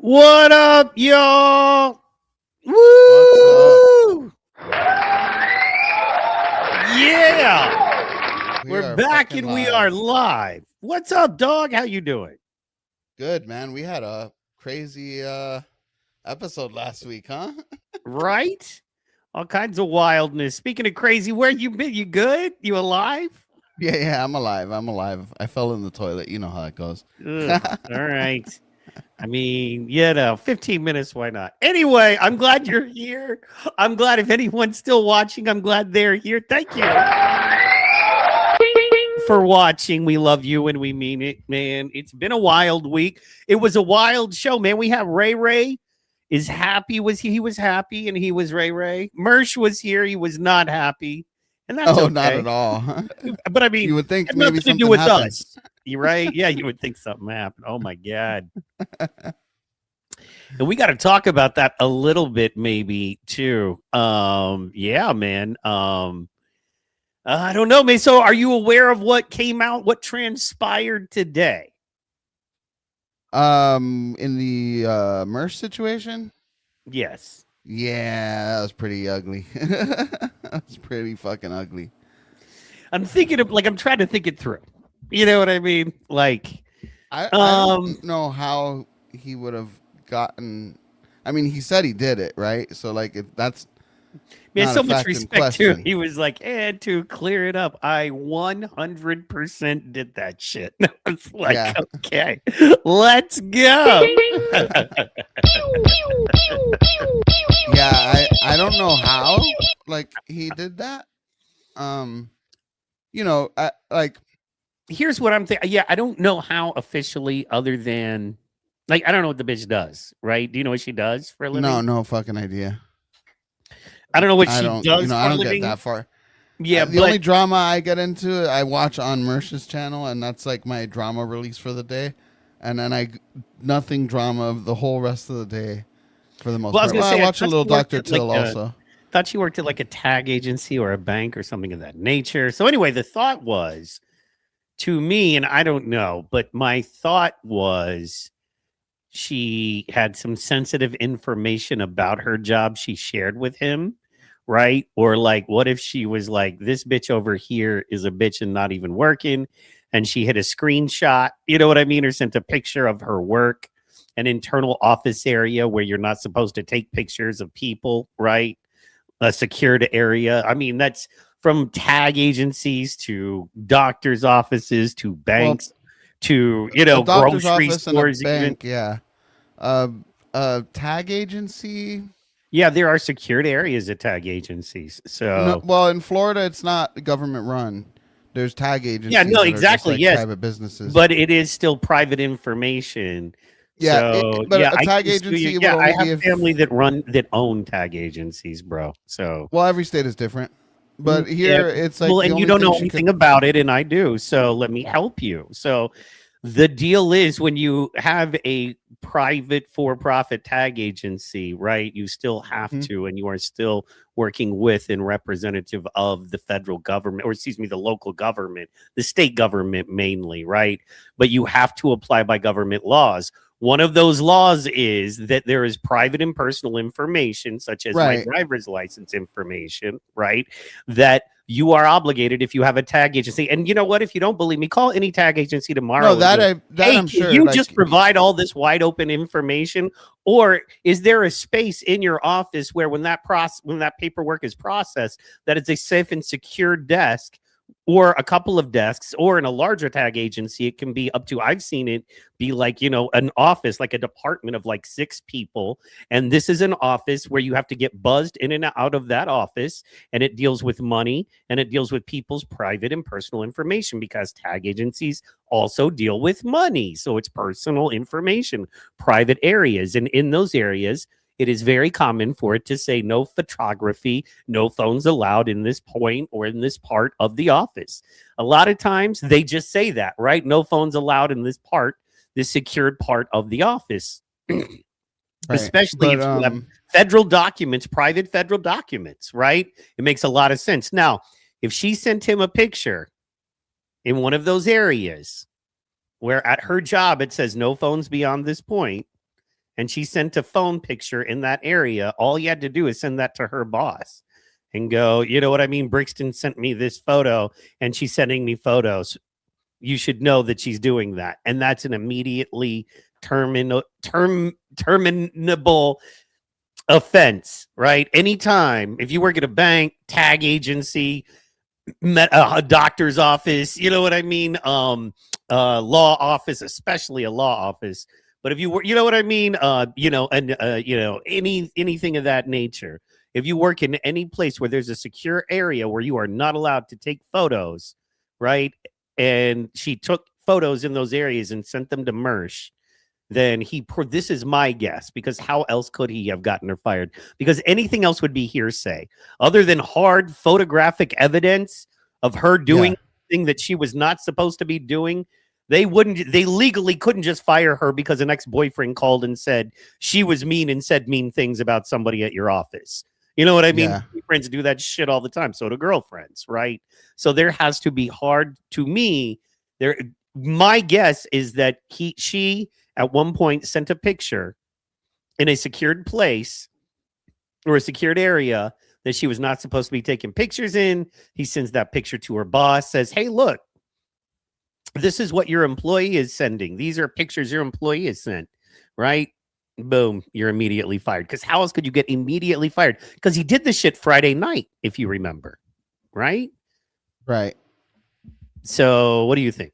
What up, y'all? What's up? Woo! Yeah, We we're are back fucking and we are live. live. What's up, dog? How you doing? Good, man. We had a crazy episode last week, huh? Right? All kinds of wildness. Speaking of crazy, where you been? You good? You alive? Yeah, I'm alive. I'm alive. I fell in the toilet. You know how it goes. Ugh, all right. I mean, 15 minutes, why not? Anyway, I'm glad you're here. I'm glad if anyone's still watching, I'm glad they're here. Thank you for watching. We love you and we mean it, man. It's been a wild week. It was a wild show, man. We have Ray Ray is happy. He was happy and he was Ray Ray. Mersh was here. He was not happy. And that's Oh, not okay. at all. But I mean, You would it think had maybe nothing to do something with happened. us. You right? Yeah, you would think something happened. Oh my God. And we got to talk about that a little bit, maybe too. Yeah, man. I don't know, man. So, are you aware of what came out? What transpired today? In the Mersh situation? Yes. Yeah, that was pretty ugly. That's pretty fucking ugly. I'm thinking of I'm trying to think it through. You know what I mean? I don't know how he would have gotten. I mean, he said he did it, right? So that's man, not so a much fact in respect too. question. He was like, and to clear it up, I 100% did that shit. I was like, Yeah. okay, let's go. Yeah, I don't know how he did that. Here's what I'm thinking. Yeah, I don't know how officially, other than I don't know what the bitch does. Right? Do you know what she does for a living? no fucking idea. I don't know what I she don't, does for I a don't living. get that far. Yeah, The only drama I get into, I watch on Mersh's channel, and that's like my drama release for the day. And then nothing drama the whole rest of the day, for the most well, I was part. gonna Well, say, I watch a little Dr. Till also. Thought she worked at like a tag agency or a bank or something of that nature. So anyway, the thought was to me, and I don't know, but my thought was she had some sensitive information about her job she shared with him, right? Or what if she was like, this bitch over here is a bitch and not even working, and she hit a screenshot, you know what I mean, or sent a picture of her work, an internal office area where you're not supposed to take pictures of people, right? A secured area. I mean, that's from tag agencies to doctors' offices to banks to a doctor's grocery office stores. and a bank, yeah. Tag agency. Yeah, there are secured areas at tag agencies. No, So well, in Florida, it's not government run. There's tag agencies. yeah, no, that exactly. are just Yes, private businesses. but it is still private information. Yeah, So but yeah, a tag agency would only I have be family that own tag agencies, bro. So well, every state is different. But here, it's like and you don't know anything about it, and I do. So let me help you. So the deal is when you have a private for-profit tag agency, right? You still have to, and you are still working with and representative of the federal government, or excuse me, the local government, the state government mainly, right? But you have to apply by government laws. One of those laws is that there is private and personal information, such as my driver's license information, right? That you are obligated if you have a tag agency. And you know what? If you don't believe me, call any tag agency tomorrow. No, I'm sure. You just provide all this wide open information, or is there a space in your office where when that paperwork is processed, that it's a safe and secure desk, or a couple of desks, or in a larger tag agency, it can be up to, I've seen it be an office, like a department of 6 people. And this is an office where you have to get buzzed in and out of that office. And it deals with money, and it deals with people's private and personal information, because tag agencies also deal with money. So it's personal information, private areas. And in those areas, it is very common for it to say no photography, no phones allowed in this point or in this part of the office. A lot of times they just say that, right? No phones allowed in this part, this secured part of the office. Especially if you have federal documents, private federal documents, right? It makes a lot of sense. Now, if she sent him a picture in one of those areas where at her job it says no phones beyond this point, and she sent a phone picture in that area, all you had to do is send that to her boss and go, you know what I mean? Brixton sent me this photo and she's sending me photos. You should know that she's doing that. And that's an immediately terminable offense, right? Anytime, if you work at a bank, tag agency, a doctor's office, you know what I mean? Law office, especially a law office. But if you were, you know what I mean? Anything of that nature. If you work in any place where there's a secure area where you are not allowed to take photos, right? And she took photos in those areas and sent them to Mersh, then this is my guess, because how else could he have gotten her fired? Because anything else would be hearsay other than hard photographic evidence of her doing thing that she was not supposed to be doing. They legally couldn't just fire her because an ex-boyfriend called and said she was mean and said mean things about somebody at your office. You know what I mean? Yeah. Friends do that shit all the time. So do girlfriends, right? So there has to be my guess is that she at one point sent a picture in a secured place or a secured area that she was not supposed to be taking pictures in. He sends that picture to her boss, says, hey, look, this is what your employee is sending. These are pictures your employee has sent, right? Boom, you're immediately fired. Because how else could you get immediately fired? Because he did this shit Friday night, if you remember, right? Right. So what do you think?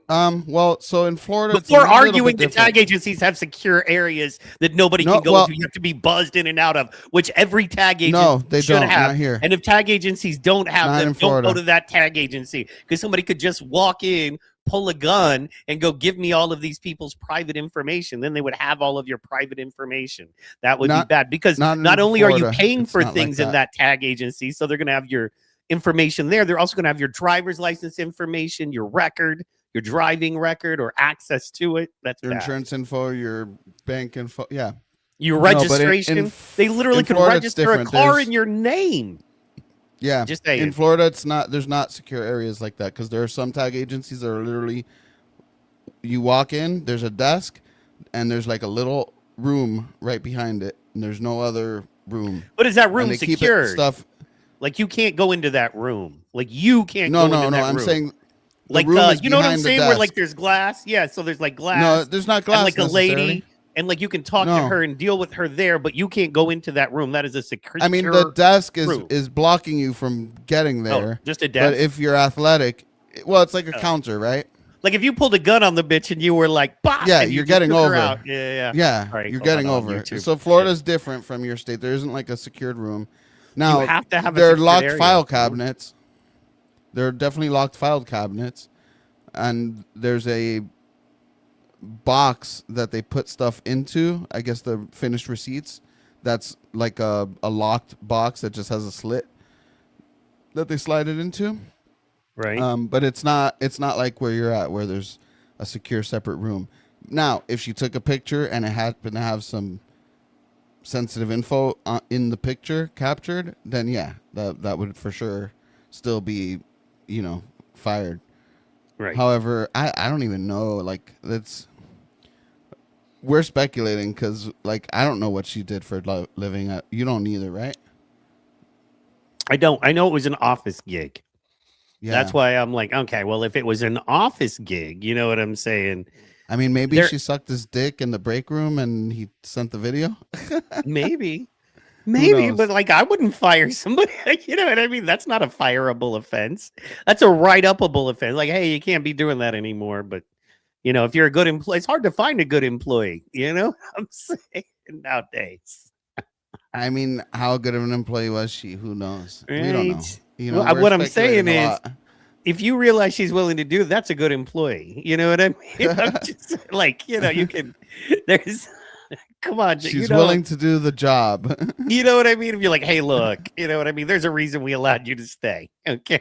Well, so in Florida, But we're arguing that tag agencies have secure areas that nobody can go into. You have to be buzzed in and out of, which every tag agency should have. Not here. And if tag agencies don't have Not them, in don't Florida. go to that tag agency, because somebody could just walk in, pull a gun, and go give me all of these people's private information. Then they would have all of your private information. That would be bad, because not only are you paying for things in that tag agency, so they're going to have your information there, they're also going to have your driver's license information, your record, your driving record, or access to it. That's your bad. Insurance info, your bank info. Yeah. Your registration. They literally could register a car in your name. Yeah. Just saying. In Florida, there's not secure areas like that, because there are some tag agencies that are literally, you walk in, there's a desk, and there's like a little room right behind it, and there's no other room. But is that room secured? Stuff. Like, you can't go into that room. Like, you can't go into that room. No, I'm saying, like, you know what I'm saying? Where, like, there's glass. Yeah, so there's, like, glass. No, there's not glass. And, like, a lady. And, like, you can talk to her and deal with her there, but you can't go into that room. That is a secure I mean, the desk is blocking you from getting there. Just a desk. But if you're athletic, well, it's like a counter, right? Like, if you pulled a gun on the bitch and you were like, bah! Yeah, you're getting over. Yeah. Right, you're getting over. So Florida's different from your state. There isn't like a secured room. Now, you have to have there are locked file cabinets. There are definitely locked file cabinets. And there's a box that they put stuff into, I guess the finished receipts. That's like a locked box that just has a slit that they slide it into. Right. But it's not like where you're at, where there's a secure separate room. Now, if she took a picture and it happened to have some sensitive info in the picture captured, then yeah, that would for sure still be, fired. Right. However, I don't even know. Like, we're speculating, because like I don't know what she did for living. You don't either, right? I don't. I know it was an office gig. Yeah. That's why I'm like, okay, well, if it was an office gig, you know what I'm saying? I mean, maybe she sucked his dick in the break room and he sent the video. Maybe, but like, I wouldn't fire somebody. You know what I mean? That's not a fireable offense. That's a write-upable offense. Like, hey, you can't be doing that anymore. But if you're a good employee, it's hard to find a good employee. You know what I'm saying nowadays. I mean, how good of an employee was she? Who knows? Right. We don't know. Well, what I'm saying is, if you realize she's willing to do it, that's a good employee. You know what I mean? I'm just like, you can, come on. She's willing to do the job. You know what I mean? If you're like, hey, look, you know what I mean? There's a reason we allowed you to stay. Okay.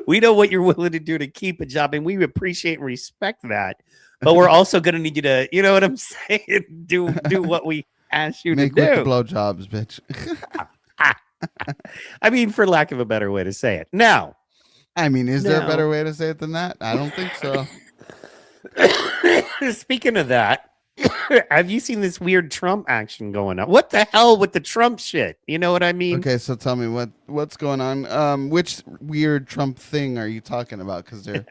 We know what you're willing to do to keep a job, and we appreciate and respect that. But we're also going to need you to, you know what I'm saying? Do what we asked you to do. Make with the blowjobs, bitch. I mean, for lack of a better way to say it. Now, I mean, is there a better way to say it than that? I don't think so. Speaking of that, Have you seen this weird Trump action going on? What the hell with the Trump shit? You know what I mean? Okay, so tell me what's going on. Which weird Trump thing are you talking about? Because there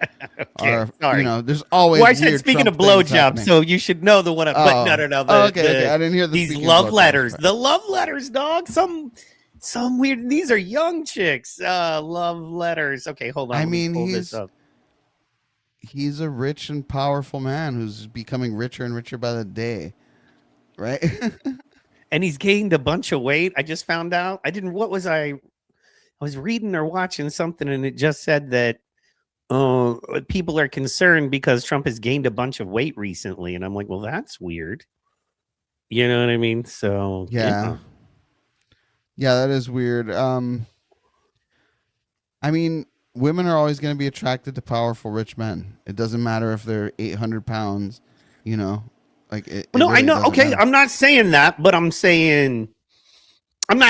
Okay, are, sorry. there's always Well, I said weird speaking Trump of things blowjobs, happening. so you should know the one. But no. Okay. I didn't hear the these speaking of love blowjobs letters. part. The love letters, dog. Some weird. These are young chicks. Love letters. Okay, hold on. I Let me mean, pull this up. he's a rich and powerful man who's becoming richer and richer by the day, right? And he's gained a bunch of weight. I just found out. I didn't. What was I? I was reading or watching something, and it just said that people are concerned because Trump has gained a bunch of weight recently, and I'm like, well, that's weird. You know what I mean? So Yeah. Yeah, that is weird. I mean, women are always going to be attracted to powerful, rich men. It doesn't matter if they're 800 pounds, you know, like it. No, I really know. doesn't Okay, matter. I'm not saying that, but I'm not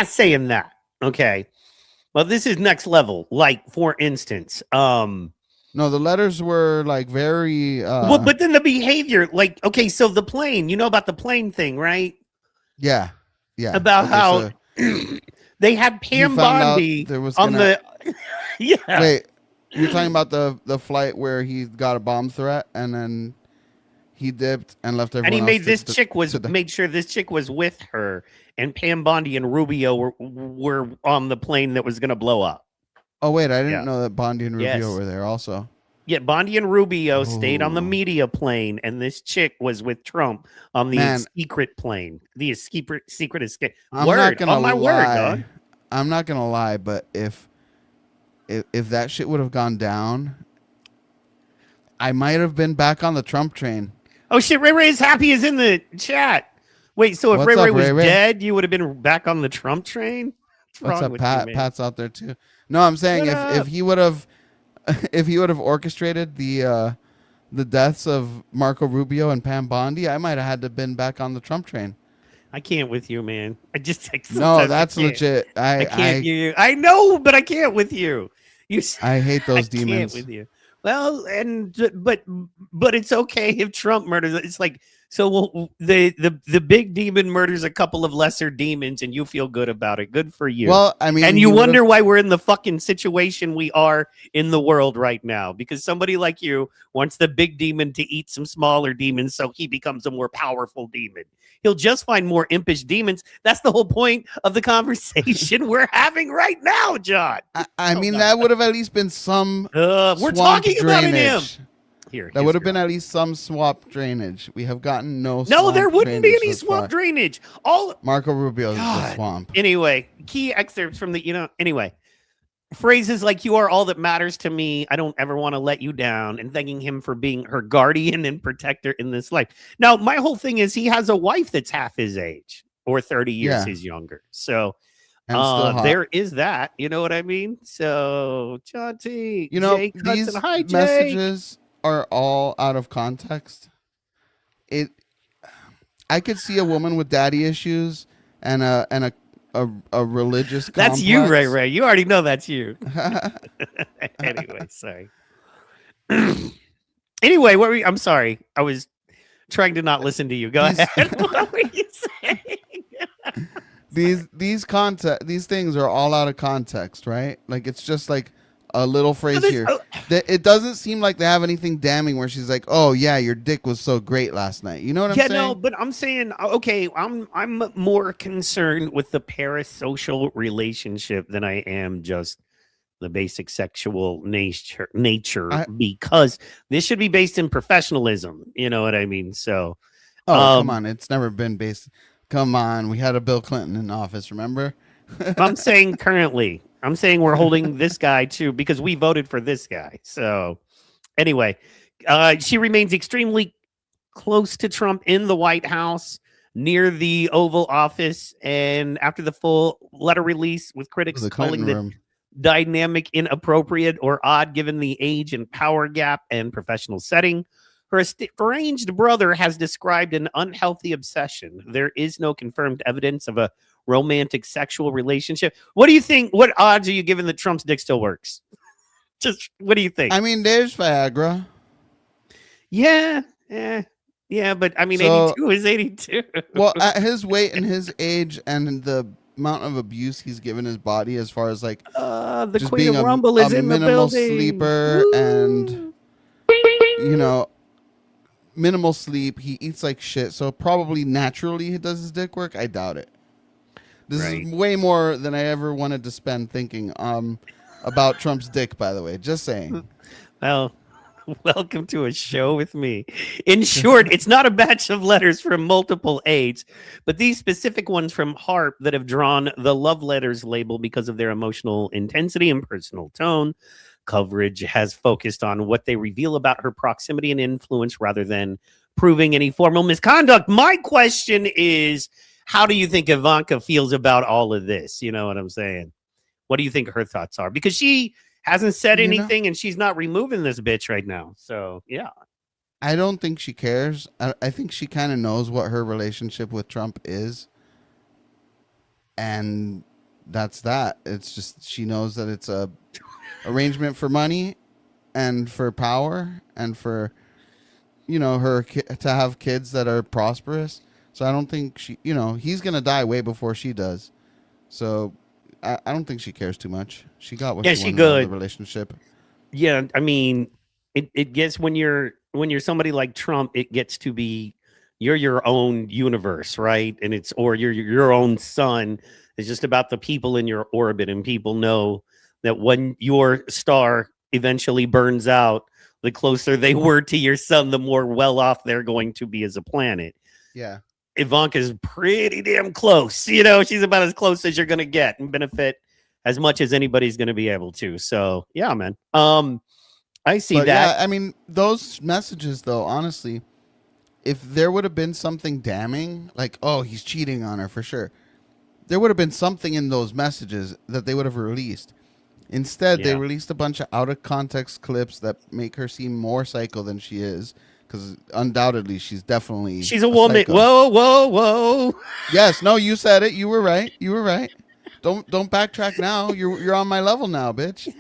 saying that. Okay. Well, this is next level. Like, for instance, No, the letters were like very. well, but then the behavior, like, okay, so the plane, you know about the plane thing, right? Yeah, yeah. About Okay, how so they had you Pam found out Bondi there was on gonna the yeah. wait. You're talking about the flight where he got a bomb threat and then he dipped and left everyone And he else made this to, chick was to the, made sure this chick was with her, and Pam Bondi and Rubio were on the plane that was going to blow up. Oh wait, I didn't Yeah. know that Bondi and Rubio Yes. were there also. Yeah, Bondi and Rubio stayed on the Oh. media plane, and this chick was with Trump on the Man. secret plane, the secret escape. I'm Word, not gonna on my word, lie. dog. I'm not gonna lie, but if that shit would have gone down, I might have been back on the Trump train. Oh shit, Ray Ray is happy is in the chat. Wait, so if What's Ray up, Ray was Ray Ray? dead, you would have been back on the Trump train? What's wrong up, with Pat? you, man? Pat's out there too. No, I'm saying What if up? he would have if he would have orchestrated the deaths of Marco Rubio and Pam Bondi, I might have had to been back on the Trump train. I can't with you, man. I just like, No, sometimes I that's can't. legit. I can't. I know, but I can't with you. I hate those I demons. can't with you. Well, but it's okay if Trump murders. It's like, so the big demon murders a couple of lesser demons, and you feel good about it. Good for you. Well, I mean, and he you would've- wonder why we're in the fucking situation we are in the world right now, because somebody like you wants the big demon to eat some smaller demons so he becomes a more powerful demon. He'll just find more impish demons. That's the whole point of the conversation we're having right now, John. I mean, God. that would have at least been some. We're swamp talking about him. drainage. Here, That would have been at least some swamp drainage. We have gotten no. no, swamp there wouldn't be drainage any thus swamp far. drainage. All Marco Rubio is the God. swamp. anyway, key excerpts from the anyway. Phrases like "you are all that matters to me. I don't ever want to let you down," and thanking him for being her guardian and protector in this life. Now, my whole thing is he has a wife that's half his age or 30 years Yeah. his younger. So And still hot. there is that. You know what I mean? So John T, You know, Jake Hudson. these Hi, Jake. messages are all out of context. I could see a woman with daddy issues and a religious. That's you, Ray complex. Ray. You already know that's you. Anyway, sorry. Anyway, I'm sorry. I was trying to not listen to you. Go These- ahead. What were you saying? These things are all out of context, right? Like it's just like a little phrase this- here. oh. It doesn't seem like they have anything damning where she's like, "Oh yeah, your dick was so great last night." You know what I'm Yeah, saying? no, but I'm saying okay. I'm more concerned with the parasocial relationship than I am just the basic sexual nature. Because this should be based in professionalism. You know what I mean? So, Oh, come on. It's never been based. Come on. We had a Bill Clinton in office, remember? I'm saying currently. I'm saying we're holding this guy too because we voted for this guy. So anyway, she remains extremely close to Trump in the White House near the Oval Office. And after the full letter release with critics The calling Clinton the room. dynamic inappropriate or odd given the age and power gap and professional setting, her estranged brother has described an unhealthy obsession. There is no confirmed evidence of a romantic sexual relationship. What do you think? What odds are you giving that Trump's dick still works? Just what do you think? I mean, there's Viagra. Yeah. Yeah, but I mean, So 82 is 82. well, at his weight and his age and the amount of abuse he's given his body, as far as like The just Queen being of Rumble a is in the minimal building. sleeper and Woo! you know minimal sleep, he eats like shit. So probably naturally he does his dick work. I doubt it. This Right. is way more than I ever wanted to spend thinking about Trump's dick. By the way, just saying. Well, welcome to a show with me. In short, it's not a batch of letters from multiple aides, but these specific ones from Harp that have drawn the love letters label because of their emotional intensity and personal tone. Coverage has focused on what they reveal about her proximity and influence rather than proving any formal misconduct. My question is, how do you think Ivanka feels about all of this? You know what I'm saying? What do you think her thoughts are? Because she hasn't said You know, anything and she's not removing this bitch right now. So, yeah. I don't think she cares. I think she kind of knows what her relationship with Trump is, and that's that. It's just she knows that it's a arrangement for money and for power and for her to have kids that are prosperous. So I don't think he's gonna die way before she does. So I don't think she cares too much. She got what Yeah, she she wanted out of the good. relationship. Yeah, I mean, it gets when you're somebody like Trump, it gets to be you're your own universe, right? And it's or you're your own sun. It's just about the people in your orbit, and people know that when your star eventually burns out, the closer they were to your sun, the more well off they're going to be as a planet. Yeah. Ivanka's pretty damn close. You know, she's about as close as you're gonna get and benefit as much as anybody's gonna be able to. So yeah, man. I see But that. yeah, I mean, those messages, though, honestly, if there would have been something damning, like, oh, he's cheating on her for sure, there would have been something in those messages that they would have released. Instead, they Yeah. released a bunch of out of context clips that make her seem more psycho than she is, because undoubtedly she's definitely She's a woman. psycho. Whoa, whoa, whoa. Yes, no, you said it. You were right. You were right. Don't backtrack now. You're on my level now, bitch.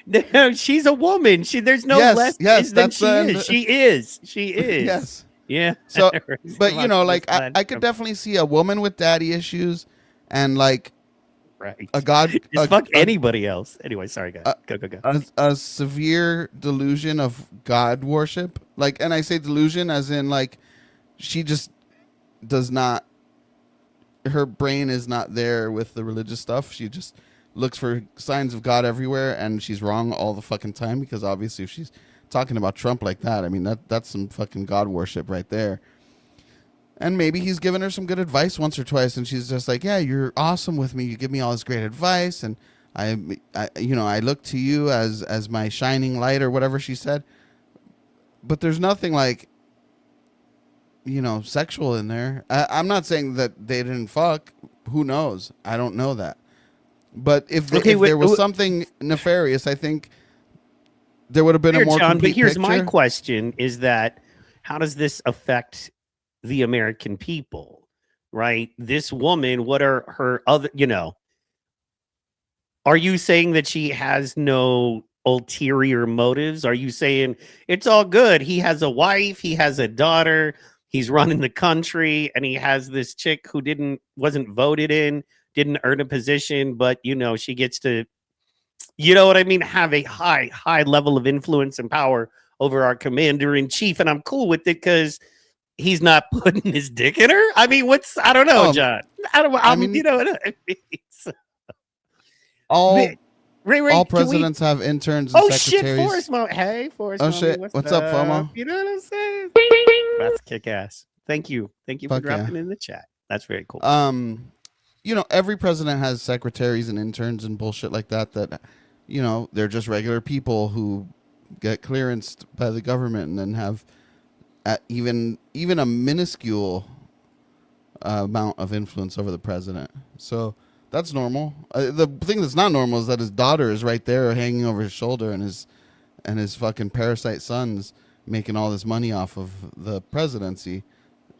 No, she's a woman. There's no Yes, less yes, than that's she is. She is. She is. yes. Yeah. So, Raised but on this like I could platform. definitely see a woman with daddy issues, and like Right. a god, Just fuck anybody else. Anyway, sorry, guys. a, Go. a severe delusion of god worship. Like, and I say delusion as in like she just does not. Her brain is not there with the religious stuff. She just looks for signs of God everywhere, and she's wrong all the fucking time, because obviously if she's talking about Trump like that, I mean that's some fucking God worship right there. And maybe he's given her some good advice once or twice, and she's just like, "Yeah, you're awesome with me. You give me all this great advice, and I look to you as my shining light," or whatever she said. But there's nothing like sexual in there. I'm not saying that they didn't fuck. Who knows? I don't know that. But if Okay, if wait, there was something nefarious, I think there would have been a fair, more John, but complete here's my picture. question is that how does this affect the American people? Right? This woman, what are her other, are you saying that she has no ulterior motives? Are you saying it's all good? He has a wife, he has a daughter, he's running the country, and he has this chick who wasn't voted in, didn't earn a position, but she gets to, you know what I mean, have a high level of influence and power over our commander in chief, and I'm cool with it because he's not putting his dick in her. I mean, I don't know, Um, John. I don't. I mean, You know what I mean? So, all Ray, can we? presidents have interns and Oh shit, secretaries. Forrest Mo. Hey, Forrest Oh Mommy, shit, what's up, FOMO? You know what I'm saying? That's kick ass. Thank you for Fuck yeah. dropping in the chat. That's very cool. Every president has secretaries and interns and bullshit like that. They're just regular people who get clearance by the government and then have even a minuscule amount of influence over the president. So that's normal. The thing that's not normal is that his daughter is right there hanging over his shoulder, and his fucking parasite son's making all this money off of the presidency.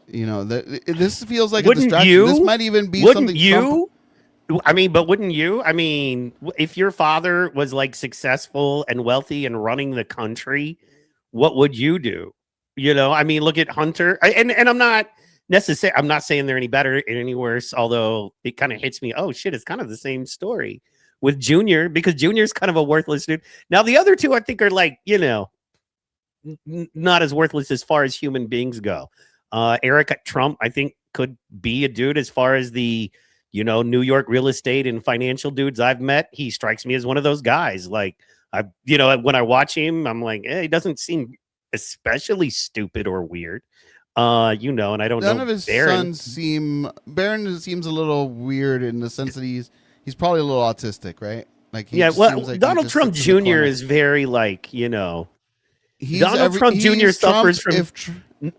This feels like a distraction. This might even be something. I mean, but wouldn't you? I mean, if your father was like successful and wealthy and running the country, what would you do? You know, I mean, look at Hunter, and I'm not I'm not saying they're any better or any worse. Although it kind of hits me. Oh shit, it's kind of the same story with Junior because Junior's kind of a worthless dude. Now the other two, I think, are like not as worthless as far as human beings go. Eric Trump, I think, could be a dude as far as the New York real estate and financial dudes I've met. He strikes me as one of those guys. Like when I watch him, I'm like, he doesn't seem especially stupid or weird. And I don't know. None of his sons seem. Barron seems a little weird in the sense that he's probably a little autistic, right? Like like Donald Trump Jr. is very like Donald Trump Jr. suffers from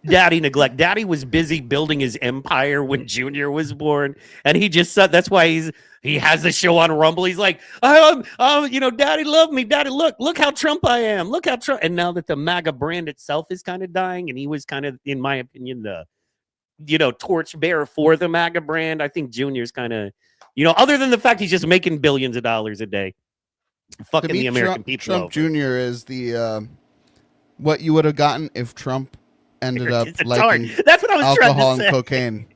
daddy neglect. Daddy was busy building his empire when Junior was born, and he just said that's why he has the show on Rumble. He's like, Daddy loved me. Daddy, look how Trump I am. Look how Trump. And now that the MAGA brand itself is kind of dying, and he was kind of, in my opinion, the torchbearer for the MAGA brand. I think Junior's kind of, other than the fact he's just making billions of dollars a day, fucking the American people. Trump Jr. is the what you would have gotten if Trump ended up liking that's what I was alcohol trying to and cocaine.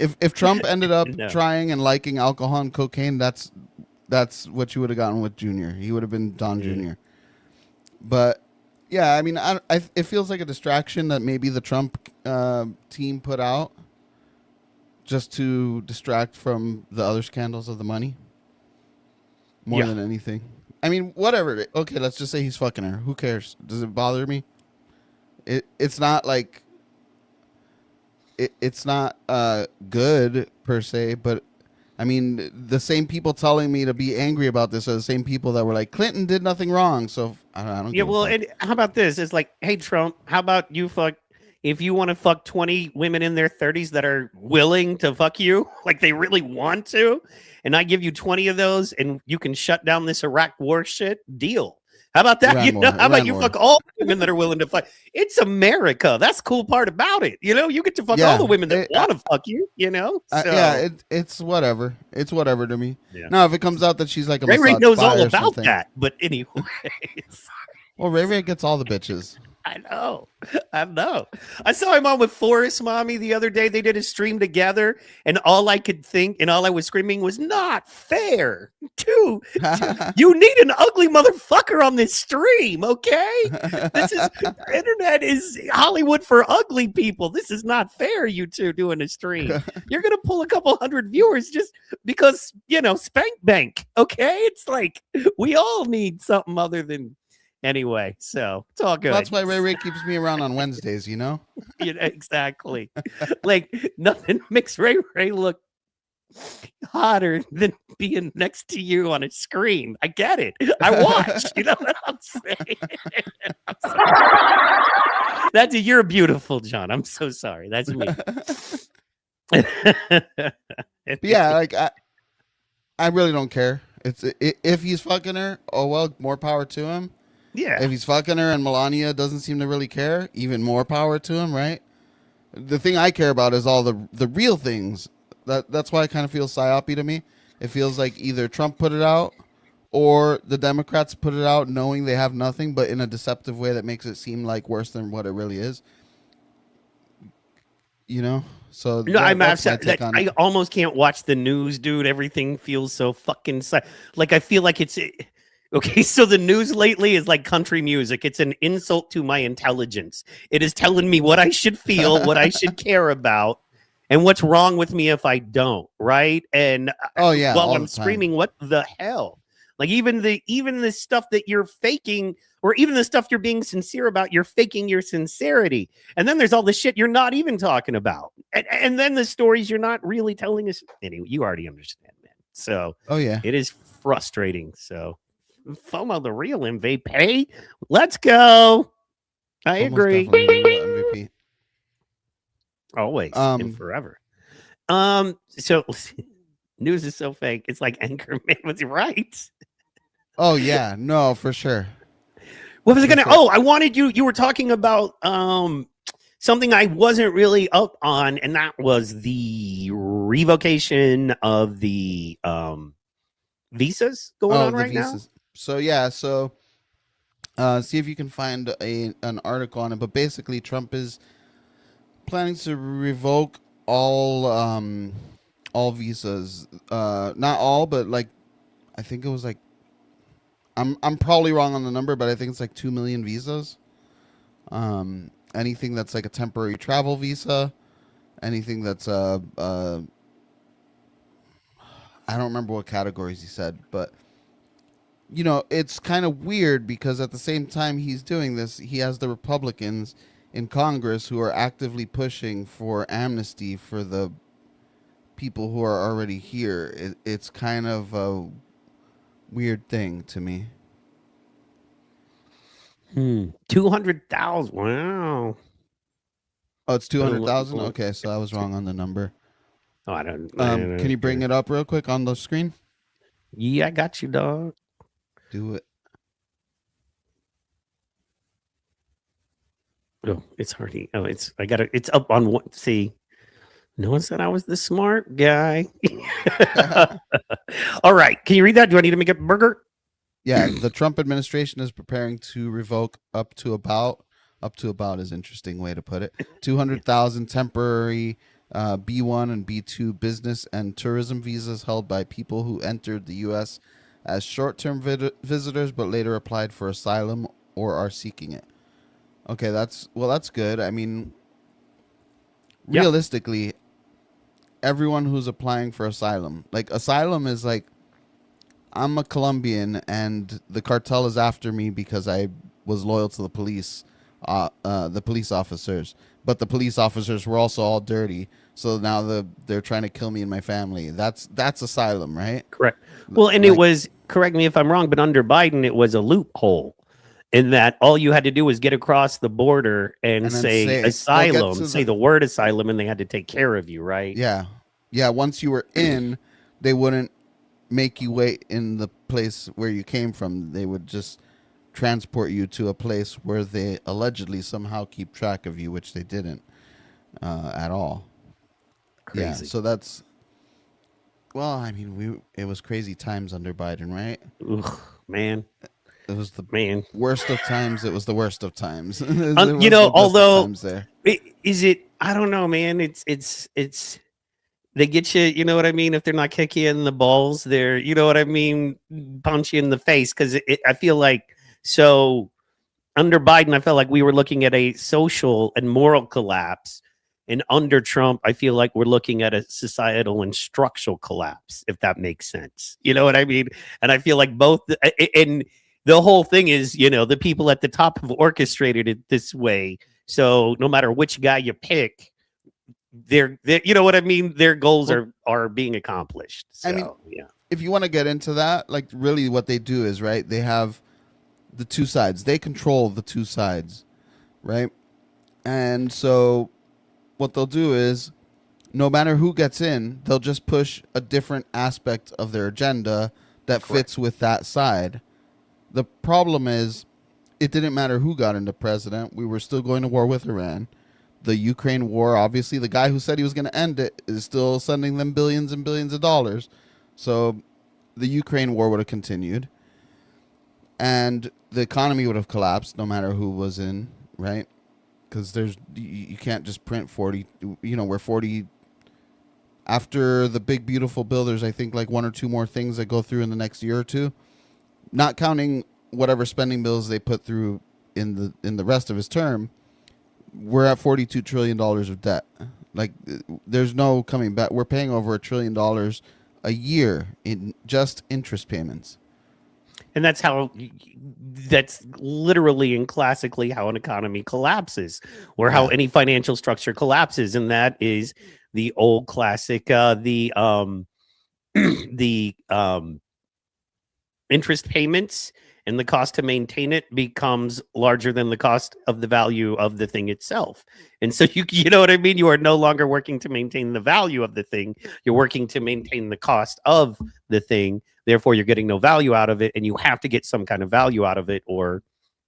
If Trump ended up trying and liking alcohol and cocaine, that's what you would have gotten with Junior. He would have been Don Jr. But yeah, I mean, it feels like a distraction that maybe the Trump team put out just to distract from the other scandals of the money more than anything. I mean, whatever. Okay, let's just say he's fucking her. Who cares? Does it bother me? It's not like it's not good per se, but I mean, the same people telling me to be angry about this are the same people that were like, Clinton did nothing wrong. So I don't. Yeah, well, and how about this? It's like, hey, Trump, how about you fuck? If you want to fuck 20 women in their 30s that are willing to fuck you, like they really want to, and I give you 20 of those, and you can shut down this Iraq war shit, deal. How about that? How about you fuck all women that are willing to fuck? It's America. That's the cool part about it. You get to fuck all the women that want to fuck you. So. It's whatever. It's whatever to me. Yeah. Now, if it comes out that she's like a Ray knows all about that, but anyways. Well, Ray gets all the bitches. I know. I saw him on with Forrest Mommy the other day. They did a stream together, and all I could think and all I was screaming was, not fair. You need an ugly motherfucker on this stream, okay? Internet is Hollywood for ugly people. This is not fair, you two doing a stream. You're going to pull a couple hundred viewers just because, spank bank, okay? It's like, we all need something other than... Anyway, so it's all good. That's why Ray keeps me around on Wednesdays, Exactly. Like nothing makes Ray look hotter than being next to you on a screen. I get it. I watch. You know what I'm saying? You're beautiful, John. I'm so sorry. That's me. Yeah, like I really don't care. If he's fucking her, oh well, more power to him. Yeah. If he's fucking her and Melania doesn't seem to really care, even more power to him, right? The thing I care about is all the real things. That's why it kind of feels psyopy to me. It feels like either Trump put it out or the Democrats put it out knowing they have nothing, but in a deceptive way that makes it seem like worse than what it really is. So I'm upset. I almost can't watch the news, dude. Everything feels so fucking like I feel like it's... Okay, so the news lately is like country music. It's an insult to my intelligence. It is telling me what I should feel, what I should care about, and what's wrong with me if I don't, right? And while I'm screaming, what the hell? Like even the stuff that you're faking, or even the stuff you're being sincere about, you're faking your sincerity. And then there's all the shit you're not even talking about. And then the stories you're not really telling us. Anyway, you already understand, man. So it is frustrating. So FOMO, the real MVP. Let's go. I agree. MVP. Always and forever. So news is so fake. It's like Anchorman was right. Oh yeah, no, for sure. What was it gonna? Oh, I wanted you. You were talking about something I wasn't really up on, and that was the revocation of the visas going on right now. So yeah, so See if you can find an article on it. But basically, Trump is planning to revoke all visas. Not all, but like I think it was like I'm probably wrong on the number, but I think it's like 2 million visas. Anything that's like a temporary travel visa, anything that's I don't remember what categories he said, but you know, it's kind of weird because at the same time he's doing this, he has the Republicans in Congress who are actively pushing for amnesty for the people who are already here. It's kind of a weird thing to me. 200,000. Wow. Oh, it's I don't look 200,000? for- Okay, so I was wrong on the number. Oh, I don't. Can you bring it up real quick on the screen? Yeah, I got you, dog. Do it. Oh, it's already. Oh, it's. I got it. It's up on one. See, no one said I was the smart guy. All right. Can you read that? Do I need to make a burger? Yeah, the Trump administration is preparing to revoke up to about is an interesting way to put it. 200,000 temporary B1 and B2 business and tourism visas held by people who entered the U.S. as short-term visitors but later applied for asylum or are seeking it. Okay, that's good. I mean, Yeah. realistically, everyone who's applying for asylum, like asylum is like, I'm a Colombian and the cartel is after me because I was loyal to the police officers, but the police officers were also all dirty. So now they're trying to kill me and my family. That's asylum, right? Correct. Well, and Like, it was, correct me if I'm wrong, but under Biden, it was a loophole in that all you had to do was get across the border and And then say say- asylum, well, get to say the word asylum, and they had to take care of you, right? yeah. Once you were in, they wouldn't make you wait in the place where you came from. They would just transport you to a place where they allegedly somehow keep track of you, which they didn't at all. Yeah, Crazy. so that's, well, I mean, it was crazy times under Biden, right? Ugh, man. It was the Man. worst of times. It was the worst of times. It You was know, the best of although times there. is it? I don't know, man. It's. They get you. You know what I mean? If they're not kicking you in the balls, they're. You know what I mean? Punch you in the face because I feel like so under Biden, I felt like we were looking at a social and moral collapse. And under Trump, I feel like we're looking at a societal and structural collapse, if that makes sense. You know what I mean? And I feel like both, and the whole thing is, you know, the people at the top have orchestrated it this way. So no matter which guy you pick, they're you know what I mean? Their goals are being accomplished. So, I mean, yeah. If you want to get into that, like really what they do is, right, they have the two sides. They control the two sides, right? And so what they'll do is no matter who gets in, they'll just push a different aspect of their agenda that fits with that side. The problem is it didn't matter who got into president. We were still going to war with Iran. The Ukraine war, obviously, the guy who said he was going to end it is still sending them billions and billions of dollars. So the Ukraine war would have continued. And the economy would have collapsed no matter who was in, right? Because you can't just print 40, you know, we're 40 after the big beautiful bill. There's I think like one or two more things that go through in the next year or two, not counting whatever spending bills they put through in the rest of his term. We're at $42 trillion of debt. Like there's no coming back. We're paying over $1 trillion a year in just interest payments. And that's literally and classically how an economy collapses, or how any financial structure collapses. And that is the old classic, the interest payments and the cost to maintain it becomes larger than the cost of the value of the thing itself. And so you know what I mean? You are no longer working to maintain the value of the thing. You're working to maintain the cost of the thing. Therefore, you're getting no value out of it, and you have to get some kind of value out of it, or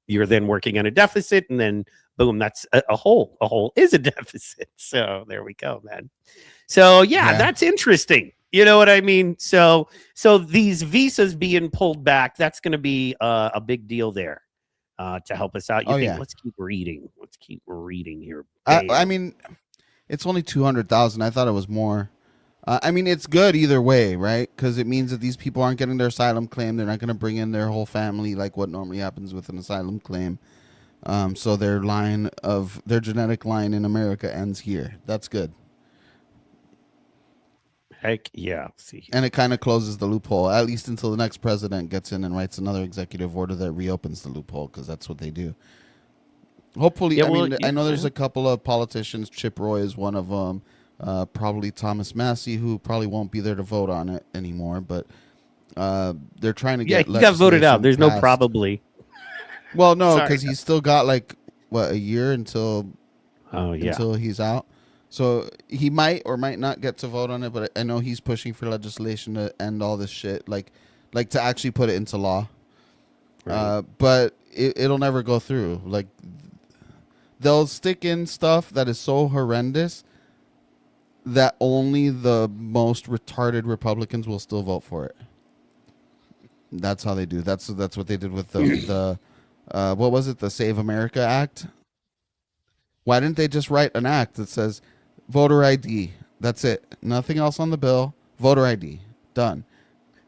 you're then working on a deficit, and then boom, that's a hole. A hole is a deficit. So there we go, man. So yeah, that's interesting. You know what I mean? So these visas being pulled back, that's going to be a big deal there. to help us out. You Oh think, yeah. let's keep reading. Let's keep reading here. I Bam. mean, it's only 200,000. I thought it was more. I mean, it's good either way, right? Because it means that these people aren't getting their asylum claim. They're not going to bring in their whole family like what normally happens with an asylum claim. So their genetic line in America ends here. That's good. Heck yeah. See. And it kind of closes the loophole, at least until the next president gets in and writes another executive order that reopens the loophole, because that's what they do. Hopefully, Yeah, I well, mean, I know there's a couple of politicians. Chip Roy is one of them. Probably Thomas Massey, who probably won't be there to vote on it anymore. But they're trying to yeah, get he got voted out. legislation There's no passed. probably. Well, no, Sorry. because he's still got like a year until Oh yeah. until he's out. So he might or might not get to vote on it, but I know he's pushing for legislation to end all this shit, like to actually put it into law. Right. But it'll never go through. Like they'll stick in stuff that is so horrendous that only the most retarded Republicans will still vote for it. That's how they do. That's what they did with the what was it? The Save America Act. Why didn't they just write an act that says voter ID? That's it. Nothing else on the bill. Voter ID. Done.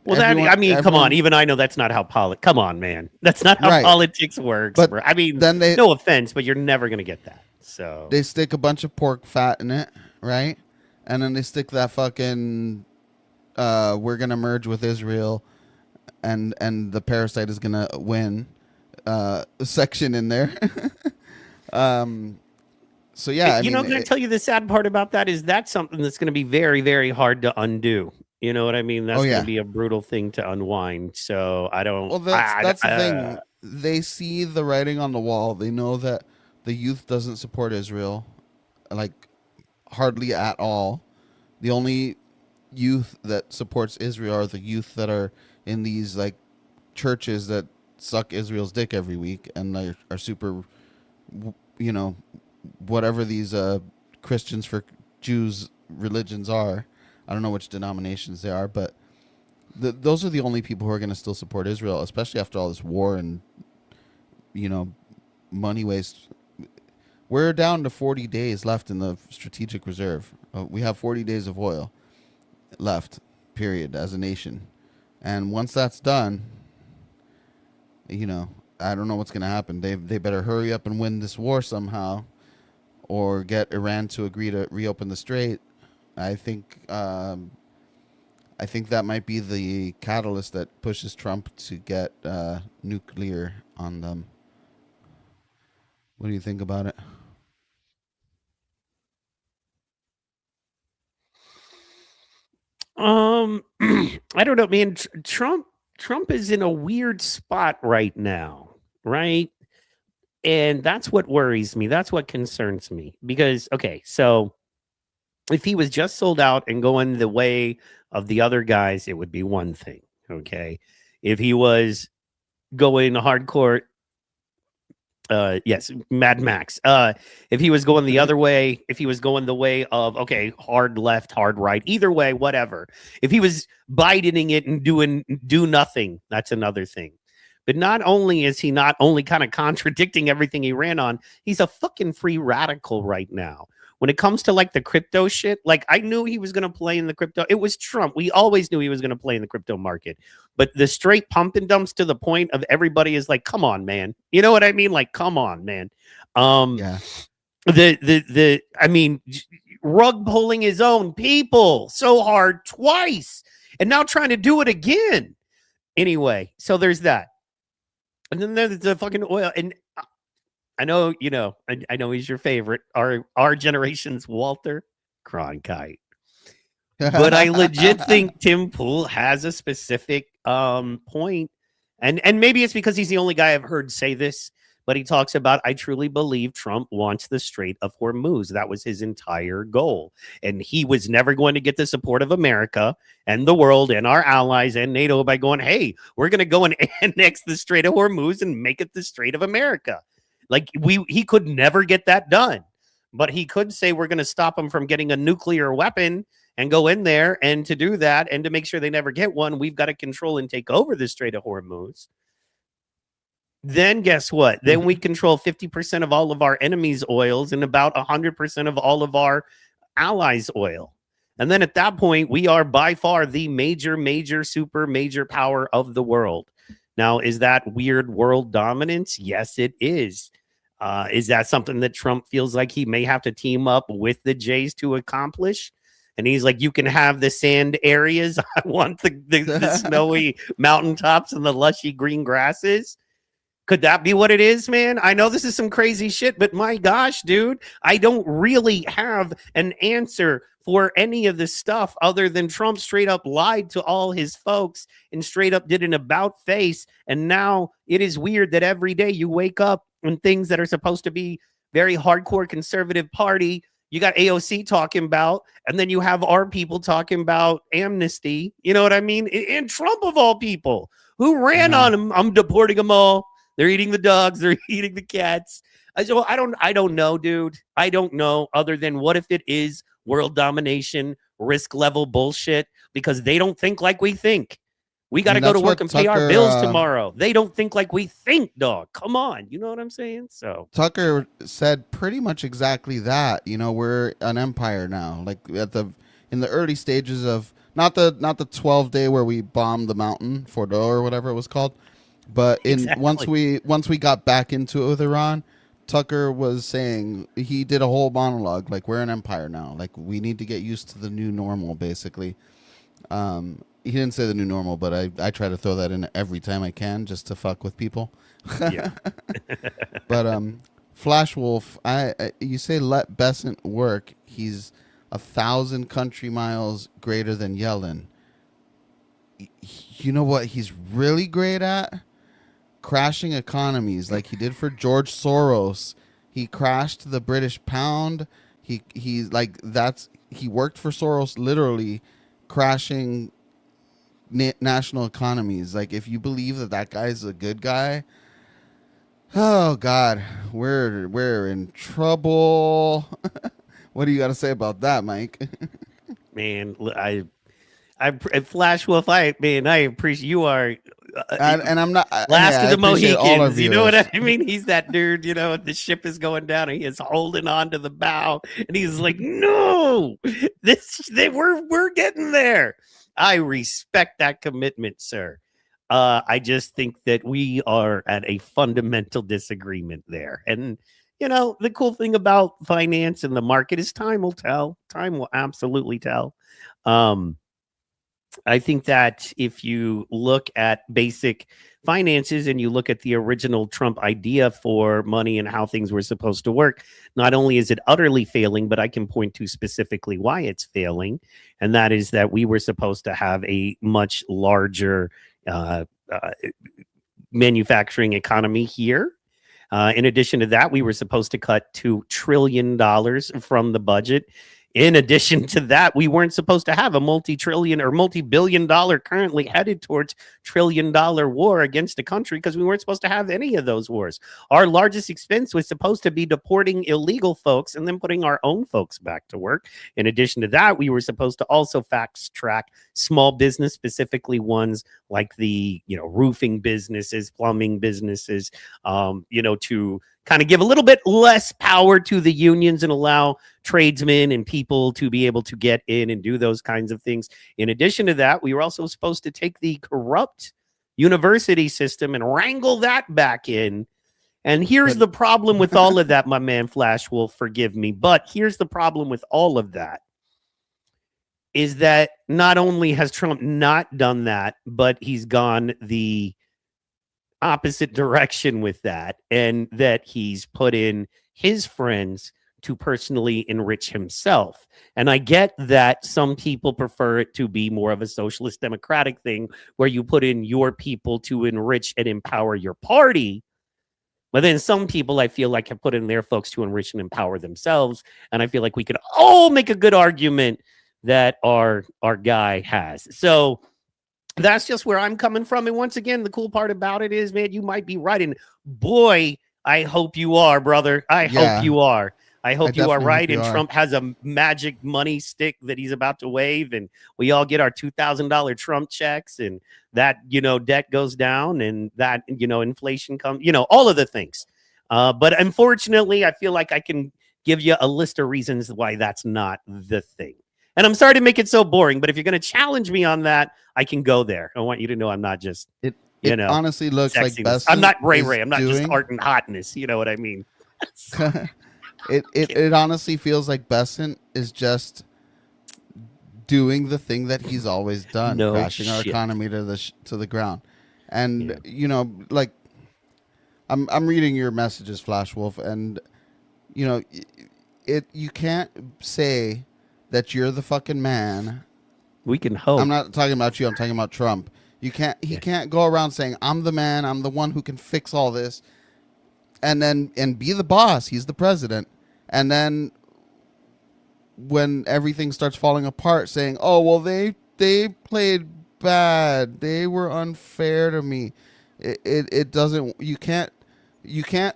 Well, come on. everyone- Even I know that's not how come on, man. That's not how Right. politics works. But bro. I mean, then they no offense, but you're never gonna get that. So they stick a bunch of pork fat in it, right? And then they stick that fucking we're gonna merge with Israel, and the parasite is gonna win section in there. So yeah, I you know, can I tell you the sad part about that is that's something that's going to be very, very hard to undo. You know what I mean? That's Oh, going yeah. to be a brutal thing to unwind. So I don't. Well, that's the thing. They see the writing on the wall. They know that the youth doesn't support Israel, like hardly at all. The only youth that supports Israel are the youth that are in these like churches that suck Israel's dick every week and are super, you know, whatever these Christians for Jews religions are. I don't know which denominations they are, but those are the only people who are going to still support Israel, especially after all this war and, you know, money waste. We're down to 40 days left in the strategic reserve. We have 40 days of oil left, period, as a nation. And once that's done, you know, I don't know what's going to happen. They better hurry up and win this war somehow, or get Iran to agree to reopen the strait. I think that might be the catalyst that pushes Trump to get nuclear on them. What do you think about it? I don't know, man. Trump is in a weird spot right now, right? And that's what worries me. That's what concerns me. Because, okay, so if he was just sold out and going the way of the other guys, it would be one thing. Okay. If he was going hardcore, yes, Mad Max. If he was going the other way, if he was going the way of, okay, hard left, hard right, either way, whatever. If he was Bidening it and do nothing, that's another thing. But not only is he not only kind of contradicting everything he ran on, he's a fucking free radical right now. When it comes to like the crypto shit, like I knew he was going to play in the crypto. It was Trump. We always knew he was going to play in the crypto market. But the straight pump and dumps to the point of everybody is like, come on, man. You know what I mean? Like, come on, man. Yeah. I mean, rug pulling his own people so hard twice and now trying to do it again. Anyway, so there's that. And then there's the fucking oil. And I know, you know, I know he's your favorite, our generation's Walter Cronkite. But I legit think Tim Pool has a specific point. And maybe it's because he's the only guy I've heard say this, but he talks about, I truly believe Trump wants the Strait of Hormuz. That was his entire goal. And he was never going to get the support of America and the world and our allies and NATO by going, hey, we're going to go and annex the Strait of Hormuz and make it the Strait of America. Like he could never get that done, but he could say we're going to stop him from getting a nuclear weapon and go in there. And to do that and to make sure they never get one, we've got to control and take over the Strait of Hormuz. Then guess what? Then we control 50% of all of our enemies' oils and about 100% of all of our allies' oil. And then at that point, we are by far the major, super major power of the world. Now, is that weird world dominance? Yes, it is. Is that something that Trump feels like he may have to team up with the Jays to accomplish? And he's like, you can have the sand areas. I want the snowy mountaintops and the lushy green grasses. Could that be what it is, man? I know this is some crazy shit, but my gosh, dude, I don't really have an answer for any of this stuff other than Trump straight up lied to all his folks and straight up did an about face. And now it is weird that every day you wake up and things that are supposed to be very hardcore conservative party, you got AOC talking about, and then you have our people talking about amnesty. You know what I mean? And Trump of all people who ran on him. I'm deporting them all. They're eating the dogs. They're eating the cats. So I don't know, dude. I don't know other than what if it is world domination, risk level bullshit, because they don't think like we think. We got to go to work and pay our bills tomorrow. They don't think like we think, dog. Come on. You know what I'm saying? So Tucker said pretty much exactly that. You know, we're an empire now. Like in the early stages of not the 12-day where we bombed the mountain, Fordo or whatever it was called. But once we got back into it with Iran, Tucker was saying, he did a whole monologue like, we're an empire now, like we need to get used to the new normal, basically. He didn't say the new normal, but I try to throw that in every time I can just to fuck with people. Yeah. But Flash Wolf, you say let Besant work. He's 1,000 country miles greater than Yellen. You know what he's really great at? Crashing economies, like he did for George Soros. He crashed the British pound. He worked for Soros, literally crashing national economies. Like, if you believe that guy's a good guy, oh God, we're in trouble. What do you got to say about that, Mike? Man, I Flash Wolf, I appreciate you are and I'm not last of the Mohicans. You know what I mean? He's that dude, you know, the ship is going down and he is holding on to the bow and he's like, no, we're getting there. I respect that commitment, sir. I just think that we are at a fundamental disagreement there. And you know, the cool thing about finance and the market is time will tell. Time will absolutely tell. I think that if you look at basic finances and you look at the original Trump idea for money and how things were supposed to work, not only is it utterly failing, but I can point to specifically why it's failing. And that is that we were supposed to have a much larger manufacturing economy here. In addition to that, we were supposed to cut $2 trillion from the budget. In addition to that, we weren't supposed to have a multi-trillion or multi-billion dollar, currently headed towards trillion-dollar war against a country, because we weren't supposed to have any of those wars. Our largest expense was supposed to be deporting illegal folks and then putting our own folks back to work. In addition to that, we were supposed to also fast track small business, specifically ones like the, you know, roofing businesses, plumbing businesses, you know, to kind of give a little bit less power to the unions and allow tradesmen and people to be able to get in and do those kinds of things. In addition to that, we were also supposed to take the corrupt university system and wrangle that back in. And here's the problem with all of that, my man Flash Wolf, forgive me, but here's the problem with all of that, is that not only has Trump not done that, but he's gone the opposite direction with that, and that he's put in his friends to personally enrich himself. And I get that some people prefer it to be more of a socialist democratic thing where you put in your people to enrich and empower your party. But then some people, I feel like, have put in their folks to enrich and empower themselves. And I feel like we could all make a good argument that our guy has. So that's just where I'm coming from. And once again, the cool part about it is, man, you might be right. And boy, I hope you are, brother. I hope you are. I hope you are definitely hope right, you and are. Trump has a magic money stick that he's about to wave, and we all get our $2,000 Trump checks, and that debt goes down, and that inflation comes, all of the things. But unfortunately, I feel like I can give you a list of reasons why that's not the thing. And I'm sorry to make it so boring, but if you're going to challenge me on that, I can go there. I want you to know I'm not just It honestly looks like sexiness. I'm Besant not Ray is Ray. I'm not just doing. art and hotness. You know what I mean? It honestly feels like Besant is just doing the thing that he's always done, No crashing our shit. economy to the ground. And Yeah. like I'm reading your messages, Flash Wolf, and you can't say that you're the fucking man. We can hope. I'm not talking about you. I'm talking about Trump. He can't go around saying I'm the man. I'm the one who can fix all this, and be the boss. He's the president, and then when everything starts falling apart, saying, "Oh well, they played bad. They were unfair to me." It doesn't. You can't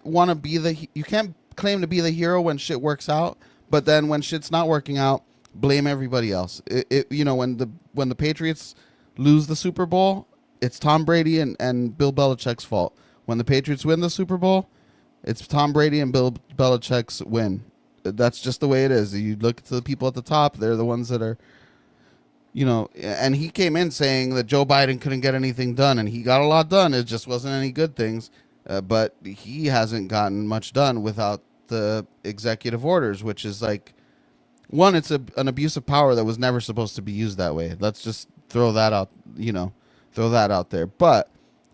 want to be the. You can't claim to be the hero when shit works out, but then when shit's not working out, blame everybody else. When the Patriots lose the Super Bowl, it's Tom Brady and Bill Belichick's fault. When the Patriots win the Super Bowl, it's Tom Brady and Bill Belichick's win. That's just the way it is. You look to the people at the top; they're the ones that are, And he came in saying that Joe Biden couldn't get anything done, and he got a lot done. It just wasn't any good things. But he hasn't gotten much done without the executive orders, which is like, one, it's an abuse of power that was never supposed to be used that way. Let's just throw that out, throw that out there. But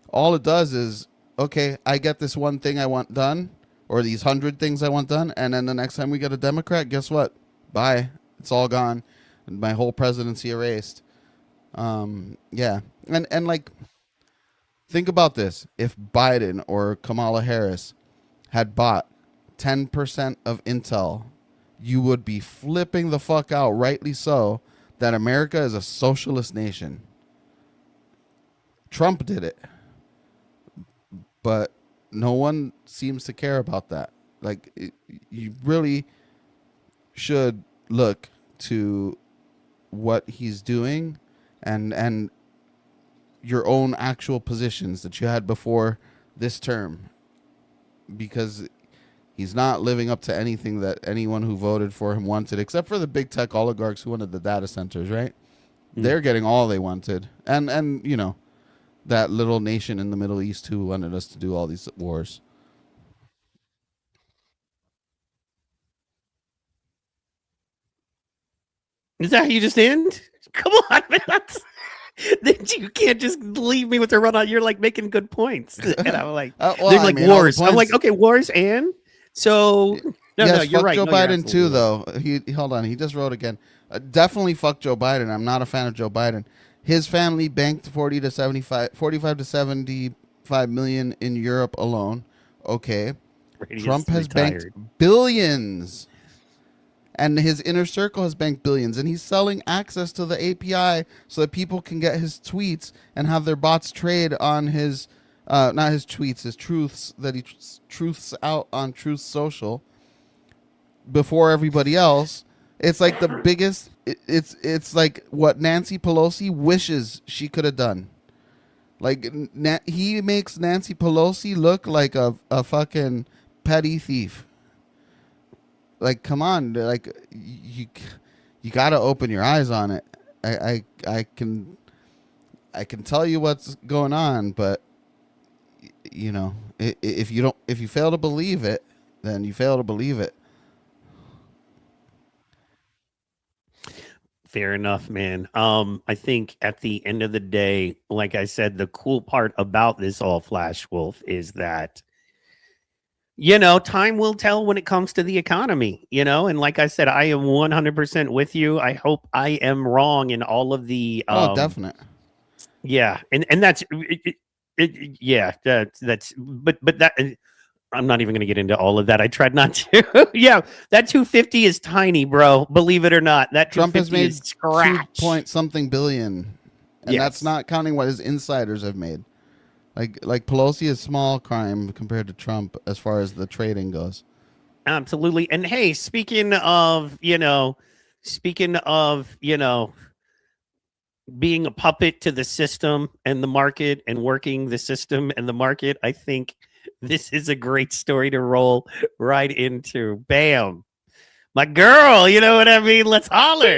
all it does is, okay, I get this one thing I want done, or these 100 things I want done, and then the next time we get a Democrat, guess what? Bye. It's all gone. And my whole presidency erased. Yeah. And like, think about this. If Biden or Kamala Harris had bought 10% of Intel, you would be flipping the fuck out, rightly so, that America is a socialist nation. Trump did it. But no one seems to care about that. Like, you really should look to what he's doing and your own actual positions that you had before this term, because he's not living up to anything that anyone who voted for him wanted, except for the big tech oligarchs who wanted the data centers, right? They're getting all they wanted. And that little nation in the Middle East who wanted us to do all these wars. Is that how you just end? Come on, man. You can't just leave me with the run on. You're like making good points. And I'm like, they're like wars. I'm like, okay, wars and so no, you're fuck right. Joe No, you're Biden too, absolutely though. He hold on. He just wrote again. Definitely fuck Joe Biden. I'm not a fan of Joe Biden. His family banked 45 to 75 million in Europe alone. Okay, right. Trump has banked billions, and his inner circle has banked billions, and he's selling access to the API so that people can get his tweets and have their bots trade on his, not his tweets, his truths that he truths out on Truth Social before everybody else. It's like the biggest. It's like what Nancy Pelosi wishes she could have done. Like he makes Nancy Pelosi look like a fucking petty thief. Like, come on, like you got to open your eyes on it. I can tell you what's going on, but if you fail to believe it, then you fail to believe it. Fair enough, man. I think at the end of the day, like I said, the cool part about this all Flash Wolf is that time will tell when it comes to the economy, and like I said, I am 100% with you. I hope I am wrong in all of the Definite. Yeah, and that's yeah, that's but that I'm not even going to get into all of that. I tried not to. Yeah, that 250 is tiny, bro. Believe it or not, that Trump has made is scratch. 2 point something billion, and that's not counting what his insiders have made. Like Pelosi is small crime compared to Trump as far as the trading goes. Absolutely. And hey, speaking of being a puppet to the system and the market and working the system and the market, I think this is a great story to roll right into. Bam. My girl, you know what I mean? Let's holler.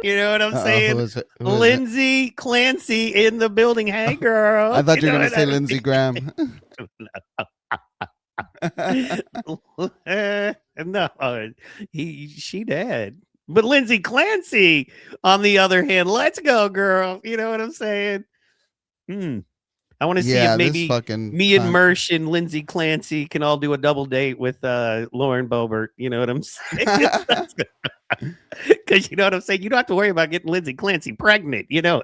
You know what I'm Who saying? is it? Who is it? Lindsay Clancy in the building. Hey, girl. I thought you were know gonna what say I Lindsey Graham. no, she dead. But Lindsay Clancy, on the other hand, let's go, girl. You know what I'm saying? Hmm. I want to see if Yeah, this maybe fucking me and cunt. Mersh and Lindsay Clancy can all do a double date with Lauren Boebert. You know what I'm saying? Because you know what I'm saying? You don't have to worry about getting Lindsay Clancy pregnant, you know.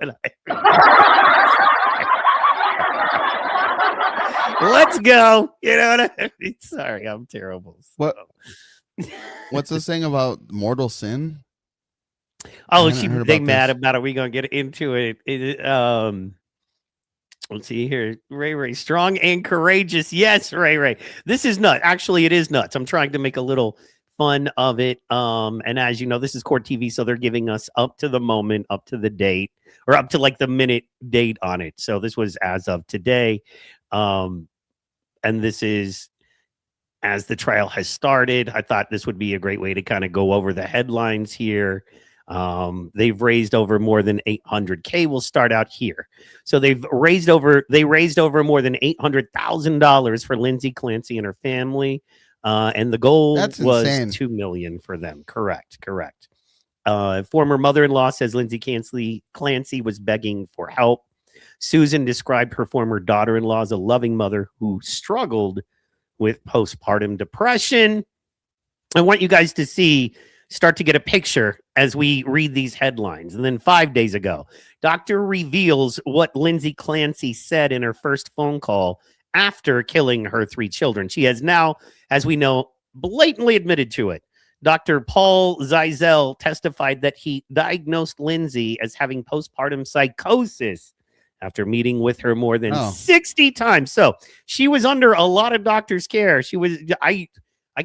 Let's go. You know what I mean? Sorry, I'm terrible. What? What's this thing about mortal sin? Oh, I hadn't heard they about mad this. about it. We gonna get into it. Let's see here. Ray, strong and courageous. Yes, Ray. This is nuts. Actually, it is nuts. I'm trying to make a little fun of it. And as you know, this is Court TV, so they're giving us up to the moment, up to the date, or up to like the minute date on it. So this was as of today. And this is as the trial has started. I thought this would be a great way to kind of go over the headlines here. They've raised over more than 800K. We'll start out here. So they raised over more than $800,000 for Lindsay Clancy and her family. And the goal That's was insane. $2 million for them. Correct. Former mother-in-law says Lindsay Clancy was begging for help. Susan described her former daughter-in-law as a loving mother who struggled with postpartum depression. I want you guys to start to get a picture as we read these headlines. And then 5 days ago, doctor reveals what Lindsay Clancy said in her first phone call after killing her 3 children. She has now, as we know, blatantly admitted to it. Dr. Paul Zeisel testified that he diagnosed Lindsay as having postpartum psychosis after meeting with her more than 60 times. So she was under a lot of doctors' care. I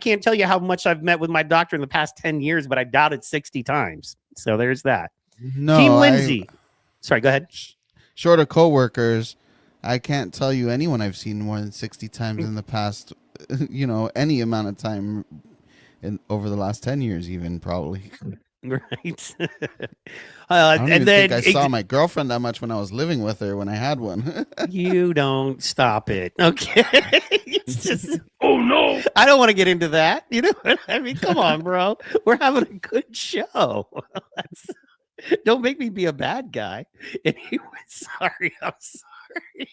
can't tell you how much I've met with my doctor in the past 10 years, but I doubt it 60 times. So there's that. No, Team Lindsay. Sorry, go ahead. Short of coworkers, I can't tell you anyone I've seen more than 60 times in the past, any amount of time over the last 10 years, even probably. Right. I don't even think I saw my girlfriend that much when I was living with her when I had one. You don't stop it. Okay. It's just, oh no. I don't want to get into that. You know what I mean? Come on, bro. We're having a good show. Don't make me be a bad guy. Anyway, sorry. I'm sorry.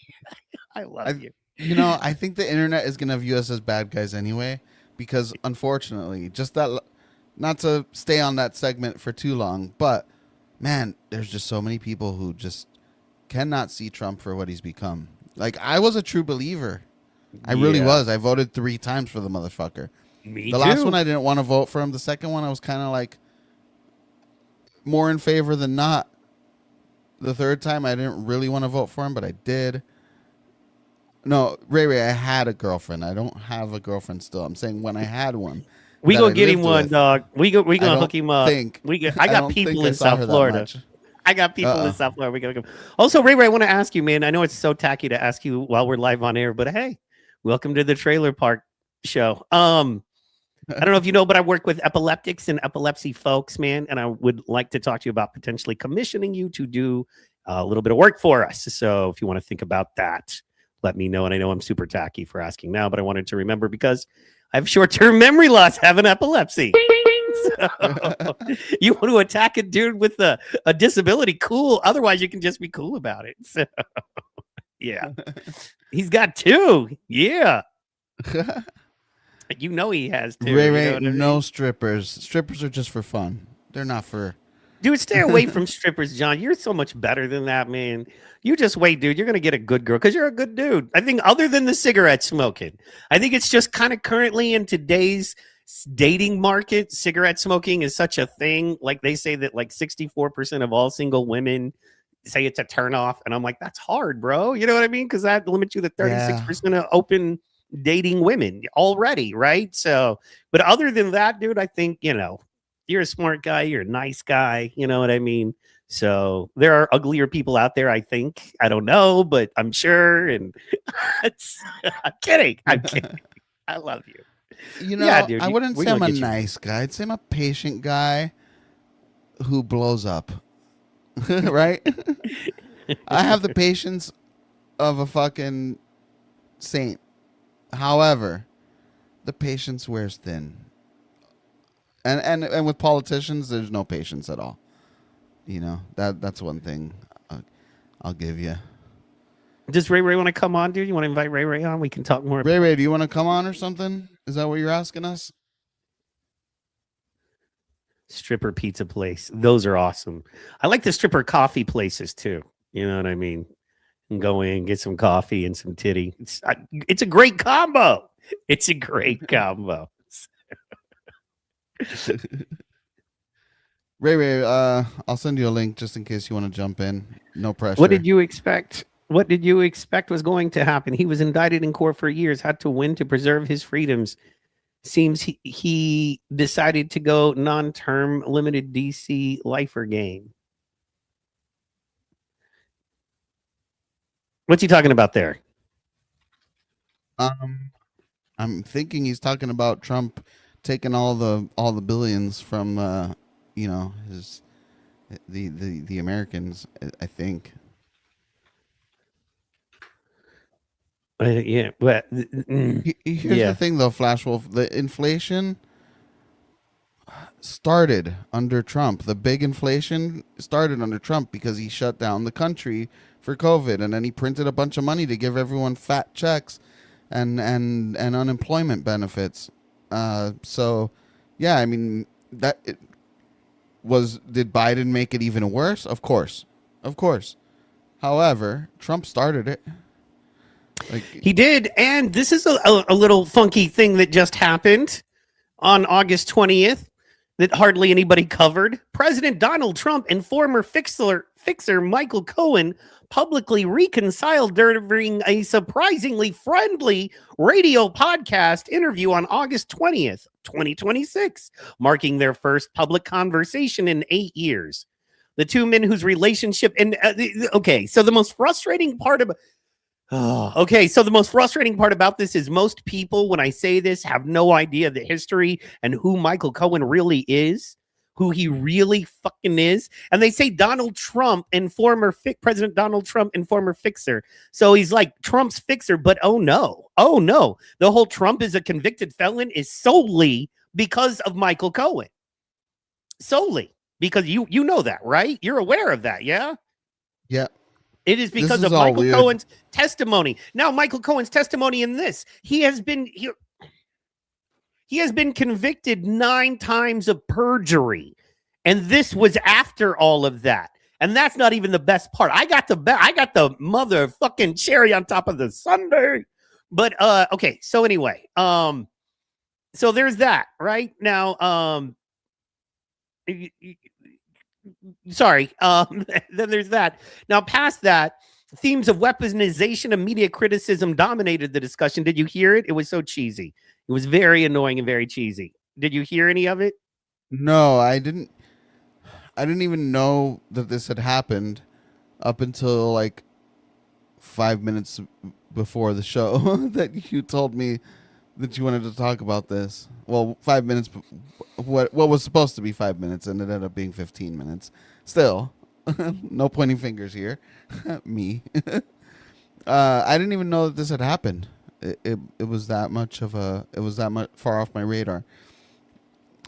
I love you. I think the internet is going to view us as bad guys anyway, because unfortunately, just that, not to stay on that segment for too long, but man, there's just so many people who just cannot see Trump for what he's become. Like, I was a true believer. I really was. I voted 3 times for the motherfucker. Me the too. last one, I didn't want to vote for him. The second one, I was kind of like more in favor than not. The third time, I didn't really want to vote for him, but I did. No, Ray, I had a girlfriend. I don't have a girlfriend still. I'm saying when I had one. We gonna get him one, dog. We gonna hook him up. I got people in South Florida. I got people in South Florida. We gotta go. Also, Ray, I want to ask you, man. I know it's so tacky to ask you while we're live on air, but hey, welcome to the Trailer Park Show. I don't know if you know, but I work with epileptics and epilepsy folks, man, and I would like to talk to you about potentially commissioning you to do a little bit of work for us. So if you want to think about that, let me know. And I know I'm super tacky for asking now, but I wanted to remember because I have short-term memory loss, having epilepsy. So, you want to attack a dude with a disability? Cool. Otherwise, you can just be cool about it. So, yeah. He's got 2. Yeah. He has 2. Ray, no strippers. Strippers are just for fun. They're not for... Dude, stay away from strippers, John. You're so much better than that, man. You just wait, dude. You're going to get a good girl because you're a good dude. I think other than the cigarette smoking, I think it's just kind of currently in today's dating market, cigarette smoking is such a thing. Like they say that like 64% of all single women say it's a turnoff. And I'm like, that's hard, bro. You know what I mean? Because that limits you to 36% of open dating women already, right? So, but other than that, dude, I think, you're a smart guy, you're a nice guy, you know what I mean? So there are uglier people out there, I think. I don't know, but I'm sure. And I'm kidding. I'm kidding. I love you. Yeah, dude. I wouldn't we're say I'm gonna a get you. nice guy. I'd say I'm a patient guy who blows up. Right? I have the patience of a fucking saint. However, the patience wears thin. And with politicians, there's no patience at all. That's one thing I'll give you. Does Ray Ray want to come on, dude? You want to invite Ray Ray on? We can talk more. Ray, do you want to come on or something? Is that what you're asking us? Stripper pizza place. Those are awesome. I like the stripper coffee places too. You know what I mean? And go in, get some coffee and some titty. It's a great combo. It's a great combo. Ray, I'll send you a link just in case you want to jump in. No pressure. What did you expect? What did you expect was going to happen? He was indicted in court for years, had to win to preserve his freedoms. Seems he decided to go non-term limited DC lifer game. What's he talking about there? I'm thinking he's talking about Trump taking all the billions from his the Americans, I think. Yeah, but here's the thing though, Flash Wolf. The inflation started under Trump. The big inflation started under Trump because he shut down the country for COVID, and then he printed a bunch of money to give everyone fat checks and unemployment benefits. So yeah, I mean did Biden make it even worse? Of course. However, Trump started it. He did, and this is a little funky thing that just happened on August 20th that hardly anybody covered. President Donald Trump and former fixer Michael Cohen publicly reconciled during a surprisingly friendly radio podcast interview on August 20th, 2026, marking their first public conversation in 8 years. The two men whose relationship so the most frustrating part about this is most people, when I say this, have no idea the history and who Michael Cohen really is, who he really fucking is. And they say Donald Trump and President Donald Trump and former fixer. So he's like Trump's fixer, but oh no. The whole Trump is a convicted felon is solely because of Michael Cohen. Solely. Because you know that, right? You're aware of that, yeah? Yeah. It is because of Michael Cohen's testimony. Now, Michael Cohen's testimony in this, he has been convicted 9 times of perjury, and this was after all of that. And that's not even the best part. I got the motherfucking cherry on top of the sundae. But okay, so anyway, so there's that right now. Sorry. Then there's that. Now, past that, themes of weaponization and media criticism dominated the discussion. Did you hear it? It was so cheesy. It was very annoying and very cheesy. Did you hear any of it? No, I didn't. I didn't even know that this had happened up until like 5 minutes before the show that you told me that you wanted to talk about this. Well, 5 minutes. What was supposed to be 5 minutes and it ended up being 15 minutes. Still, no pointing fingers here. Me. I didn't even know that this had happened. It was that much far off my radar.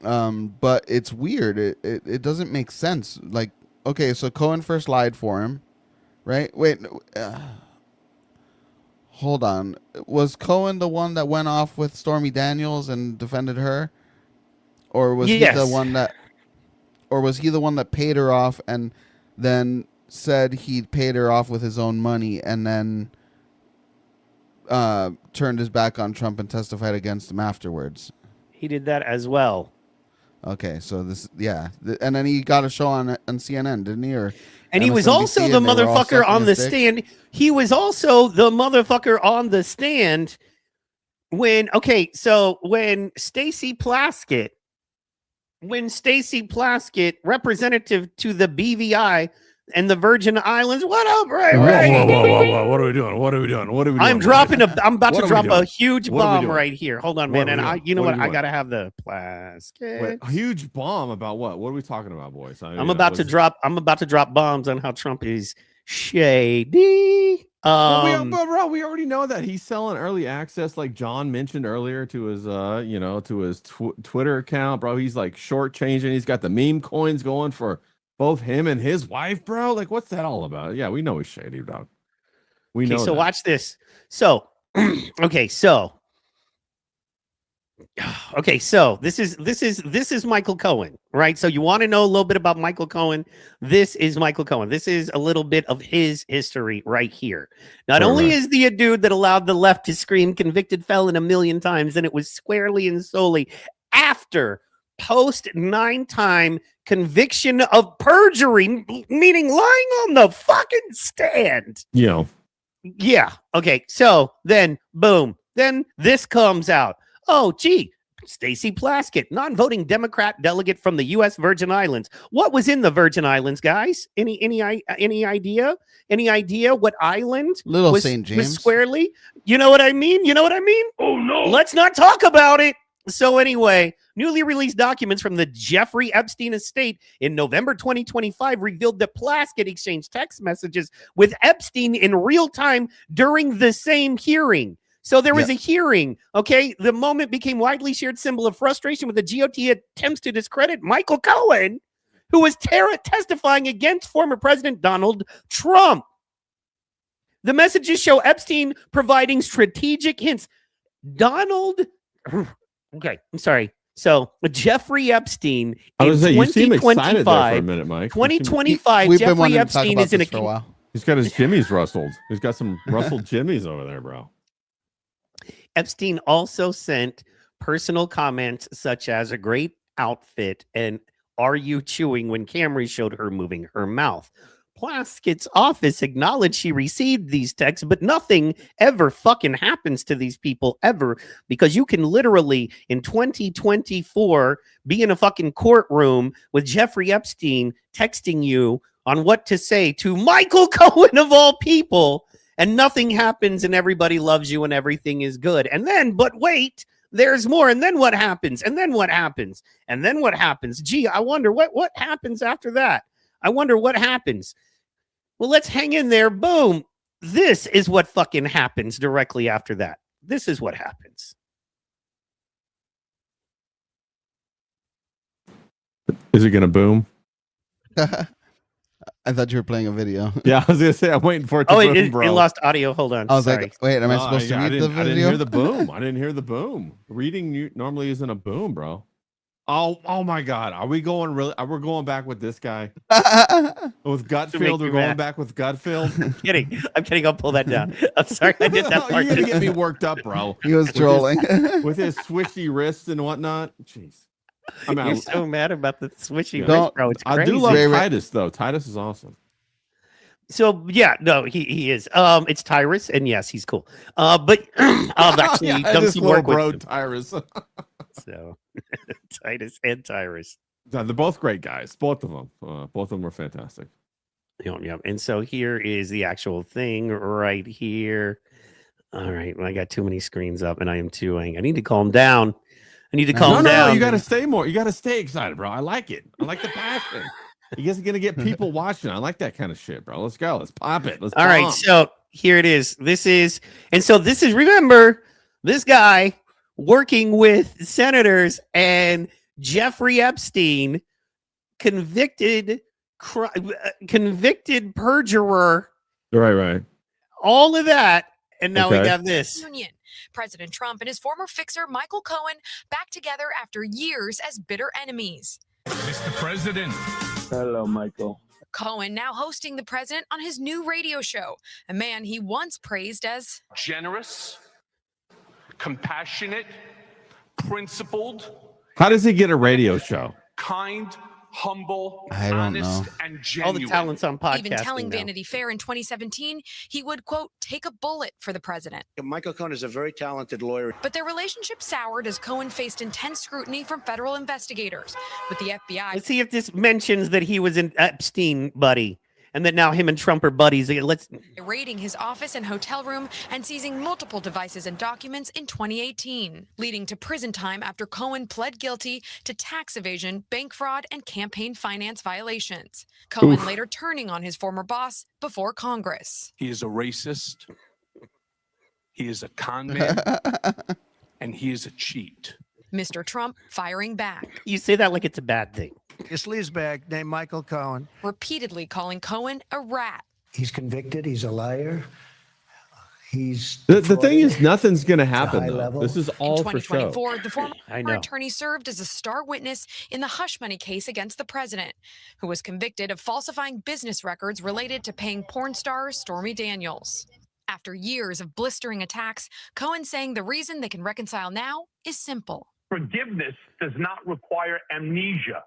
But it's weird. It doesn't make sense. Like, okay, so Cohen first lied for him, right? Wait, hold on. Was Cohen the one that went off with Stormy Daniels and defended her? Or was he the one that paid her off and then said he paid her off with his own money and then turned his back on Trump and testified against him afterwards? He did that as well. Okay, so and then he got a show on CNN, didn't he? And he was also the motherfucker on the stand. He was also the motherfucker on the stand when Stacey Plaskett, representative to the BVI and the Virgin Islands, what up, Ray? Whoa. What are we doing? What are we doing? I'm about to drop a huge What are we bomb doing? right here. Hold on, What man. are we And doing? I What are you I doing? gotta have the Plaskett. Wait, a huge bomb about what? What are we talking about, boys? I'm about to drop bombs on how Trump is shady. Bro, we already know that he's selling early access, like John mentioned earlier, to his Twitter account, bro. He's like shortchanging. He's got the meme coins going for both him and his wife, bro. Like, what's that all about? Yeah, we know he's shady, dog. We know. So that. watch this. So, so this is Michael Cohen, right? So you want to know a little bit about Michael Cohen? This is Michael Cohen. This is a little bit of his history right here. Not only is he a dude that allowed the left to scream convicted felon 1 million times, and it was squarely and solely after post 9-time conviction of perjury, meaning lying on the fucking stand. Yeah. Okay. So then, boom. Then this comes out. Oh, gee, Stacey Plaskett, non-voting Democrat delegate from the U.S. Virgin Islands. What was in the Virgin Islands, guys? Any idea? Any idea what island? Little was, St. James. Was squarely. You know what I mean? Oh no! Let's not talk about it. So anyway, newly released documents from the Jeffrey Epstein estate in November 2025 revealed that Plaskett exchanged text messages with Epstein in real time during the same hearing. So there was a hearing, okay? The moment became widely shared symbol of frustration with the GOP attempts to discredit Michael Cohen, who was testifying against former President Donald Trump. The messages show Epstein providing strategic hints. Okay, I'm sorry. So Jeffrey Epstein in 2025, for a minute, Mike. 2025, Jeffrey Epstein is in for a while. He's got his jimmies rustled. He's got some rustled jimmies over there, bro. Epstein also sent personal comments such as a great outfit and are you chewing when Camry showed her moving her mouth. Plaskett's office acknowledged she received these texts, but nothing ever fucking happens to these people ever, because you can literally in 2024 be in a fucking courtroom with Jeffrey Epstein texting you on what to say to Michael Cohen of all people, and nothing happens and everybody loves you and everything is good. And then, but wait, there's more. And then what happens? And then what happens? And then what happens? Gee, I wonder what happens after that. I wonder what happens. Well, let's hang in there. Boom. This is what fucking happens directly after that. This is what happens. Is it going to boom? I thought you were playing a video. Yeah, I was going to say, I'm waiting for it to boom, bro. It lost audio. Hold on. I was Sorry. like, wait, am I supposed to read the video? I didn't hear the boom. I didn't hear the boom. Reading normally isn't a boom, bro. Oh my God. Are we going really? Are we going back with this guy? With Gutfield? We're going back with Gutfield? I'm kidding. I'll pull that down. I'm sorry. I did that part. You're going to get me worked up, bro. He was trolling. With his swishy wrists and whatnot. Jeez. You're so mad about the swishy wrist, bro. It's crazy. I do love Titus, though. Titus is awesome. So yeah, no, he is. It's Tyrus, and yes, he's cool. But I've actually done some work with him. Tyrus. So Titus and Tyrus. They're both great guys. Both of them. Both of them were fantastic. Yeah. And so here is the actual thing right here. All right. Well, I got too many screens up, and I am chewing. I need to calm down. No, you got to stay more. You got to stay excited, bro. I like it. I like the passion. You guys are gonna get people watching. I like that kind of shit, bro. Let's go. Let's pop it. All right. So here it is. This is remember this guy working with senators and Jeffrey Epstein, convicted perjurer. Right. All of that, and now we have this. President Trump and his former fixer Michael Cohen back together after years as bitter enemies. Mr. President. Hello, Michael. Cohen now hosting the president on his new radio show, a man he once praised as generous, compassionate, principled. How does he get a radio show? Kind, humble, I don't honest, know. and All genuine. the talents on podcasting. Even telling now. Vanity Fair in 2017 he would, quote, take a bullet for the president. Michael Cohen is a very talented lawyer. But their relationship soured as Cohen faced intense scrutiny from federal investigators, with the FBI Let's see if this mentions that he was an Epstein buddy and that now him and Trump are buddies. Let's. raiding his office and hotel room and seizing multiple devices and documents in 2018, leading to prison time after Cohen pled guilty to tax evasion, bank fraud, and campaign finance violations. Cohen later turning on his former boss before Congress. He is a racist. He is a con man. And he is a cheat. Mr. Trump firing back, You say that like it's a bad thing. This sleazebag named Michael Cohen. repeatedly calling Cohen a rat. He's convicted. He's a liar. He's The thing defrauded. is, nothing's going to happen. high Though. level. This is In all for show. 2024, the former I know. attorney served as a star witness in the hush money case against the president, who was convicted of falsifying business records related to paying porn star Stormy Daniels. After years of blistering attacks, Cohen saying the reason they can reconcile now is simple. Forgiveness does not require amnesia.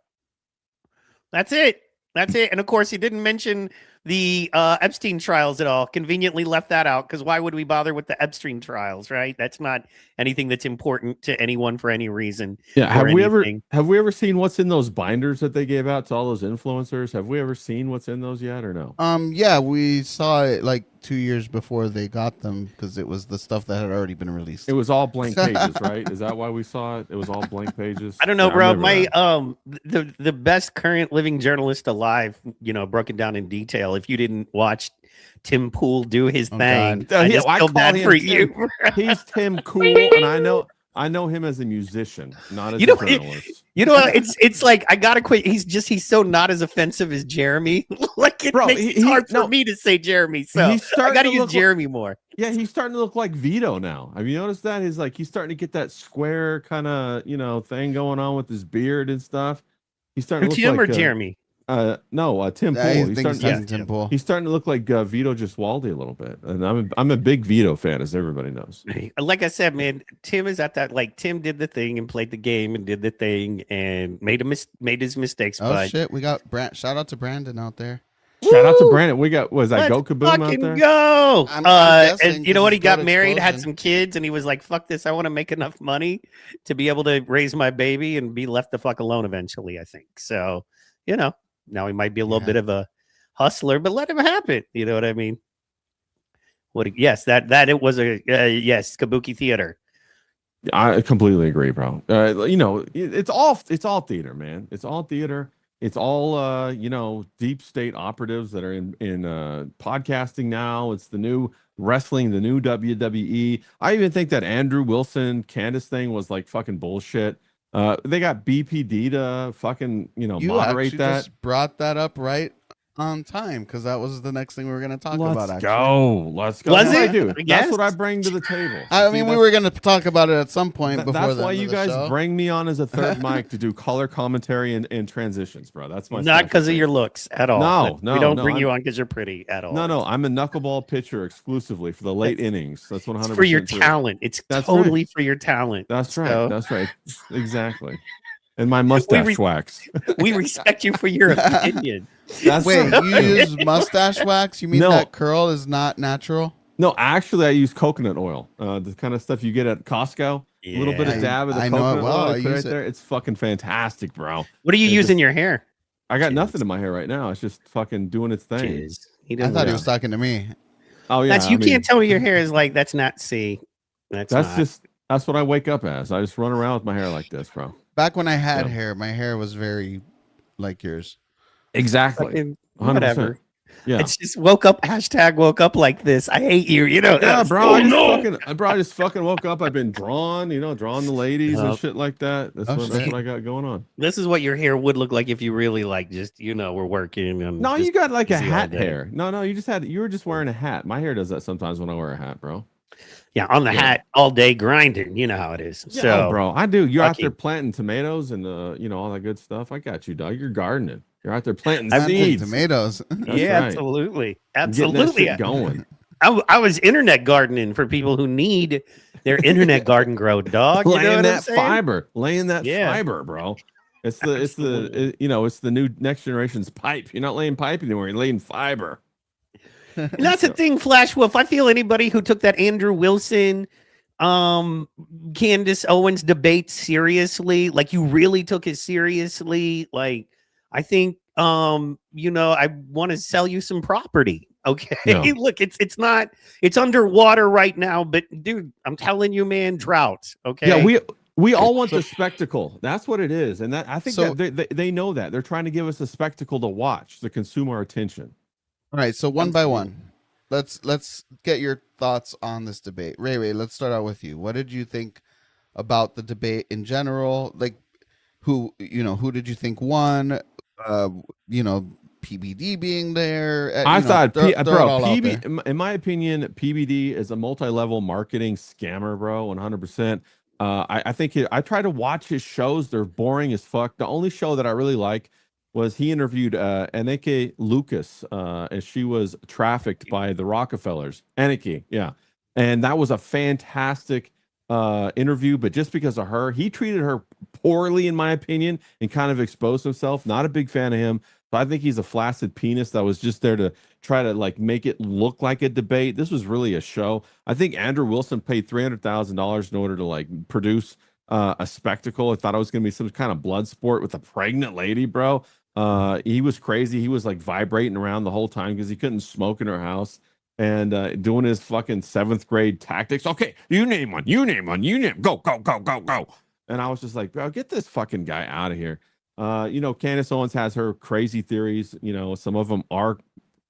That's it. That's it. And of course, he didn't mention the Epstein trials at all. Conveniently left that out because why would we bother with the Epstein trials, right? That's not anything that's important to anyone for any reason. Yeah, or anything. have we ever seen what's in those binders that they gave out to all those influencers? Have we ever seen what's in those yet or no? Yeah, we saw it like 2 years before they got them because it was the stuff that had already been released. It was all blank pages, right? Is that why we saw it? It was all blank pages. I don't know, Yeah, bro. remember My that. the best current living journalist alive, broken down in detail. If you didn't watch Tim Pool do his Oh, thing, God. I Yeah, just I feel call bad him for Tim. you. He's Tim Cool, and I know him as a musician, not as You know, a journalist. It's like I gotta quit. He's so not as offensive as Jeremy. Like it Bro, makes it hard for me to say Jeremy. So He's I starting gotta to use look like- Jeremy more. Yeah, he's starting to look like Vito now. Have you noticed that? He's starting to get that square kind of thing going on with his beard and stuff. He's starting to look Tim like or Jeremy? No, Tim Pool. I He's think starting, he's talking Tim Pool. he's starting to look like Vito Gesualdi a little bit, and I'm a big Vito fan, as everybody knows. Like I said, man, Tim is at that. Like Tim did the thing and played the game and did the thing and made his mistakes. Oh but shit, we got shout out to Brandon out there. Shout out to Brandon. We got was that let's Go Kaboom out fucking there? go. I'm guessing And you know 'cause what? He he's got got married, had explosion. some kids, and he was like, "Fuck this! I want to make enough money to be able to raise my baby and be left the fuck alone eventually." I think so. Now he might be a little Yeah. bit of a hustler, but let him happen. You know what I mean? Yes, that it was a yes, Kabuki theater. I completely agree, bro. It's all theater, man. It's all theater. It's all deep state operatives that are in podcasting now. It's the new wrestling, the new WWE. I even think that Andrew Wilson Candace thing was like fucking bullshit. They got BPD to fucking You moderate actually that. just brought that up right on time because that was the next thing we were going to talk about. Let's Actually, go. Let's go. Was That's what it? I do. Yes. That's what I bring to the table. I See, mean, we that's- were going to talk about it at some point before That's the why end you of the guys show. bring me on as a third mic to do color commentary and transitions, bro. That's my Not because of specialty. your looks at all. No, we no, don't no, bring you I'm- on because you're pretty at all. No, I'm a knuckleball pitcher exclusively for the late innings. That's 100% It's for your true. talent. It's That's totally for your talent. That's right. So- That's right. Exactly. And my mustache wax. We respect you for your opinion. That's Wait, right. you use mustache wax? You mean No. that curl is not natural? No, actually, I use coconut oil. The kind of stuff you get at Costco. A little bit Yeah. of dab of the I know it coconut well. oil. I Put use right it. there. It's fucking fantastic, bro. What do you It use just- in your hair? I got Jeez. nothing in my hair right now. It's just fucking doing its thing. Jeez. He I doesn't thought he know. was talking to me. Oh yeah, That's you I mean, can't tell me your hair is like that's not see. That's That's what I wake up as. I just run around with my hair like this, bro. Back when I had Yeah. hair, my hair was very like yours. Exactly. fucking 100%. whatever. Yeah. It's just woke up #woke up like this. I hate you. Yeah, that's- bro. Oh, I just fucking woke up. I've been drawing the ladies Yup. and shit like that. That's Oh, what shit. I got going on. This is what your hair would look like if you really like just we're working. And No, just you got like a busy all hat day. hair. No, you were just wearing a hat. My hair does that sometimes when I wear a hat, bro. Yeah, on the Yeah. hat all day grinding. You know how it is. Yeah, So, bro, I do. You're out lucky. there planting tomatoes and all that good stuff. I got you, dog. You're gardening. You're out there planting Planted seeds. tomatoes. That's yeah, right. absolutely, Getting that absolutely. shit going. I was internet gardening for people who need their internet garden grow, dog. You know Laying what I'm that saying? fiber, laying that Yeah. fiber, bro. It's the it's the new next generation's pipe. You're not laying pipe anymore. You're laying fiber. And that's the thing, Flash Wolf. I feel anybody who took that Andrew Wilson, Candace Owens debate seriously, like you really took it seriously, like I think I want to sell you some property. Okay. Yeah. Look, it's underwater right now, but dude, I'm telling you, man, drought. Okay. Yeah, we all want the spectacle. That's what it is. And that I think So- that they know that. They're trying to give us a spectacle to watch, to consume our attention. All right, so one by one, let's get your thoughts on this debate. Ray, let's start out with you. What did you think about the debate in general? Like, who did you think won? PBD being there. I thought, throw it all out there. in my opinion, PBD is a multi-level marketing scammer, bro. 100%. I think I try to watch his shows. They're boring as fuck. The only show that I really like was he interviewed Anneke Lucas, and she was trafficked by the Rockefellers. Anneke, yeah. And that was a fantastic interview, but just because of her, he treated her poorly, in my opinion, and kind of exposed himself. Not a big fan of him. So I think he's a flaccid penis that was just there to try to like make it look like a debate. This was really a show. I think Andrew Wilson paid $300,000 in order to like produce a spectacle. I thought it was going to be some kind of blood sport with a pregnant lady, bro. He was crazy. He was like vibrating around the whole time because he couldn't smoke in her house and doing his fucking 7th grade tactics. Okay, you name one. Go. And I was just like, bro, get this fucking guy out of here. Candace Owens has her crazy theories. Some of them are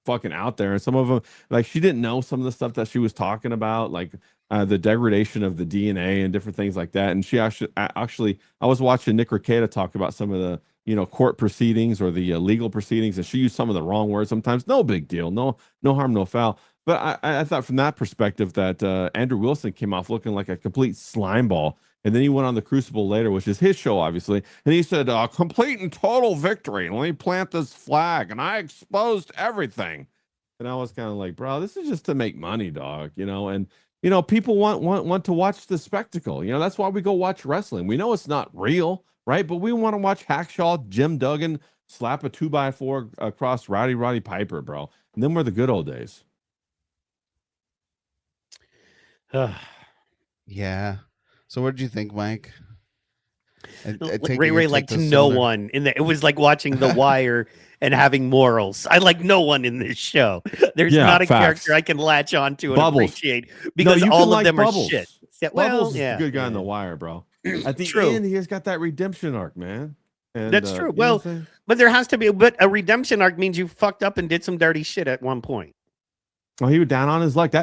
fucking out there, and some of them, like, she didn't know some of the stuff that she was talking about, like the degradation of the DNA and different things like that. And she actually, I was watching Nick Rekieta talk about some of the court proceedings or the legal proceedings, and she used some of the wrong words sometimes. No big deal, no harm, no foul. But I thought from that perspective that Andrew Wilson came off looking like a complete slime ball. And then he went on the Crucible later, which is his show, obviously. And he said, complete and total victory. Let me plant this flag. And I exposed everything. And I was kind of like, bro, this is just to make money, dog. And people want to watch the spectacle. That's why we go watch wrestling. We know it's not real, right? But we want to watch Hackshaw, Jim Duggan slap a 2x4 across Roddy Piper, bro. And then were the good old days. Yeah. So what did you think, Mike? Ray liked no one in the. It was like watching The Wire and having morals. I like no one in this show. There's not a character I can latch on to and appreciate because all of them are shit. Bubbles is a good guy in The Wire, bro. At the end, he's got that redemption arc, man. And, that's true. Well, but there has to be. But a redemption arc means you fucked up and did some dirty shit at one point. Well, he was down on his luck.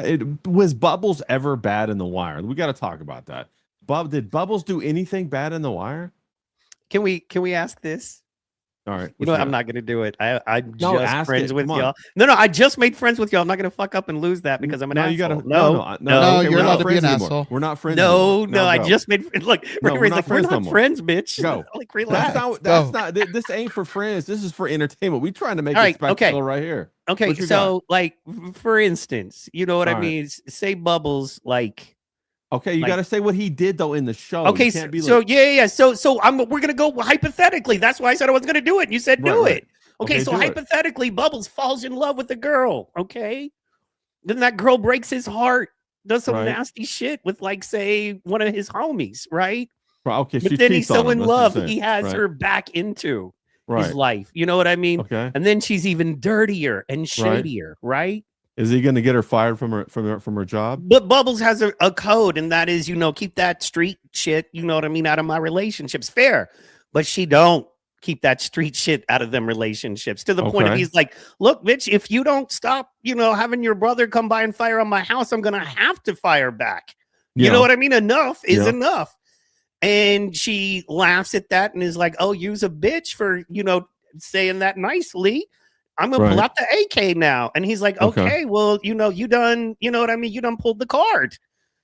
Was Bubbles ever bad in The Wire? We got to talk about that. Did Bubbles do anything bad in The Wire? Can we ask this? All right. I'm not going to do it. I'm just friends with y'all. No, I just made friends with y'all. I'm not going to fuck up and lose that because I'm an asshole. No, you're allowed to be an asshole. We're not friends. No, I just made. Look, we're not friends, bitch. Go. Like, relax. That's not. This ain't for friends. This is for entertainment. We trying to make a spectacle right here. Okay, so like, for instance, you know what I mean? Say Bubbles, like. Okay, you got to say what he did though in the show. Okay, so yeah. So we're gonna go hypothetically. That's why I said I wasn't gonna do it. And you said do it. Okay, so hypothetically, Bubbles falls in love with a girl. Okay, then that girl breaks his heart, does some nasty shit with, like, say, one of his homies, right? Okay, but then he's so in love, he has her back into his life. You know what I mean? Okay, and then she's even dirtier and shadier, right? Is he going to get her fired from her job? But Bubbles has a code, and that is, keep that street shit, you know what I mean, out of my relationships. Fair. But she don't keep that street shit out of them relationships, to the point of he's like, look, bitch, if you don't stop, having your brother come by and fire on my house, I'm going to have to fire back. You know what I mean? Enough is enough. And she laughs at that and is like, oh, you's a bitch for, saying that nicely. I'm gonna pull out the AK now. And he's like, okay, well, you done, you know what I mean? You done pulled the card.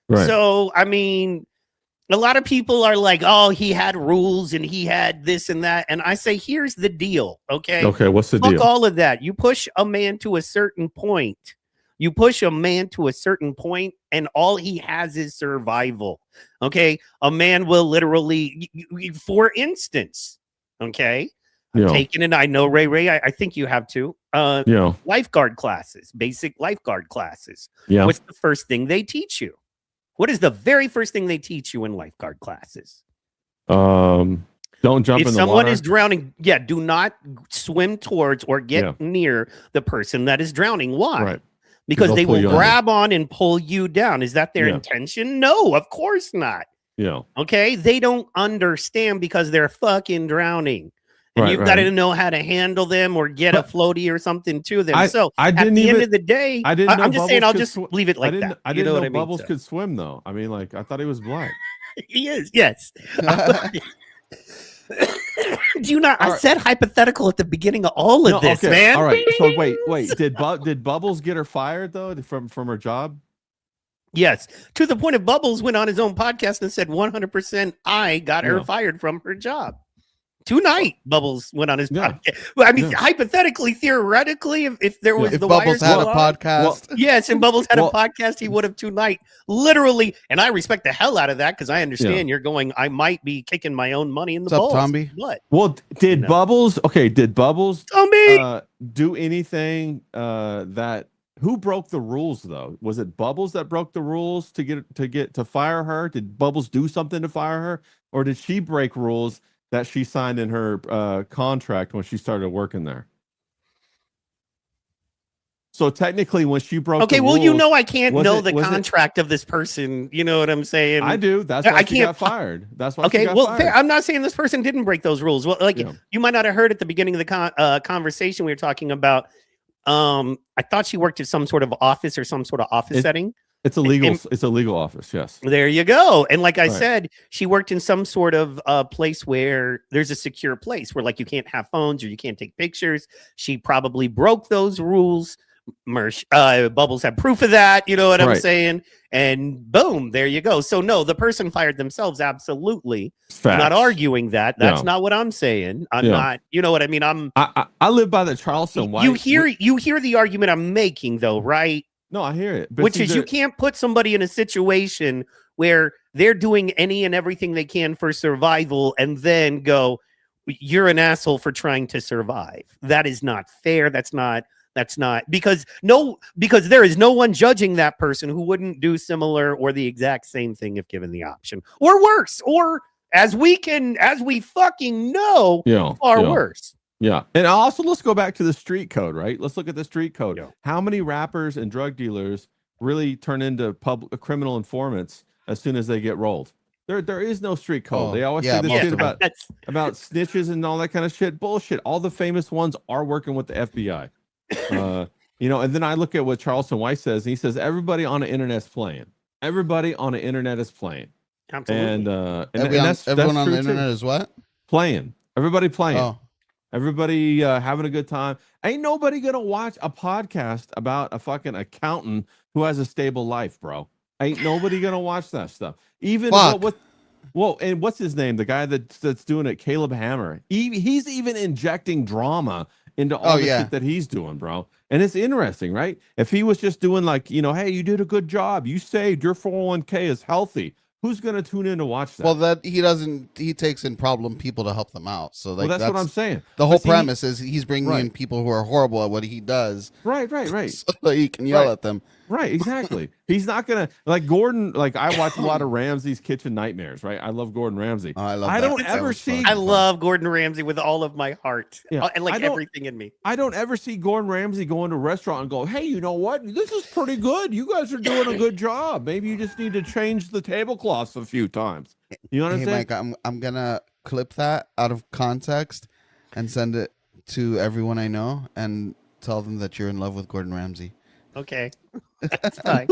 Right. So, I mean, a lot of people are like, oh, he had rules and he had this and that. And I say, here's the deal. Okay. Okay. What's the deal? Fuck all of that. You push a man to a certain point. And all he has is survival. Okay. A man will literally, for instance, Okay. Yeah. Taken it. I know, Ray. I think you have too. Yeah. Lifeguard classes, basic lifeguard classes. Yeah. What's the first thing they teach you? What is the very first thing they teach you in lifeguard classes? Don't jump If in the someone water. is drowning, do not swim towards or get near the person that is drowning. Why? Right. Because They'll they pull will you under. grab on and pull you down. Is that their intention? No, of course not. Yeah. Okay. They don't understand because they're fucking drowning. And Right, you've got to right. know how to handle them or get a floaty or something to them. So I at didn't the end even- of the day, I didn't know I'm just saying, I'll Bubbles just could leave it like I didn't, that. I You didn't know know what I mean? Bubbles So- could swim though. I mean, like I thought he was black. He is, yes. Do you not? All I right. said hypothetical at the beginning of all of this, okay. man. All right. So wait. Did Bubbles get her fired though from her job? Yes, to the point of Bubbles went on his own podcast and said 100% I got her Yeah. fired from her job. Tonight, Bubbles went on his Yeah. podcast. Well, I mean, Yeah. hypothetically, theoretically, if there was If the Bubbles wires had a still on- podcast, yes, and Bubbles had Well- a podcast, he would have tonight. Literally, and I respect the hell out of that because I understand you're going, I might be kicking my own money in the What's up, balls. Tomby? What? Well, did No. Bubbles? Okay, did Bubbles Tomby! do anything that? Who broke the rules though? Was it Bubbles that broke the rules to fire her? Did Bubbles do something to fire her, or did she break rules that she signed in her contract when she started working there? So technically, when she broke, Okay, the well, rules, you know I can't was know it- the was it- contract of this person. You know what I'm saying? I do. That's why I she can't got fired. That's why. she Okay, got well, fired. fair. I'm not saying this person didn't break those rules. Well, like Yeah. you might not have heard at the beginning of the conversation we were talking about. I thought she worked at some sort of office or some sort of office setting. It's a legal. and- It's a legal office. Yes. There you go. And like I Right. said, she worked in some sort of place where there's a secure place where like you can't have phones or you can't take pictures. She probably broke those rules. Bubbles had proof of that. You know what I'm Right. saying? And boom, there you go. So no, the person fired themselves. Absolutely. I'm not Facts. arguing that. That's Yeah. not what I'm saying. I'm Yeah. not, you know what I mean? I live by the Charleston White. You hear the argument I'm making though, right? No, I hear it. But Which see, is you can't put somebody in a situation where they're doing any and everything they can for survival and then go, you're an asshole for trying to survive. That is not fair. That's not because there is no one judging that person who wouldn't do similar or the exact same thing if given the option, or worse, or as we fucking know, far worse. Yeah. And also, let's go back to the street code, right? Let's look at the street code. Yeah. How many rappers and drug dealers really turn into criminal informants as soon as they get rolled? There is no street code. Oh, They always yeah, say this most shit of them. about snitches and all that kind of shit. Bullshit. All the famous ones are working with the FBI. And then I look at what Charleston White says, and he says everybody on the internet is playing. Everybody on the internet is playing. Absolutely. And everyone on true the too. internet is what? Playing. Everybody playing. Oh, Everybody having a good time. Ain't nobody gonna watch a podcast about a fucking accountant who has a stable life, bro. Ain't nobody gonna watch that stuff. Even Fuck. and what's his name? The guy that's doing it, Caleb Hammer. He's even injecting drama into all the shit that he's doing, bro. And it's interesting, right? If he was just doing like, hey, you did a good job. You saved your 401k is healthy. Who's gonna tune in to watch that? well, that he doesn't. He takes in problem people to help them out. So like that's what I'm saying. The But whole see, premise is he's bringing Right. in people who are horrible at what he does, Right. so he can yell Right. at them. Right, exactly. He's not gonna like Gordon. Like I watch a lot of Ramsay's Kitchen Nightmares. Right, I love Gordon Ramsay. Oh, I love. I that. don't That ever was see- fun. I love Gordon Ramsay with all of my heart. Yeah, And like I don't- everything in me. I don't ever see Gordon Ramsay go into a restaurant and go, "Hey, you know what? This is pretty good. You guys are doing a good job. Maybe you just need to change the tablecloths a few times." You know what I'm Hey, saying? Mike, I'm gonna clip that out of context and send it to everyone I know and tell them that you're in love with Gordon Ramsay. Okay. That's fine.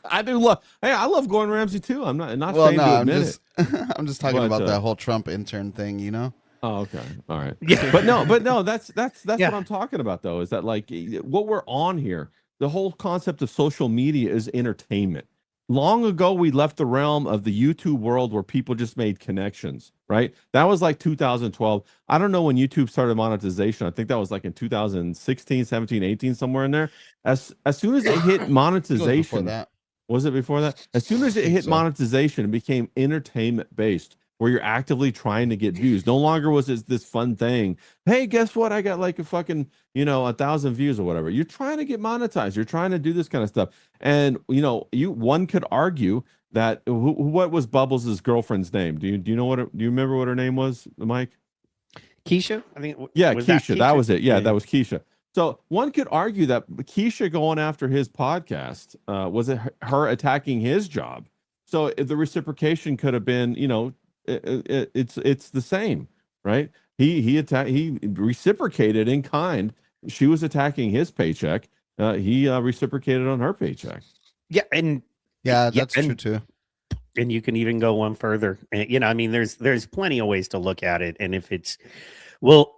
I do love. Hey, I love Gordon Ramsay too. I'm not Well, ashamed no, to I'm admit just it. I'm just talking But, about that whole Trump intern thing. You know. Oh, okay. All right. Yeah. But no, that's Yeah. what I'm talking about though, is that like what we're on here, the whole concept of social media is entertainment. Long ago, we left the realm of the YouTube world where people just made connections, right? That was like 2012. I don't know when YouTube started monetization. I think that was like in 2016, 17, 18, somewhere in there. As soon as it hit It was before monetization, that. was it before that? As soon as it hit so. monetization, it became entertainment based. where you're actively trying to get views. No longer was it this fun thing. Hey, guess what? I got like a fucking, 1,000 views or whatever. You're trying to get monetized. You're trying to do this kind of stuff. And, one could argue that what was Bubbles' girlfriend's name? Do you know do you remember what her name was, Mike? Keisha, I think. Yeah, was Keisha. That was it. Yeah, Yeah. that was Keisha. So one could argue that Keisha going after his podcast was it her attacking his job. So if the reciprocation could have been, it's the same, right? He reciprocated in kind. She was attacking his paycheck. He reciprocated on her paycheck. Yeah, and that's and- true too. and you can even go one further. And, I mean, there's plenty of ways to look at it. And if it's, well,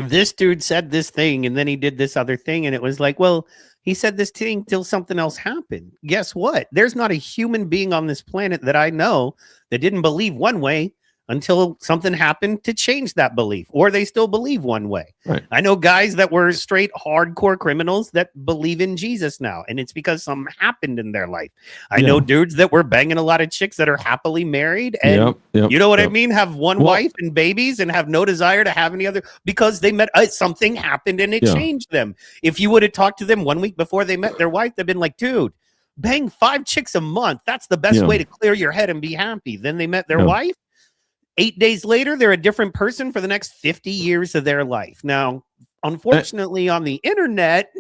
this dude said this thing and then he did this other thing, and it was like, well, he said this thing till something else happened. Guess what? There's not a human being on this planet that I know that didn't believe one way until something happened to change that belief, or they still believe one way. Right. I know guys that were straight hardcore criminals that believe in Jesus now, and it's because something happened in their life. I know dudes that were banging a lot of chicks that are happily married, and you know what I mean? Have one wife and babies and have no desire to have any other, because they met, something happened and it changed them. If you would have talked to them 1 week before they met their wife, they've been like, dude, bang 5 chicks a month. That's the best way to clear your head and be happy. Then they met their wife. 8 days later, they're a different person for the next 50 years of their life. Now, unfortunately, on the internet,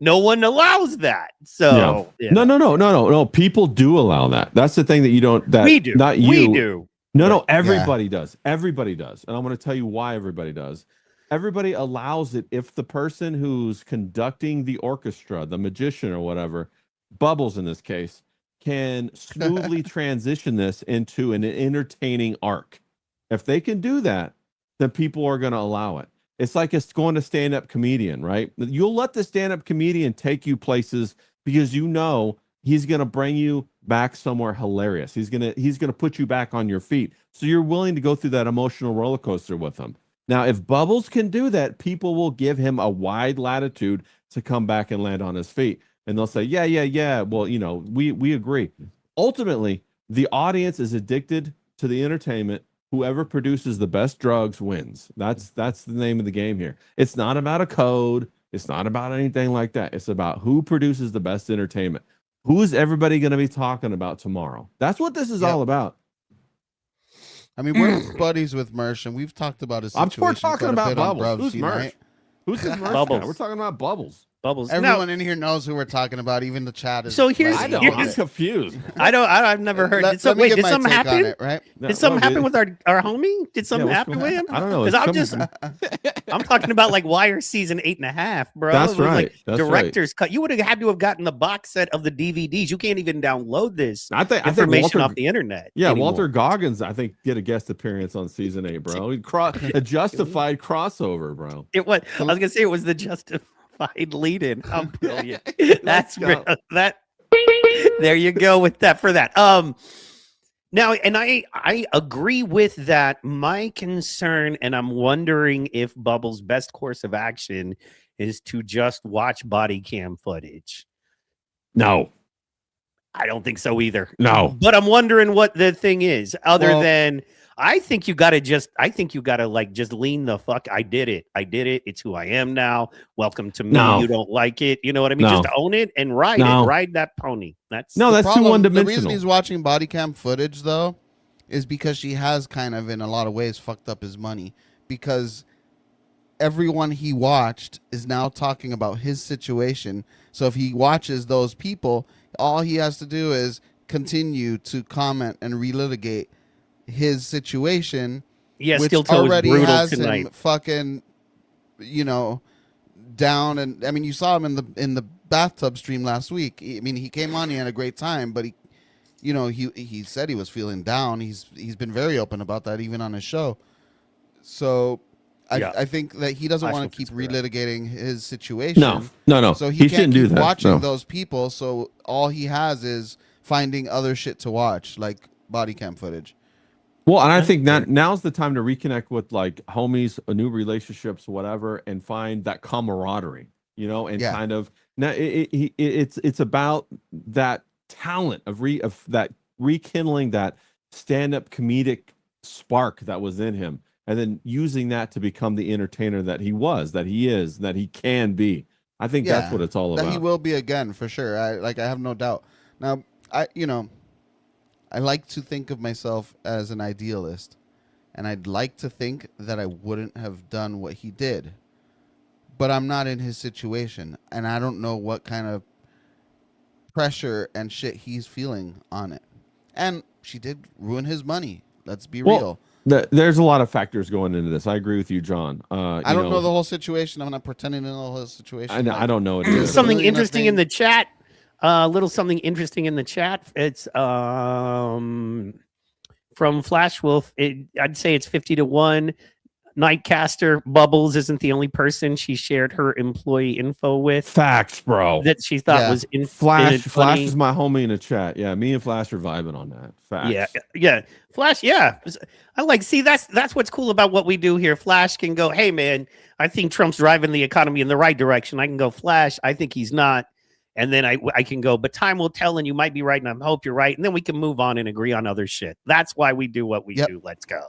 no one allows that. So, No. People do allow that. That's the thing that you don't. That we do. Not you. We do. No. Everybody does. Everybody does. And I'm going to tell you why everybody does. Everybody allows it if the person who's conducting the orchestra, the magician or whatever, Bubbles in this case, can smoothly transition this into an entertaining arc. If they can do that, then people are going to allow it. It's like it's going to stand-up comedian, right? You'll let the stand-up comedian take you places because you know he's going to bring you back somewhere hilarious. He's going to put you back on your feet. So you're willing to go through that emotional roller coaster with him. Now, if Bubbles can do that, people will give him a wide latitude to come back and land on his feet. And they'll say, yeah. Well, we agree. Ultimately, the audience is addicted to the entertainment. Whoever produces the best drugs wins. That's the name of the game here. It's not about a code. It's not about anything like that. It's about who produces the best entertainment. Who is everybody going to be talking about tomorrow? That's what this is all about. I mean, we're buddies with Mersh, and we've talked about his situation. We're talking about Bubbles. Who's Mersh? Right? Who's this Mersh Bubbles. guy? We're talking about Bubbles. Bubbles. Everyone in here knows who we're talking about. Even the chat is. So here's- I know. Here's- I'm confused. I've never heard. Did something happen? It, right? Did something happen with our homie? Did something happen with him? I don't know. Because I'm talking about like Wire season 8.5, bro. That's It was right. Like That's director's cut. You would have had to have gotten the box set of the DVDs. You can't even download this I think information Walter, off the internet. Yeah, anymore. Walter Goggins, I think, get a guest appearance on season 8, bro. A justified crossover, bro. It was. I was gonna say it was the Justified lead-in. How brilliant! That's go. that. There you go with that for that. Now, and I agree with that. My concern, and I'm wondering if Bubbles' best course of action is to just watch body cam footage. No. I don't think so either. No. But I'm wondering what the thing is, other Well- than I think you gotta just like just lean the fuck. I did it. It's who I am now. Welcome to me. No. You don't like it. You know what I mean? No. Just own it and ride No. it. Ride that pony. That's No, that's too The reason one-dimensional. he's watching body cam footage, though, is because she has kind of, in a lot of ways, fucked up his money. Because everyone he watched is now talking about his situation. So if he watches those people, all he has to do is continue to comment and relitigate his situation. yeah. which Steel toe was already brutal has tonight. him fucking, down. And I mean, you saw him in the bathtub stream last week. I mean, he came on, he had a great time, but he said he was feeling down. He's been very open about that, even on his show. So I think that he doesn't want to keep relitigating his situation. No. So he shouldn't can't do keep that. watching No. those people. So all he has is finding other shit to watch, like body cam footage. Well, and I think that now's the time to reconnect with like homies, new relationships, whatever, and find that camaraderie, and kind of now it's about that talent of that rekindling that stand-up comedic spark that was in him, and then using that to become the entertainer that he was, that he is, that he can be. I think that's what it's all that about. he will be again for sure. I have no doubt. Now, I like to think of myself as an idealist, and I'd like to think that I wouldn't have done what he did. But I'm not in his situation, and I don't know what kind of pressure and shit he's feeling on it. And she did ruin his money. Let's be real. There's a lot of factors going into this. I agree with you, John. I don't know the whole situation. I'm not pretending to know the whole situation. I don't know it. Either. Something interesting in the chat. Little something interesting in the chat. It's from Flash Wolf. I'd say it's 50-1. Nightcaster Bubbles isn't the only person she shared her employee info with. Facts, bro. That she thought was Flash. Flash is my homie in the chat. Yeah, me and Flash are vibing on that. Facts. Yeah. Flash. Yeah, I like. See, that's what's cool about what we do here. Flash can go, hey man, I think Trump's driving the economy in the right direction. I can go, Flash, I think he's not. And then I can go, but time will tell, and you might be right, and I hope you're right. And then we can move on and agree on other shit. That's why we do what we do. Let's go.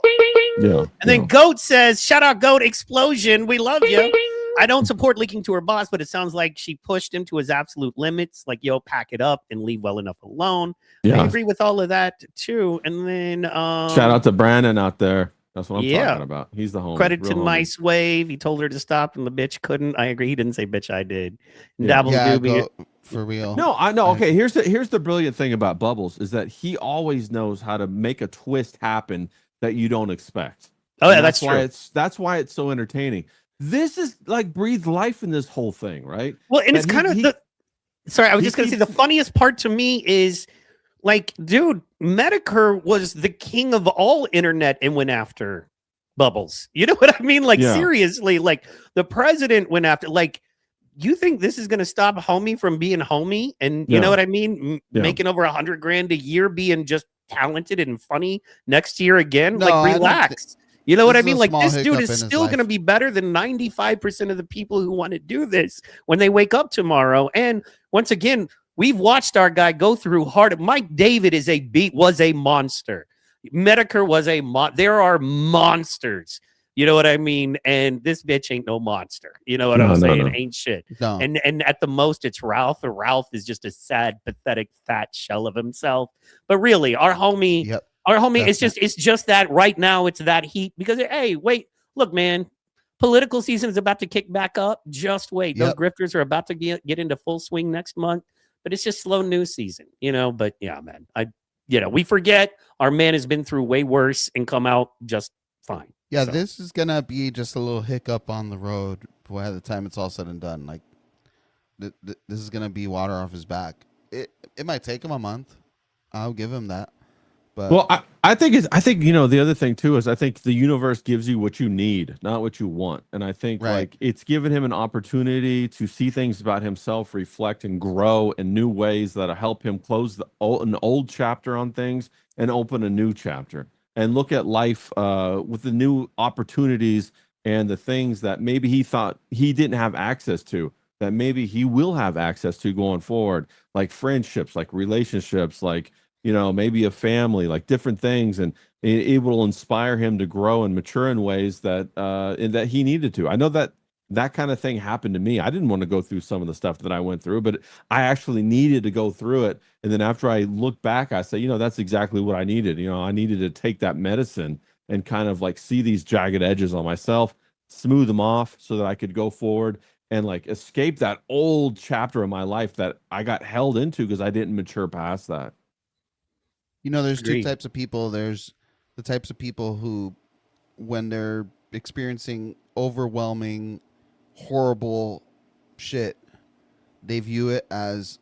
Yeah. And then Goat says, shout out Goat Explosion. We love you. I don't support leaking to her boss, but it sounds like she pushed him to his absolute limits. Like, yo, pack it up and leave well enough alone. Yeah. I agree with all of that too. And then shout out to Brandon out there. That's what I'm talking about. He's the homie. Credit to homie. Nice Wave. He told her to stop, and the bitch couldn't. I agree. He didn't say bitch. I did. Yeah. Dabble Doobie. For real. No, I know. Okay, here's the brilliant thing about Bubbles is that he always knows how to make a twist happen that you don't expect. Oh, yeah, And that's true. That's why it's so entertaining. This is like breathed life in this whole thing, right? Well, and it's kind of sorry, I was just gonna say the funniest part to me is like, dude, Medicare was the king of all internet and went after Bubbles. You know what I mean? Like, seriously, like the president went after, like, you think this is going to stop homie from being homie? And you know what I mean? Making over $100,000 a year, being just talented and funny next year again. No, like, relax. You know what I mean? Like, small this dude hiccup is in his still life. going to be better than 95% of the people who want to do this when they wake up tomorrow. And once again, we've watched our guy go through hard. Mike David was a monster. Medicare was there are monsters. You know what I mean? And this bitch ain't no monster. You know what I'm saying? No. Ain't shit. No. And at the most, it's Ralph. And Ralph is just a sad, pathetic, fat shell of himself. But really, our homie, it's just that right now it's that heat. Because, hey, wait, look, man, political season is about to kick back up. Just wait. Those grifters are about to get into full swing next month. But it's just slow news season, you know. But yeah, man, we forget our man has been through way worse and come out just fine. Yeah, this is gonna be just a little hiccup on the road by the time it's all said and done. Like, this is gonna be water off his back. It might take him a month. I'll give him that. But well, I think the other thing too is I think the universe gives you what you need, not what you want. And I think like it's given him an opportunity to see things about himself, reflect and grow in new ways that'll help him close an old chapter on things and open a new chapter and look at life with the new opportunities and the things that maybe he thought he didn't have access to, that maybe he will have access to going forward, like friendships, like relationships, like, you know, maybe a family, like different things, and it will inspire him to grow and mature in ways that he needed to. I know that kind of thing happened to me. I didn't want to go through some of the stuff that I went through, but I actually needed to go through it. And then after I look back, I say, you know, that's exactly what I needed. You know, I needed to take that medicine and kind of like see these jagged edges on myself, smooth them off so that I could go forward and like escape that old chapter of my life that I got held into because I didn't mature past that. You know, there's Agreed. two types of people. There's the types of people who, when they're experiencing overwhelming, horrible shit, they view it as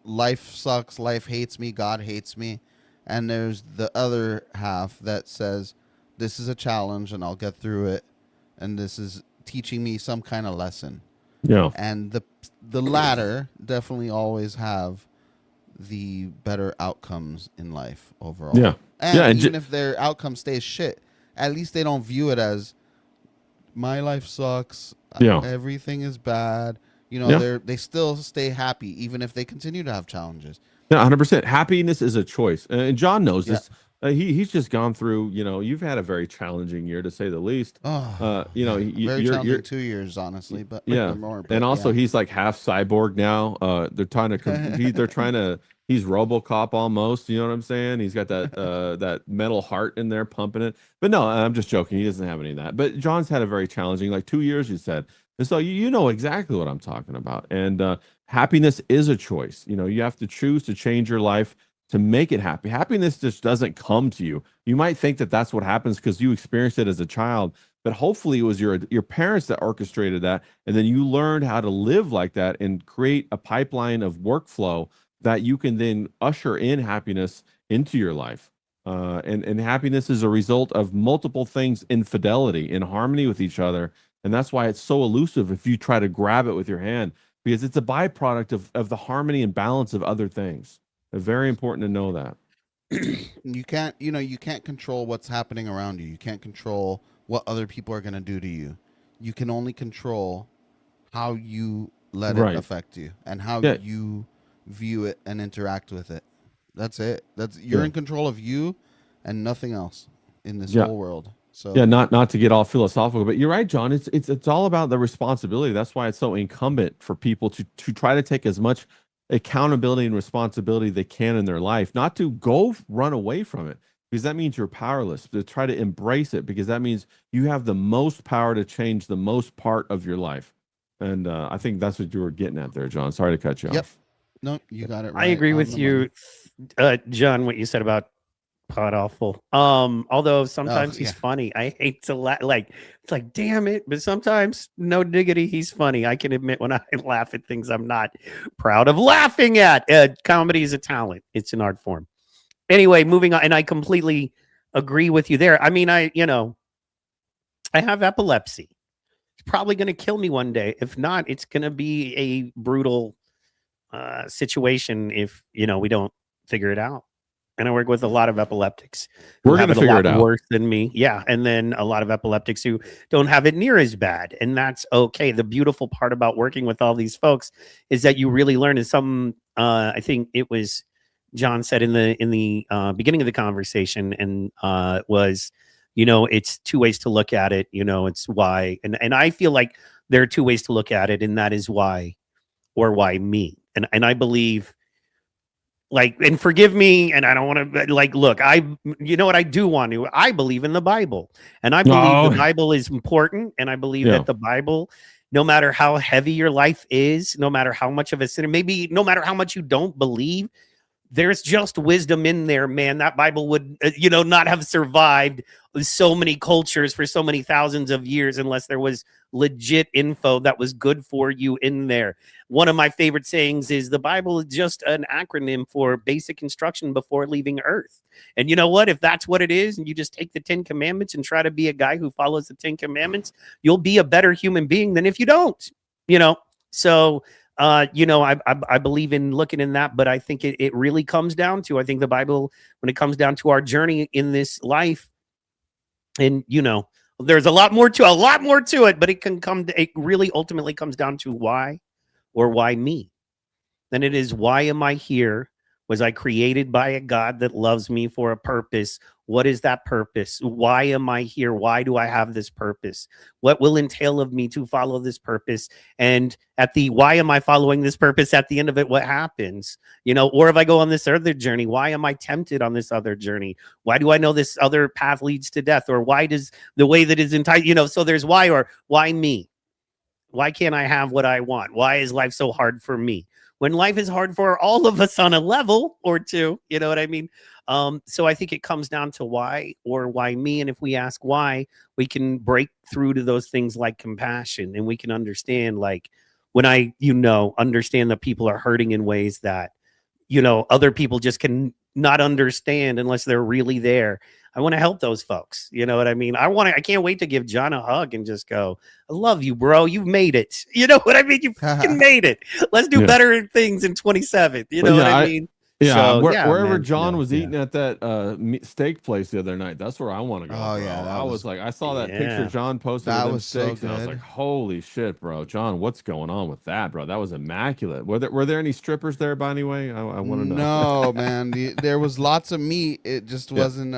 life sucks, life hates me, God hates me. And there's the other half that says, this is a challenge and I'll get through it. And this is teaching me some kind of lesson. Yeah. And the latter definitely always have the better outcomes in life overall. Yeah. And even if their outcome stays shit, at least they don't view it as my life sucks. Yeah. Everything is bad. You know, they still stay happy even if they continue to have challenges. Yeah, 100%. Happiness is a choice. And John knows this. He's just gone through. You've had a very challenging year to say the least. Oh, very You're challenging 2 years, honestly, but yeah, more. and also he's like half cyborg now. They're trying to compete. They're trying to. He's RoboCop almost. You know what I'm saying? He's got that that metal heart in there pumping it. But no, I'm just joking. He doesn't have any of that. But John's had a very challenging 2 years. You said, and so you know exactly what I'm talking about. And happiness is a choice. You have to choose to change your life to make it happy. Happiness just doesn't come to you. You might think that that's what happens because you experienced it as a child, but hopefully it was your parents that orchestrated that, and then you learned how to live like that and create a pipeline of workflow that you can then usher in happiness into your life. And happiness is a result of multiple things in fidelity, in harmony with each other, and that's why it's so elusive if you try to grab it with your hand, because it's a byproduct of the harmony and balance of other things. Very important to know that. You can't control what's happening around you. You can't control what other people are going to do to you. You can only control how you let it affect you and how you view it and interact with it. That's it. You're in control of you and nothing else in this whole world. So not to get all philosophical, but you're right, John. It's all about the responsibility. That's why it's so incumbent for people to try to take as much accountability and responsibility they can in their life, not to go run away from it, because that means you're powerless. To try to embrace it, because that means you have the most power to change the most part of your life. And I think that's what you were getting at there, John. Sorry to cut you off. No, you got it right. I agree with you, John, what you said about Pod Awful. Although sometimes he's funny. I hate to laugh. It's like, damn it. But sometimes, no diggity, he's funny. I can admit when I laugh at things I'm not proud of laughing at. Comedy is a talent. It's an art form. Anyway, moving on. And I completely agree with you there. I mean, I have epilepsy. It's probably going to kill me one day. If not, it's going to be a brutal situation if, we don't figure it out. And I work with a lot of epileptics. We're going to figure it out. Worse than me. Yeah. And then a lot of epileptics who don't have it near as bad. And that's okay. The beautiful part about working with all these folks is that you really learn. And I think it was John said in the beginning of the conversation, and was, it's two ways to look at it. It's why. And I feel like there are two ways to look at it. And that is why or why me. And I believe, and forgive me, and I don't want to look, what I do want to, I believe in the Bible, and I believe the Bible is important. And I believe that the Bible, no matter how heavy your life is, no matter how much of a sinner, maybe no matter how much you don't believe, there's just wisdom in there, man. That Bible would, not have survived so many cultures for so many thousands of years unless there was legit info that was good for you in there. One of my favorite sayings is the Bible is just an acronym for basic instruction before leaving Earth. And you know what? If that's what it is, and you just take the 10 Commandments and try to be a guy who follows the 10 Commandments, you'll be a better human being than if you don't, So, I believe in looking in that, but I think it really comes down to, I think the Bible, when it comes down to our journey in this life, and, there's a lot more to it, but it really ultimately comes down to why or why me. Then it is, why am I here? Was I created by a God that loves me for a purpose? What is that purpose? Why am I here? Why do I have this purpose? What will entail of me to follow this purpose? And why am I following this purpose? At the end of it, what happens? Or if I go on this other journey, why am I tempted on this other journey? Why do I know this other path leads to death? Or why does the way that is entitled, so there's why, or why me? Why can't I have what I want? Why is life so hard for me? When life is hard for all of us on a level or two, you know what I mean? So I think it comes down to why or why me. And if we ask why, we can break through to those things like compassion, and we can understand, when I, understand that people are hurting in ways that, other people just can not understand unless they're really there. I want to help those folks. You know what I mean? I can't wait to give John a hug and just go, I love you, bro. You've made it. You know what I mean? You fucking made it. Let's do better things in 27. You know what I mean? Yeah, So, yeah, wherever man, John no, was yeah. eating at that steak place the other night, that's where I want to go. Oh, bro. yeah, that I was was- like, I saw that picture Yeah. John posted That of them was so steaks, and I was good. like, holy shit, bro, John, what's going on with that, bro? That was immaculate. Were there any strippers there, by any way? I want to know. No, man. There was lots of meat. It just Yeah. wasn't,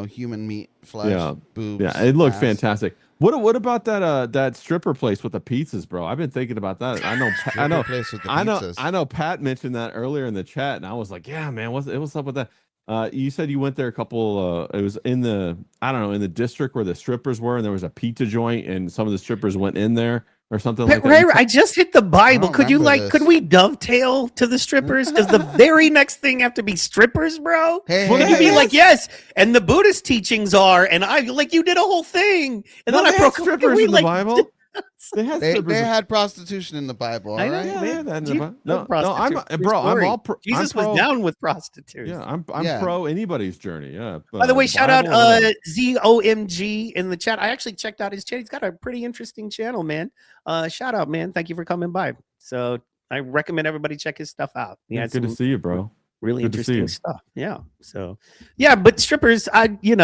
human meat, flesh, Yeah. boobs. Yeah, it looked ass. fantastic. What about that stripper place with the pizzas, bro? I've been thinking about that. I know Stripper place with the pizzas. I know Pat mentioned that earlier in the chat, and I was like, yeah, man, what's up with that? You said you went there a couple it was in the, I don't know, in the district where the strippers were, and there was a pizza joint, and some of the strippers went in there or something like that. Ray, I just hit the Bible. don't Could you remember could this. we dovetail to the strippers? Does the very next thing have to be strippers, bro? Hey, Could hey, you be hey. like, yes, and the Buddhist teachings are, and I like you did a whole thing, and No, then I they had proclaimed strippers we in the like Bible. They had They strippers. had prostitution in the Bible, all I know, right? Yeah, man. they had that in the Jesus Bible. loved No, I'm prostitutes. bro. I'm Story. all pro. Jesus I'm pro, was down with prostitutes. Yeah, I'm Yeah. pro anybody's journey. Yeah. By the way, shout out Bible or whatever. ZOMG in the chat. I actually checked out his channel. He's got a pretty interesting channel, man. Shout out, man. Thank you for coming by. So I recommend everybody check his stuff out. He Yeah, had good to some see you, bro. really good to see interesting you. stuff. Yeah. So yeah, but strippers, I don't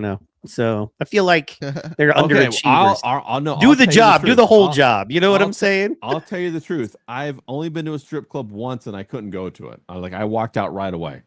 know. So I feel like they're Okay, underachievers. I'll no, Do I'll the tell you job. Do truth. the whole I'll- job. You know what I'll I'm saying? I'll tell you the truth. I've only been to a strip club once, and I couldn't go to it. I walked out right away.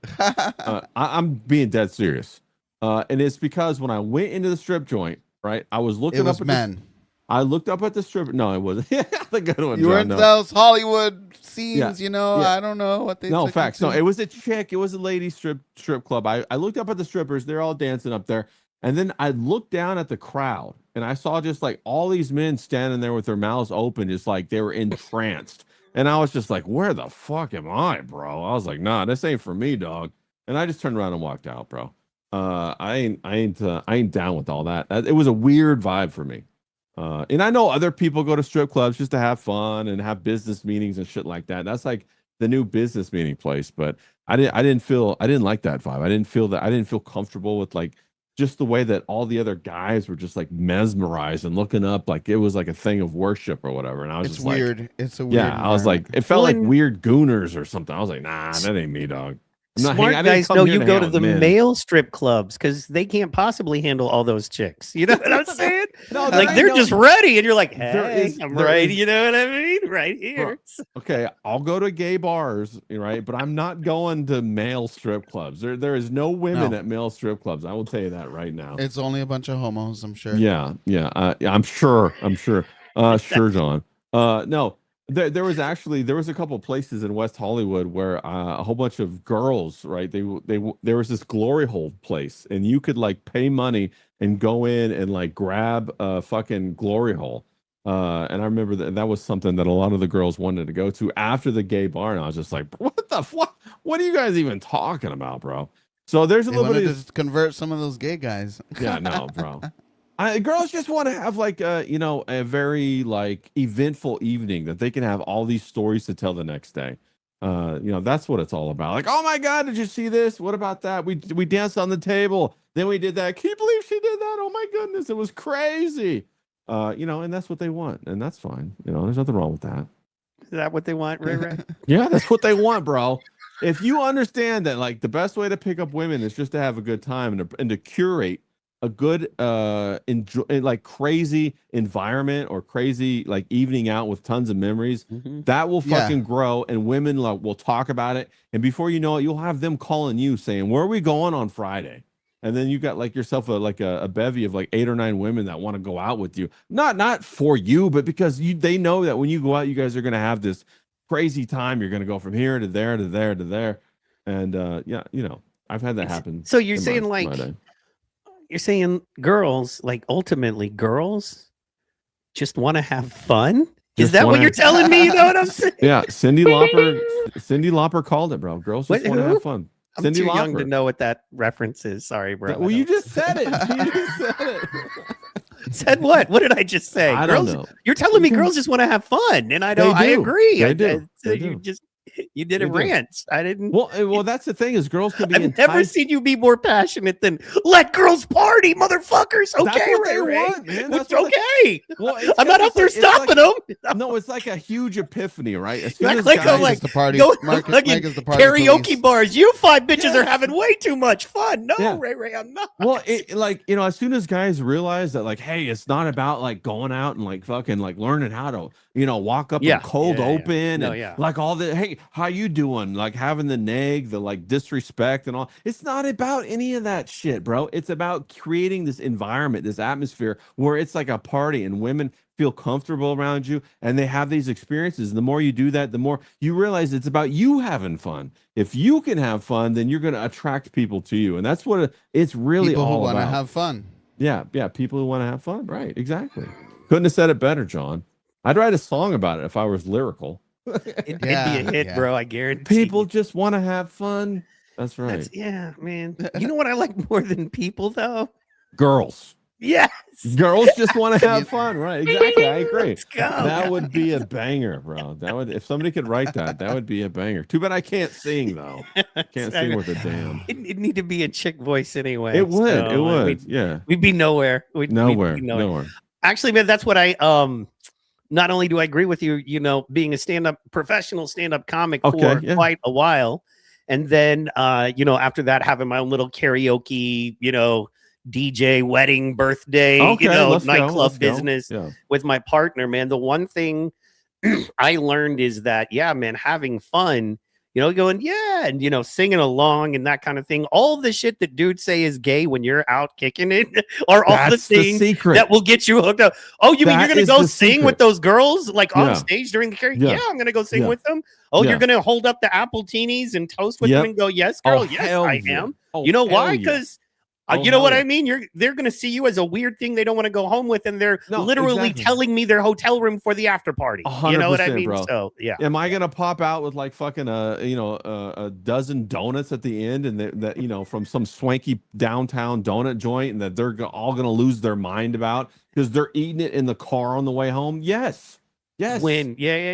I'm being dead serious, and it's because when I went into the strip joint, right, I was looking It was up at men. I looked up at the strip. No, it wasn't. The good one. You were John, in no. those Hollywood scenes, Yeah. I don't know what they No, took you facts. No, to. it was a chick. It was a lady strip club. I looked up at the strippers. They're all dancing up there. And then I looked down at the crowd and I saw just like all these men standing there with their mouths open, just like they were entranced. And I was just like, where the fuck am I, bro? I was like, nah, this ain't for me, dog. And I just turned around and walked out, bro. I ain't down with all that. It was a weird vibe for me. And I know other people go to strip clubs just to have fun and have business meetings and shit like that. That's like the new business meeting place. But I didn't like that vibe. I didn't feel comfortable with like just the way that all the other guys were just like mesmerized and looking up like it was like a thing of worship or whatever. And I was It's just like, weird. It's a weird. yeah, I was like, environment. it felt like Well, weird gooners or something. I was like, nah, that ain't me, dog. I'm not Smart I didn't guys come know here you go hang to out the with men. male strip clubs because they can't possibly handle all those chicks. You know what I'm saying? No, Like they're just ready, and you're like, There "Hey, is- I'm there right." is- You know what I mean? Right here. Okay, I'll go to gay bars, right? But I'm not going to male strip clubs. There is no women No. at male strip clubs. I will tell you that right now. It's only a bunch of homos, I'm sure. Yeah, I'm sure. Sure, John. No, there was a couple of places in West Hollywood where a whole bunch of girls, right? There was this glory hole place, and you could like pay money and go in and like grab a fucking glory hole. And I remember that was something that a lot of the girls wanted to go to after the gay bar, and I was just like, what the fuck? What are you guys even talking about, bro? So there's a They little wanted bit of to convert some of those gay guys. yeah, no, bro. Girls just want to have like a very like eventful evening that they can have all these stories to tell the next day. That's what it's all about. Like, oh my God, did you see this? What about that? We danced on the table. Then we did that. Can you believe she did that? Oh my goodness, it was crazy. And that's what they want, and that's fine. There's nothing wrong with that. Is that what they want, Ray Ray? Yeah, that's what they want, bro. If you understand that, like, the best way to pick up women is just to have a good time and to curate a good, like crazy environment or crazy like evening out with tons of memories, Mhm. that will Yeah. fucking grow, and women will talk about it. And before you know it, you'll have them calling you saying, "Where are we going on Friday?" And then you got like yourself a bevy of like 8 or 9 women that want to go out with you, not for you, but because they know that when you go out, you guys are gonna have this crazy time. You're gonna go from here to there to there to there, and I've had that happen. So you're in saying my like day. you're saying girls, like ultimately girls just want to have fun? Is Just that what wanna- you're telling me? You know what I'm saying? Yeah, Cindy Lauper called it, bro. Girls just What- want to who? have fun. I'm Cindy too young to Lauper. know what that reference is. Sorry, bro. Well, you just said it. You just said it. said what? What did I just say? I don't girls, know. You're telling me Okay. girls just want to have fun, and I don't. I do. agree. They do. So They you do. just You did a You did. rant. I didn't. Well, that's the thing is girls can be I've never enticed. seen you be more passionate than let girls party, motherfuckers. Okay, That's what Ray they Ray. want, man. It's That's what okay. Well, it's I'm not got out there this, like- it's stopping them. No, it's like a huge epiphany, right? As soon Like- as like- guys, like- is the party. Go Mike fucking is the party karaoke police. bars. You 5 bitches Yes. are having way too much fun. No, Yeah. Ray Ray, I'm not. well, it, like as soon as guys realize that, like, hey, it's not about like going out and like fucking like learning how to, walk up Yeah. and cold Yeah, yeah. open, No, and yeah. like all the hey, how you doing? Like having the neg, the like disrespect and all. It's not about any of that shit, bro. It's about creating this environment, this atmosphere where it's like a party and women feel comfortable around you and they have these experiences. And the more you do that, the more you realize it's about you having fun. If you can have fun, then you're going to attract people to you. And that's what it's really People who all want to about. have fun. Yeah, people who want to have fun. Right, exactly. Couldn't have said it better, John. I'd write a song about it if I was lyrical. It'd be Yeah, a hit, yeah. bro. I guarantee. People just want to have fun. That's right. That's, yeah, man. You know what I like more than people, though? Girls. Yes. Girls just want to have fun, right? Exactly. I agree. Let's go. That would be a banger, bro. That would, if somebody could write that, that would be a banger. Too bad I can't sing though. Can't sing with a damn. It'd need to be a chick voice anyway. It would. so, It would. We'd, Yeah. we'd be nowhere. We'd Nowhere. be Nowhere. Actually, man, that's what I not only do I agree with you, being a professional stand-up comic Okay, for yeah. quite a while. And then after that, having my own little karaoke, DJ wedding, birthday, Okay. Let's go, nightclub let's go. business Yeah. with my partner, man. The one thing I learned is that, yeah, man, having fun, going, yeah, and, singing along and that kind of thing. All the shit that dudes say is gay when you're out kicking it are all That's the things secret. that will get you hooked up. Oh, you mean That you're going to is go the sing secret. with those girls like on Yeah. stage during the karaoke? Yeah. Yeah, I'm going to go sing Yeah. with them. Oh, Yeah. you're going to hold up the apple teenies and toast with Yep. them and go, yes, girl. Oh, Yes, hell I yeah. am. Oh, You know hell why? yeah. Because Oh, you know hell what yeah. I mean? They're going to see you as a weird thing they don't want to go home with, and they're No, literally exactly. telling me their hotel room for the after party. You know what I 100%, mean? bro. So yeah. Am I gonna pop out with like fucking a dozen donuts at the end, and that from some swanky downtown donut joint, and that they're all gonna lose their mind about because they're eating it in the car on the way home? Yes. When yeah.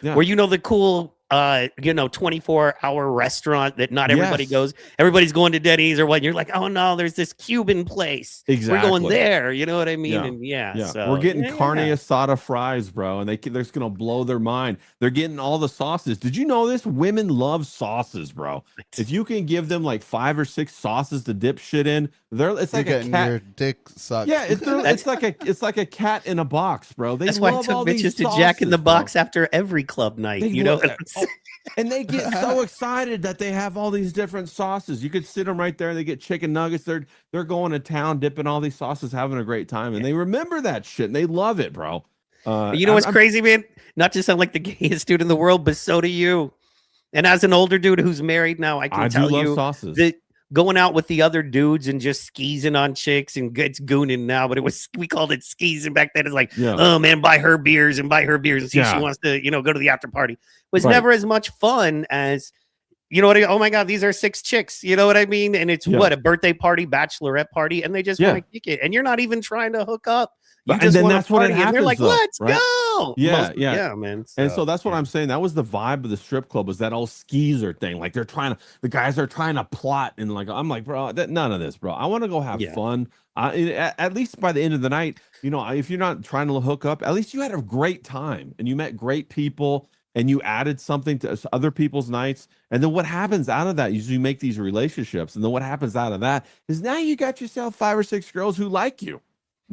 Yeah. Where the cool 24-hour restaurant that not everybody Yes. goes. Everybody's going to Denny's or what. You're like, oh no, there's this Cuban place. Exactly. We're going there. You know what I mean? Yeah. And Yeah, so, we're getting yeah, carne yeah. asada fries, bro, and they're just gonna blow their mind. They're getting all the sauces. Did you know this? Women love sauces, bro. If you can give them like 5 or 6 sauces to dip shit in, it's You're like a getting cat. your dick sucked. Yeah, it's like a cat in a box, bro. They That's why I love took all these bitches to Jack in the sauces, bro. Box after every club night. They You know love what I'm that. saying? And they get so excited that they have all these different sauces. You could sit them right there and they get chicken nuggets. They're going to town, dipping all these sauces, having a great time. And they remember that shit and they love it, bro. You know what's crazy, man? Not to sound like the gayest dude in the world, but so do you. And as an older dude who's married now, I can I do tell love you sauces. that going out with the other dudes and just skeezing on chicks, and it's gooning now, but we called it skeezing back then. It's like, Yeah. oh man, buy her beers and see if Yeah. she wants to, go to the after party. Was Right. never as much fun as, you know what I mean? Oh my God, these are 6 chicks. You know what I mean? And it's Yeah. what, a birthday party, bachelorette party, and they just Yeah. want to kick it. And you're not even trying to hook up. You And just then wanna that's what it party, and they're like, happens, though, let's right? go. Yeah, yeah. Yeah, man. And so that's what I'm saying. That was the vibe of the strip club, was that old skeezer thing. Like the guys are trying to plot, and like I'm like, bro, none of this, bro. I want to go have Yeah. fun. At least by the end of the night, if you're not trying to hook up, at least you had a great time and you met great people and you added something to other people's nights. And then what happens out of that is you make these relationships, and then what happens out of that is now you got yourself 5 or 6 girls who like you.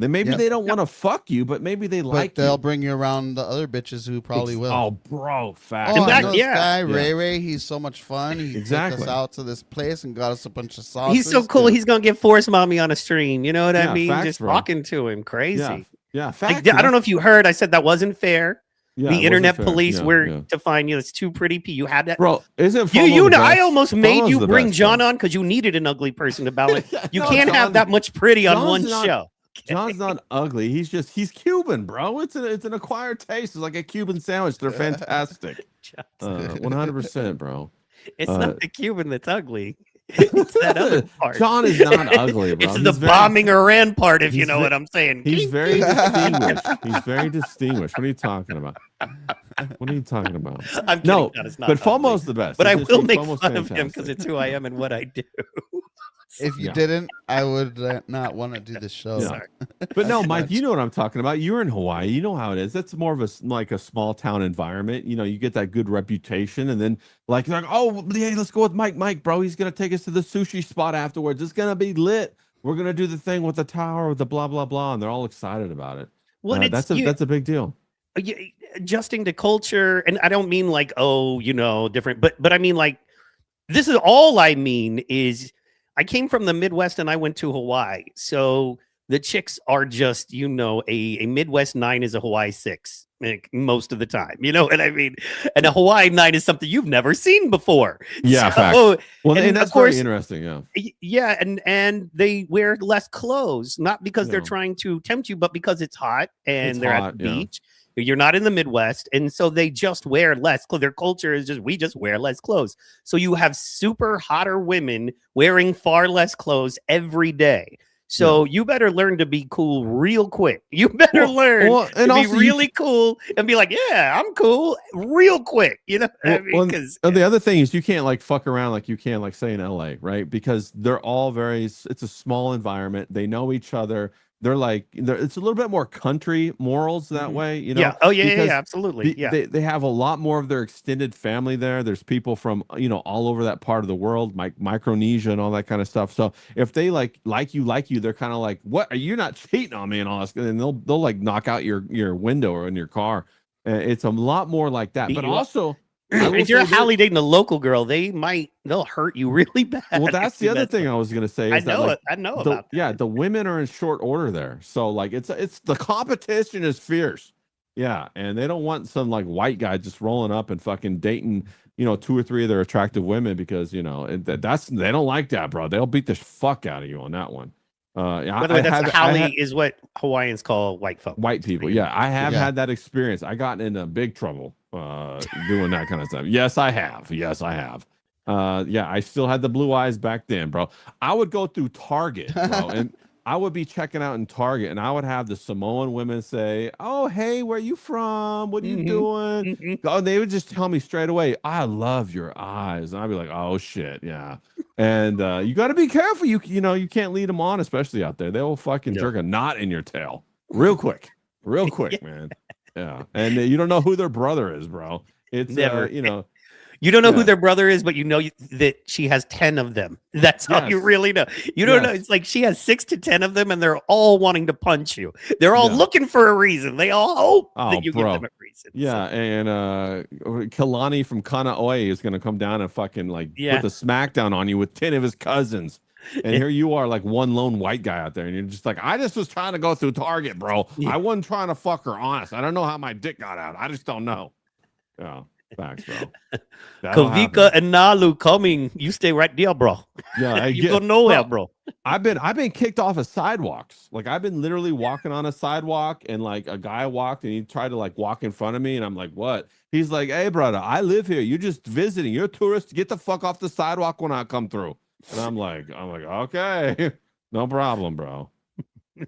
Then maybe Yep. they don't want to fuck you, but maybe they But like they'll you. bring you around the other bitches who probably will. Oh, bro, fact. Oh, back- I know this yeah. guy, Yeah. Ray Ray. He's so much fun. He took Exactly. us out to this place and got us a bunch of sauces. He's so cool. He's gonna get Force Mommy on a stream. You know what Yeah, I mean? facts, just bro. talking to him, crazy. Yeah, Like, fact. I don't know if you heard. I said that wasn't fair. Yeah, it The wasn't internet fair. police Yeah, were yeah. to find you. It's too pretty. You had that. Bro, isn't You FOMO the know, I best? almost made FOMO's you the bring best, John bro. on because you needed an ugly person to balance. You No, can't have John- that much pretty on John's one not- show. John's not ugly. He's Cuban, bro. It's an acquired taste. It's like a Cuban sandwich. They're fantastic. 100%, bro. It's not the Cuban that's ugly. It's that other part. John is not ugly, bro. It's He's the very- bombing Iran part, if you he's know ve- what I'm saying. He's very distinguished. He's very distinguished. What are you talking about? What are you talking about? I'm kidding. No, God, it's not but ugly. FOMO's the best. But I It's will just- make FOMO's fun of him because fantastic. it's who I am and what I do. If you Yeah. didn't, I would not want to do the show. Yeah. But no, Mike, you know what I'm talking about. You're in Hawaii. You know how it is. That's more of like a small town environment. You know, you get that good reputation, and then like, oh, yeah, let's go with Mike. Mike, bro, he's gonna take us to the sushi spot afterwards. It's gonna be lit. We're gonna do the thing with the tower, with the blah blah blah, and they're all excited about it. Well, it's, That's a big deal. adjusting to culture, and I don't mean like, oh, different, but I mean like, this is all I mean is I came from the Midwest and I went to Hawaii, so the chicks are just a Midwest 9 is a Hawaii 6 most of the time, you know what I mean, and a Hawaii 9 is something you've never seen before. Yeah, so, facts. Well, and and that's of course, very interesting. Yeah. Yeah, and they wear less clothes, not because they're Yeah. trying to tempt you, but because it's hot and It's they're hot, at the yeah. beach. You're not in the Midwest, and so they just wear less clothes. Their culture is we just wear less clothes. So you have super hotter women wearing far less clothes every day. So you better learn to be cool real quick. You better learn and to be also really cool and be like, yeah, I'm cool real quick. You know what I mean? Well, 'Cause- the other thing is you can't like fuck around like you can like say in LA, right? Because they're all it's a small environment. They know each other. They're it's a little bit more country morals that way, you know? yeah. Oh, yeah, because absolutely. Yeah. They have a lot more of their extended family there. There's people from all over that part of the world, Micronesia and all that kind of stuff. So if they like you, they're kind of like, what are you not cheating on me and all this? And they'll like knock out your window or in your car. It's a lot more like that. Beat But you up. also, I will if you're say this- Hallie dating a local girl, they'll hurt you really bad. well, that's if the you other mess thing with I was gonna say. I Is that, know like, it. I know the, about that. yeah, the women are in short order there. So like it's the competition is fierce. Yeah, and they don't want some like white guy just rolling up and fucking dating 2 or 3 of their attractive women because they don't like that, bro. They'll beat the fuck out of you on that one. By the way, that's Hallie is what Hawaiians call white folk. White people. Yeah, I have Yeah. had that experience. I got into big trouble doing that kind of stuff. Yes, I have. Yeah, I still had the blue eyes back then, bro. I would go through Target, bro, and I would be checking out in Target, and I would have the Samoan women say, "Oh, hey, where you from? What are you doing?" Mhm. Oh, they would just tell me straight away, "I love your eyes," and I'd be like, "Oh shit, yeah." And you got to be careful. You can't lead them on, especially out there. They will fucking Yeah. jerk a knot in your tail real quick, man. Yeah, and you don't know who their brother is, bro. It's Never. you You don't know who Yeah. their brother is, but you know that she has 10 of them. That's how you Yes. really know. You don't know. Yes. It's like she has 6 to 10 of them, and they're all wanting to punch you. They're all Yeah. looking for a reason. They all hope Oh, that you bro. give them a reason. Yeah, and Kalani from Kanaoe is gonna come down and fucking Yeah. put the smackdown on you with 10 of his cousins. And here you are, like one lone white guy out there, and you're just like, I just was trying to go through Target, bro. Yeah. I wasn't trying to fuck her, honest. I don't know how my dick got out. I just don't know. Yeah, facts, bro. That'll Kavika happen. and Nalu coming. You stay right there, bro. Yeah, I You get- go nowhere, bro, bro. I've been kicked off of sidewalks. Like I've been literally walking on a sidewalk, and like a guy walked and he tried to like walk in front of me, and I'm like, what? He's like, hey brother, I live here. You're just visiting. You're a tourist. Get the fuck off the sidewalk when I come through. And I'm like, okay, no problem, bro.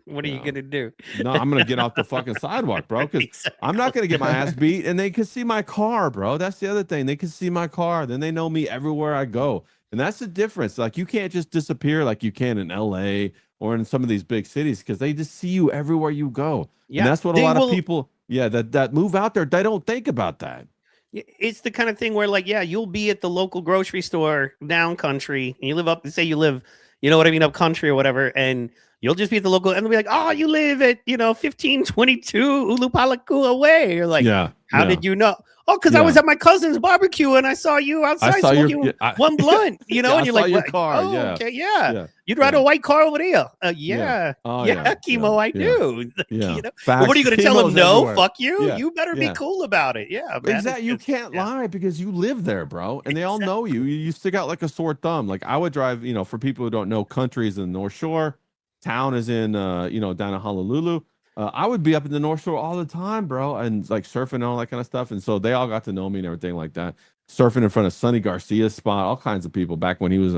What are you Yeah. gonna do? No, I'm gonna get off the fucking sidewalk, bro, because I'm not gonna get my ass beat, and they can see my car, bro. That's the other thing. They can see my car, then they know me everywhere I go, and that's the difference. Like you can't just disappear like you can in LA or in some of these big cities because they just see you everywhere you go. Yeah, And that's what a they lot will- of people, that move out there, they don't think about that. It's the kind of thing where, like, yeah, you'll be at the local grocery store down country, and you live up, say you live, up country or whatever, and you'll just be at the local, and they'll be like, oh, you live at, 1522 Ulupalakua Way. You're like, Yeah. how yeah. did you know? Oh, because I Yeah. was at my cousin's barbecue and I saw you outside saw your- smoking yeah, I- one blunt, Yeah, and I you're saw like, your "What? car, Oh, yeah. okay, yeah. Yeah. You'd ride Yeah. a white car over there. Yeah. Oh, yeah, chemo, I yeah. do. Yeah. But Facts. what are you going to tell them? Chemo's No, everywhere. fuck you. Yeah. You better Yeah. be cool about it. Yeah, man. Exactly. You It's- can't yeah. lie because you live there, bro. And they all know you. You stick out like a sore thumb. Like I would drive, for people who don't know, countries in the North Shore, town is in, down in Honolulu. I would be up in the North Shore all the time, bro, and like surfing and all that kind of stuff. And so they all got to know me and everything like that. Surfing in front of Sonny Garcia's spot, all kinds of people back when he was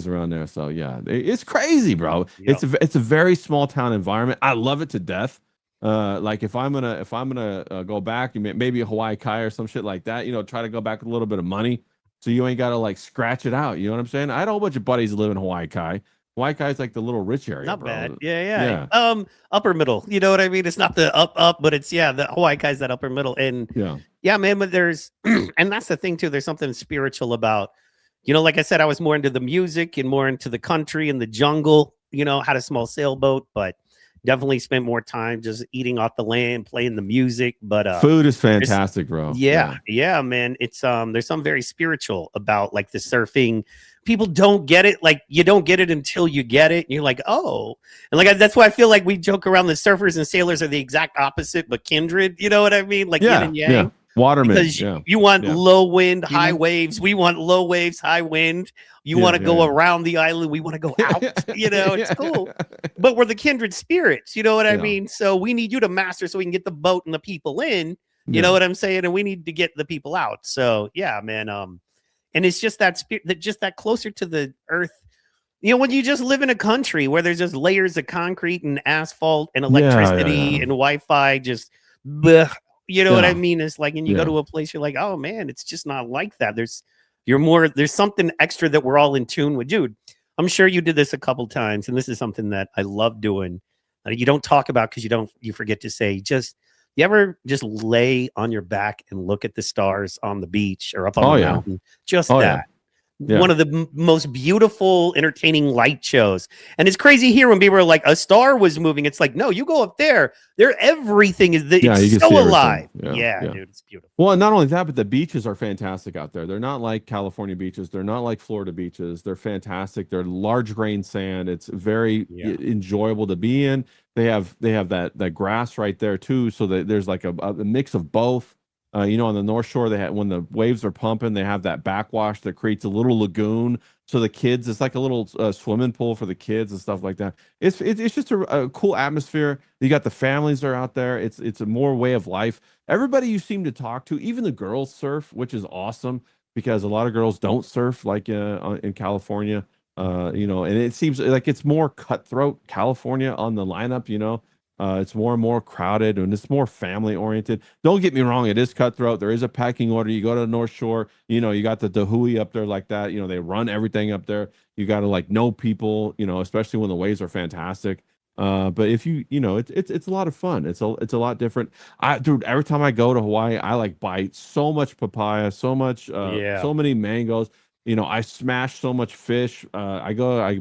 around there. So yeah, it's crazy, bro. Yeah. It's a very small town environment. I love it to death. Like if I'm gonna go back, maybe a Hawaii Kai or some shit like that, try to go back with a little bit of money, so you ain't gotta like scratch it out. You know what I'm saying? I had a whole bunch of buddies that live in Hawaii Kai. Hawaii Kai is like the little rich area, Not bro. bad. Yeah. Upper middle. You know what I mean? It's not the up, but it's the Hawaii guy's that upper middle. And yeah, man, but there's and that's the thing too. There's something spiritual about, like I said, I was more into the music and more into the country and the jungle, had a small sailboat, but definitely spent more time just eating off the land, playing the music. But food is fantastic, bro. Yeah, man. It's there's something very spiritual about like the surfing. People don't get it. Like you don't get it until you get it. And you're like, oh, and like that's why I feel like we joke around the surfers and sailors are the exact opposite, but kindred. You know what I mean? Like yin and yang. Yeah. Waterman. Because you want low wind, high waves. We want low waves, high wind. You want to go around the island. We want to go out. It's cool. But we're the kindred spirits. You know what I mean? So we need you to master so we can get the boat and the people in. You know what I'm saying? And we need to get the people out. So yeah, man. And it's just that spirit, that closer to the earth. When you just live in a country where there's just layers of concrete and asphalt and electricity and Wi-Fi, just bleh, you know what I mean? It's like, and you go to a place, you're like, oh man, it's just not like that. There's something extra that we're all in tune with, dude. I'm sure you did this a couple times, and this is something that I love doing. You don't talk about because you forget to say. You ever just lay on your back and look at the stars on the beach or up on the mountain? Just that. Yeah. One of the most beautiful, entertaining light shows. And it's crazy here when people are like, a star was moving. It's like, no, you go up there. Everything is it's so alive. Yeah, dude, it's beautiful. Well, not only that, but the beaches are fantastic out there. They're not like California beaches. They're not like Florida beaches. They're fantastic. They're large grain sand. It's very enjoyable to be in. They have that grass right there too. So that there's like a mix of both. On the North Shore, when the waves are pumping, they have that backwash that creates a little lagoon. So the kids, it's like a little swimming pool for the kids and stuff like that. It's just a cool atmosphere. You got the families that are out there. It's a more way of life. Everybody you seem to talk to, even the girls surf, which is awesome because a lot of girls don't surf like in California. And it seems like it's more cutthroat California on the lineup. It's more and more crowded and it's more family oriented. Don't get me wrong, it is cutthroat. There is a pecking order. You go to the North Shore, you got the Dahui up there like that. They run everything up there. You got to like know people, especially when the waves are fantastic. But if it's a lot of fun. It's a lot different. Dude, every time I go to Hawaii, I like buy so much papaya, so many mangoes. I smash so much fish. I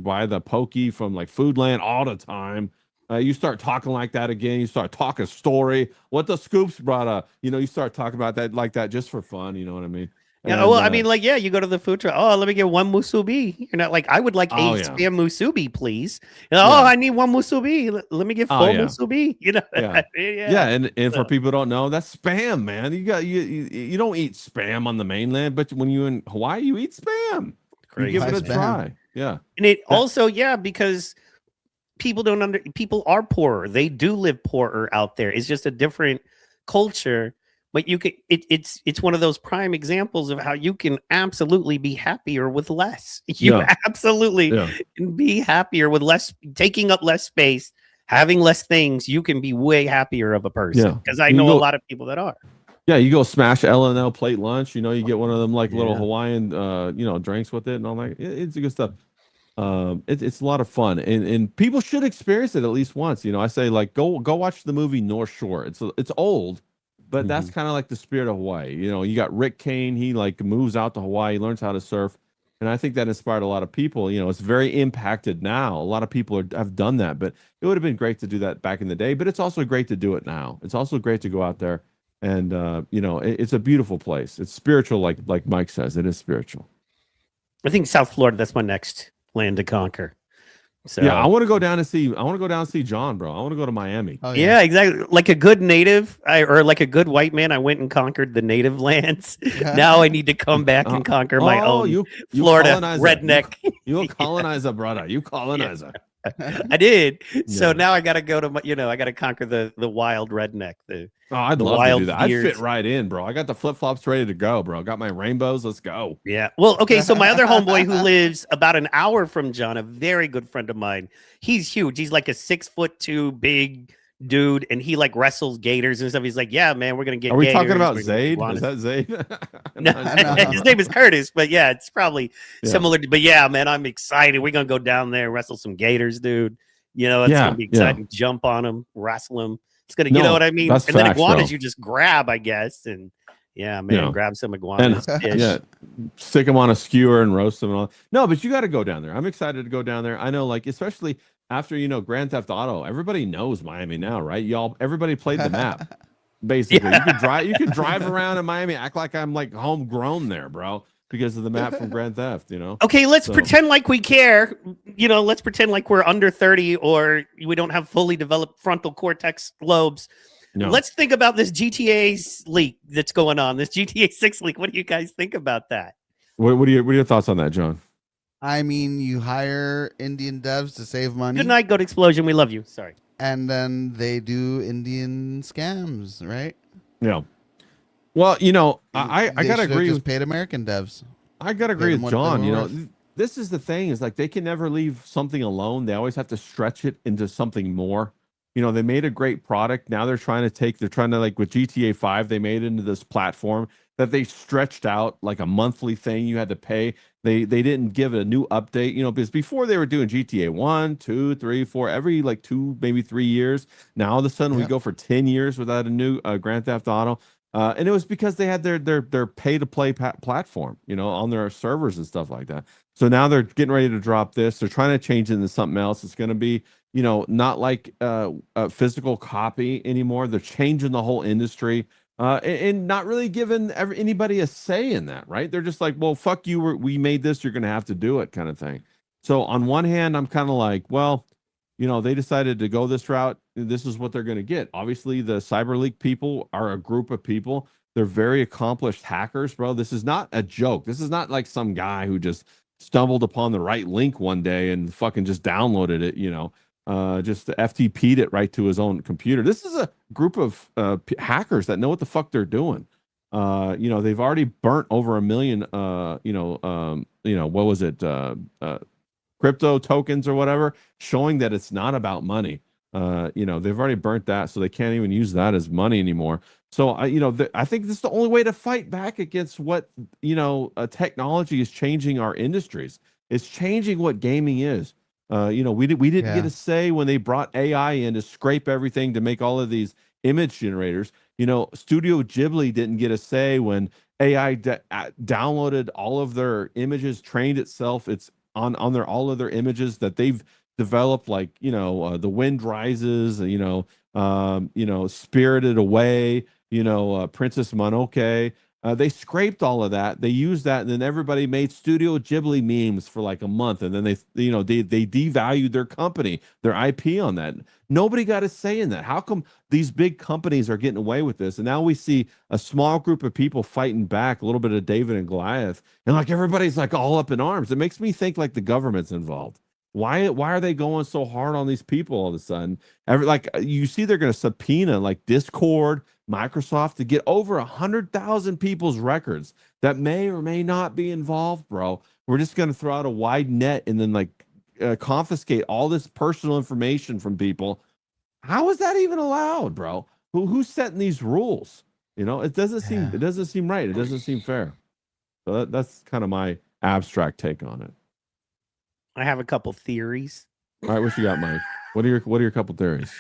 buy the poke from like Foodland all the time. You start talking like that again. You start talking story. What the scoops brought up. You start talking about that like that just for fun. You know what I mean? Yeah. Well, I mean, like, you go to the food truck. Oh, let me get one musubi. You're not like, I would like a spam musubi, please. I need one musubi. Let me get full musubi. And for people who don't know, that's spam, man. You don't eat spam on the mainland, but when you're in Hawaii, you eat spam. Crazy. You give it a try. Yeah. And it also, because people people are poorer. They do live poorer out there. It's just a different culture, but it's one of those prime examples of how you can absolutely be happier with less. You absolutely can be happier with less, taking up less space, having less things. You can be way happier of a person because I know a lot of people that are. Yeah, you go smash L&L plate lunch. You get one of them like little Hawaiian drinks with it and all that. It's good stuff. It's a lot of fun and people should experience it at least once. I say like go watch the movie North Shore. It's old, but that's kind of like the spirit of Hawaii. You got Rick Kane. He like moves out to Hawaii, learns how to surf, and I think that inspired a lot of people. It's very impacted now. A lot of people have done that, but it would have been great to do that back in the day. But it's also great to do it now. It's also great to go out there and it's a beautiful place. It's spiritual, like Mike says. It is spiritual. I think South Florida. That's my next land to conquer. So I want to go down and see John, bro. I want to go to Miami. Oh, yeah, exactly. Like a good native or like a good white man, I went and conquered the native lands. Now I need to come back and conquer my own Florida redneck. You a colonizer, brother. You colonizer. I did. So now I got to go to I got to conquer the wild redneck. I'd love to do that. I'd fit right in, bro. I got the flip flops ready to go, bro. Got my rainbows. Let's go. Yeah. Well, okay. So my other homeboy who lives about an hour from John, a very good friend of mine. He's huge. He's like a 6'2" big dude, and he like wrestles gators and stuff. He's like, yeah, man, we're gonna get. Are we gators, talking about we're gonna get Zayd? iguanas." Is that Zayd? No, No. his name is Curtis, but yeah, it's probably Yeah. similar. But yeah, man, I'm excited. We're gonna go down there, wrestle some gators, dude. You know, it's Yeah, gonna be yeah. exciting. Jump on them, wrestle them. It's gonna, you No, know what I mean? that's And then facts, iguanas, bro. you just grab, I guess, and yeah, man, Yeah. grab some iguanas. fish. Yeah, stick them on a skewer and roast them and all. No, but you got to go down there. I'm excited to go down there. I know, like, especially after, you know, Grand Theft Auto, everybody knows Miami now, right? Everybody played the map. Basically, you could drive around in Miami, act like I'm like homegrown there, bro, because of the map from Grand Theft, you know. Okay, let's So- pretend like we care. You know, let's pretend like we're under 30 or we don't have fully developed frontal cortex lobes. No. Let's think about this GTA leak that's going on, this GTA 6 leak. What do you guys think about that? What are your thoughts on that, John? I mean, you hire Indian devs to save money, Good night, Goat Explosion. We love you. Sorry. and then they do Indian scams, right? Yeah. Well, you know, I They gotta should've agree just with paid American devs. I gotta Pay agree them with what they John. were You know, worth. this is the thing, is like they can never leave something alone. They always have to stretch it into something more. You know, they made a great product. Now they're trying to like with GTA 5, they made it into this platform that they stretched out like a monthly thing you had to pay. They didn't give it a new update, you know, because before they were doing GTA 1, 2, 3, 4, every like 2, maybe 3 years. Now all of a sudden we Yep. go for 10 years without a new Grand Theft Auto. And it was because they had their pay to play platform, you know, on their servers and stuff like that. So now they're getting ready to drop this. They're trying to change it into something else. It's going to be, you know, not like a physical copy anymore. They're changing the whole industry and not really giving anybody a say in that, right? They're just like, well, fuck you. We made this. You're going to have to do it, kind of thing. So on one hand, I'm kind of like, well, you know, they decided to go this route. This is what they're going to get. Obviously, the CyberLeak people are a group of people. They're very accomplished hackers, bro. This is not a joke. This is not like some guy who just stumbled upon the right link one day and fucking just downloaded it, you know, just FTP'd it right to his own computer. This is a group of hackers that know what the fuck they're doing. You know, they've already burnt over 1 million, what was it? Crypto tokens or whatever, showing that it's not about money. You know, they've already burnt that, so they can't even use that as money anymore. So I think this is the only way to fight back against what, you know, technology is changing our industries. It's changing what gaming is. You know, we didn't get a say when they brought AI in to scrape everything to make all of these image generators. You know, Studio Ghibli didn't get a say when AI downloaded all of their images, trained itself. It's on all of their images that they've developed, like, you know, The Wind Rises, you know, Spirited Away, you know, Princess Mononoke. They scraped all of that. They used that, and then everybody made Studio Ghibli memes for like a month, and then they devalued their company, their IP on that. Nobody got a say in that. How come these big companies are getting away with this? And now we see a small group of people fighting back, a little bit of David and Goliath, and like everybody's like all up in arms. It makes me think like the government's involved. Why are they going so hard on these people all of a sudden? You see, they're going to subpoena like Discord, Microsoft to get over 100,000 people's records that may or may not be involved, bro. We're just going to throw out a wide net and then like confiscate all this personal information from people. How is that even allowed, bro? Who's setting these rules? You know, it doesn't seem right. It doesn't seem fair. So that's kind of my abstract take on it. I have a couple theories. All right, what you got, Mike? What are your couple theories?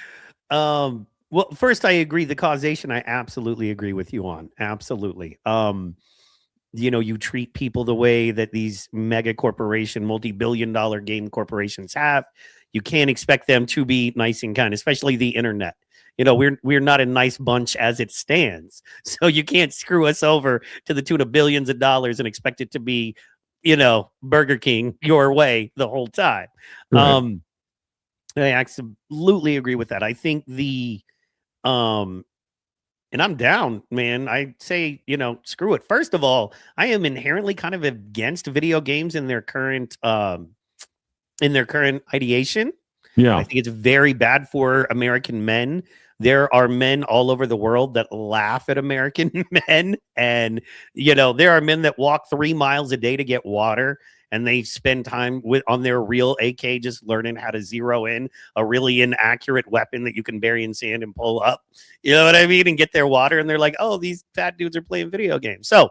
Well, first, I agree. The causation, I absolutely agree with you on. Absolutely. You know, you treat people the way that these mega corporation, multi-billion-dollar game corporations have. You can't expect them to be nice and kind, especially the internet. You know, we're not a nice bunch as it stands. So you can't screw us over to the tune of billions of dollars and expect it to be, you know, Burger King your way the whole time. Right. I absolutely agree with that. I think and I'm down, man. I say, you know, screw it. First of all, I am inherently kind of against video games in their current ideation. Yeah. I think it's very bad for American men. There are men all over the world that laugh at American men. And, you know, there are men that walk 3 miles a day to get water. and they spend time on their real AK just learning how to zero in a really inaccurate weapon that you can bury in sand and pull up. You know what I mean? And get their water, and they're like, oh, these fat dudes are playing video games. So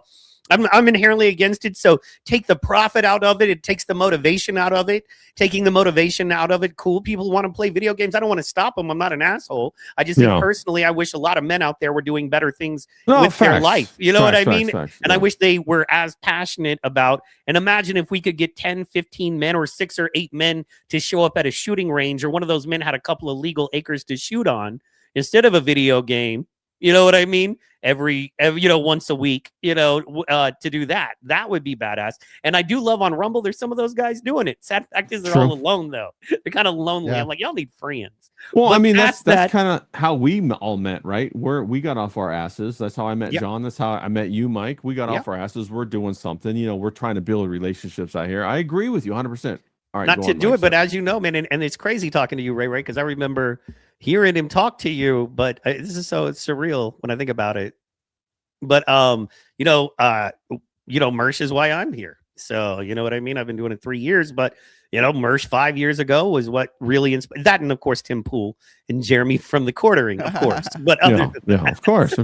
I'm inherently against it. So take the profit out of it. It takes the motivation out of it. Taking the motivation out of it. Cool. People want to play video games. I don't want to stop them. I'm not an asshole. I just think personally, I wish a lot of men out there were doing better things with their life. You know what I mean? And I wish they were as passionate about, and imagine if we could get 10, 15 men or 6 or 8 men to show up at a shooting range, or one of those men had a couple of legal acres to shoot on instead of a video game. You know what I mean? Every once a week, to do that. That would be badass. And I do love on Rumble, there's some of those guys doing it. Sad fact is they're all alone, though. They're kind of lonely. Yeah. I'm like, y'all need friends. Well, But I mean, that's that- kind of how we all met, right? We got off our asses. That's how I met Yep. John. That's how I met you, Mike. We got Yep. off our asses. We're doing something. We're trying to build relationships out here. I agree with you 100%. All right, not go to on, do Mike, it, but sorry. as you know, man, and it's crazy talking to you, Ray, because I remember hearing him talk to you, but this is so surreal when I think about it. But Mersh is why I'm here. So you know what I mean? I've been doing it 3 years, but Mersh 5 years ago was what really inspired that, and of course Tim Pool and Jeremy from the Quartering, of course. But other Of course. Yeah.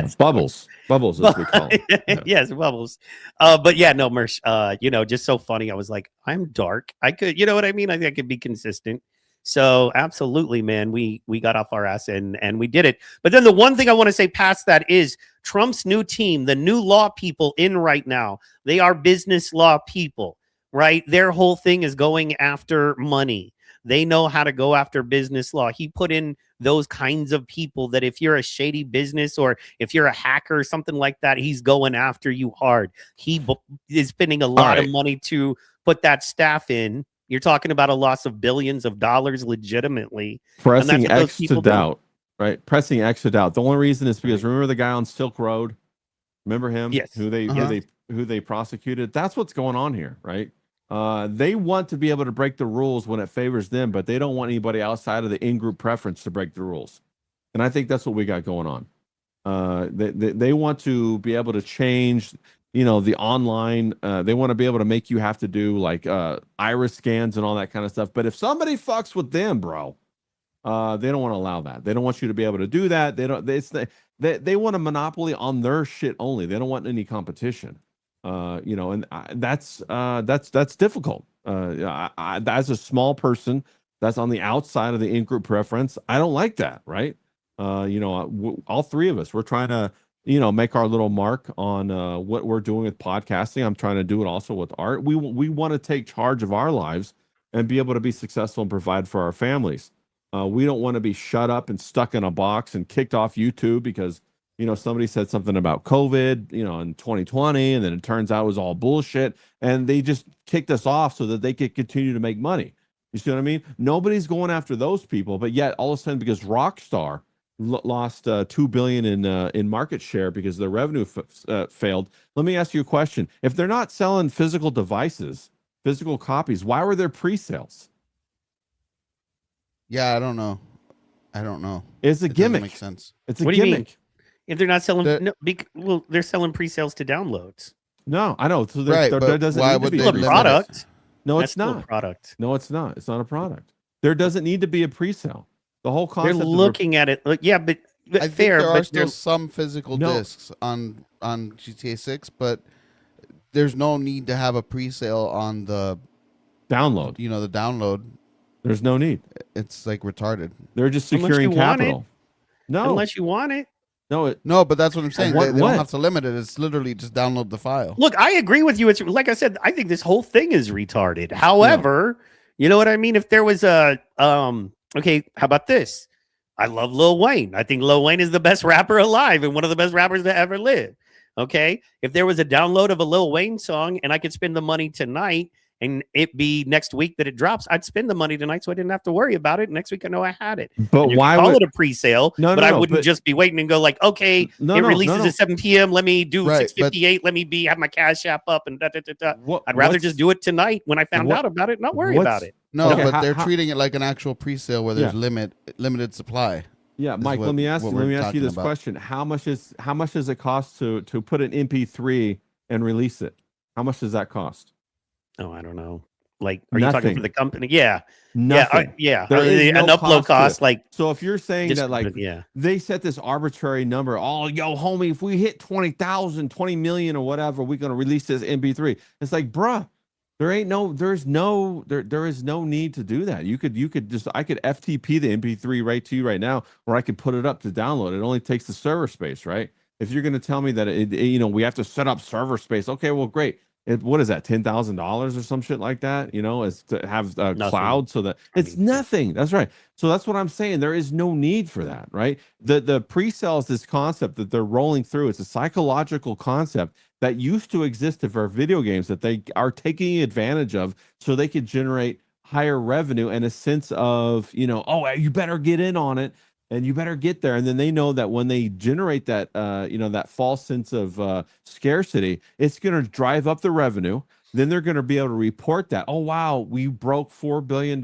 Yes. Bubbles, as we call them. Yeah. Yes, Bubbles. But yeah, no, Mersh, just so funny. I was like, I'm dark. I could, you know what I mean? I think I could be consistent. So absolutely, man, we got off our ass and we did it. But then the one thing I want to say past that is Trump's new team, the new law people in right now, they are business law people, right? Their whole thing is going after money. They know how to go after business law. He put in those kinds of people that if you're a shady business or if you're a hacker or something like that, he's going after you hard. He is spending a lot of money to put that staff in. You're talking about a loss of billions of dollars legitimately. Pressing what those X people to do. doubt, right? Pressing X to doubt. The only reason is because remember the guy on Silk Road? Remember him? Yes. Who they prosecuted? That's what's going on here, right? They want to be able to break the rules when it favors them, but they don't want anybody outside of the in-group preference to break the rules. And I think that's what we got going on. They want to be able to change the online, they want to be able to make you have to do like iris scans and all that kind of stuff. But if somebody fucks with them, bro, they don't want to allow that. They don't want you to be able to do that. They want a monopoly on their shit only. They don't want any competition. That's difficult. As a small person that's on the outside of the in-group preference, I don't like that, right? All three of us, we're trying to make our little mark on what we're doing with podcasting. I'm trying to do it also with art. We want to take charge of our lives and be able to be successful and provide for our families. We don't want to be shut up and stuck in a box and kicked off YouTube because somebody said something about COVID in 2020, and then it turns out it was all bullshit, and they just kicked us off so that they could continue to make money. You see what I mean? Nobody's going after those people, but yet all of a sudden because Rockstar lost $2 billion in market share because their revenue failed. Let me ask you a question: if they're not selling physical devices, physical copies, why were there pre-sales? Yeah, I don't know. It's a It doesn't gimmick. make sense. It's a What do you mean? gimmick. If they're not selling, They're- they're selling pre-sales to downloads. No, I know. So Right, there but doesn't why need to would be they a Still a limit it? product. No, That's it's still a not. product. No, it's not. It's not a product. There doesn't need to be a pre-sale. The whole They're concept. looking at it. Yeah, but I think fair. there are But still they're- some physical No. discs on GTA 6, but there's no need to have a pre-sale on the download. the download. There's no need. It's like retarded. They're just Unless securing you want it. capital. No, unless you want it. no. No, but that's what I'm saying. What- They don't what? have to limit it. It's literally just download the file. Look, I agree with you. It's like I said, I think this whole thing is retarded. However, you know what I mean? If there was a okay, how about this? I love Lil Wayne. I think Lil Wayne is the best rapper alive and one of the best rappers to ever live. Okay. If there was a download of a Lil Wayne song and I could spend the money tonight and it be next week that it drops, I'd spend the money tonight so I didn't have to worry about it. Next week I know I had it. But And you why could call would it a pre-sale? No, but no, I no, wouldn't but- just be waiting and go like, okay, No, it no, releases no, no. at 7 p.m. Let me do Right, 6:58. Let me have my Cash App up and da da da da. I'd rather what's- just do it tonight when I found what- out about it, and not worry what's- about it. No, Okay, but how- they're how- treating it like an actual pre-sale where there's limited supply. Yeah, is Mike. what- let me ask what you. we're Let me ask you talking this about. question: How much does it cost to put an MP3 and release it? How much does that cost? Oh, I don't know. Like, are you talking Nothing. for the company? Yeah. Nothing. Yeah. There is An no upload cost to cost, it. like, So if you're saying just, that, like, yeah. they set this arbitrary number, oh, yo, homie, if we hit 20,000, 20 million or whatever, we're going to release this MP3. It's like, bruh, there is no need to do that. You could just, I could FTP the MP3 right to you right now, or I could put it up to download. It only takes the server space, right? If you're going to tell me that we have to set up server space, okay, well, great. What is that, $10,000 or some shit like that? Is to have a Nothing. cloud so that it's nothing. That's right. So that's what I'm saying. There is no need for that, right? The pre-sale is this concept that they're rolling through. It's a psychological concept that used to exist for video games that they are taking advantage of so they could generate higher revenue and a sense of, oh, you better get in on it. And you better get there. And then they know that when they generate that, that false sense of scarcity, it's going to drive up the revenue. Then they're going to be able to report that, oh, wow, we broke $4 billion.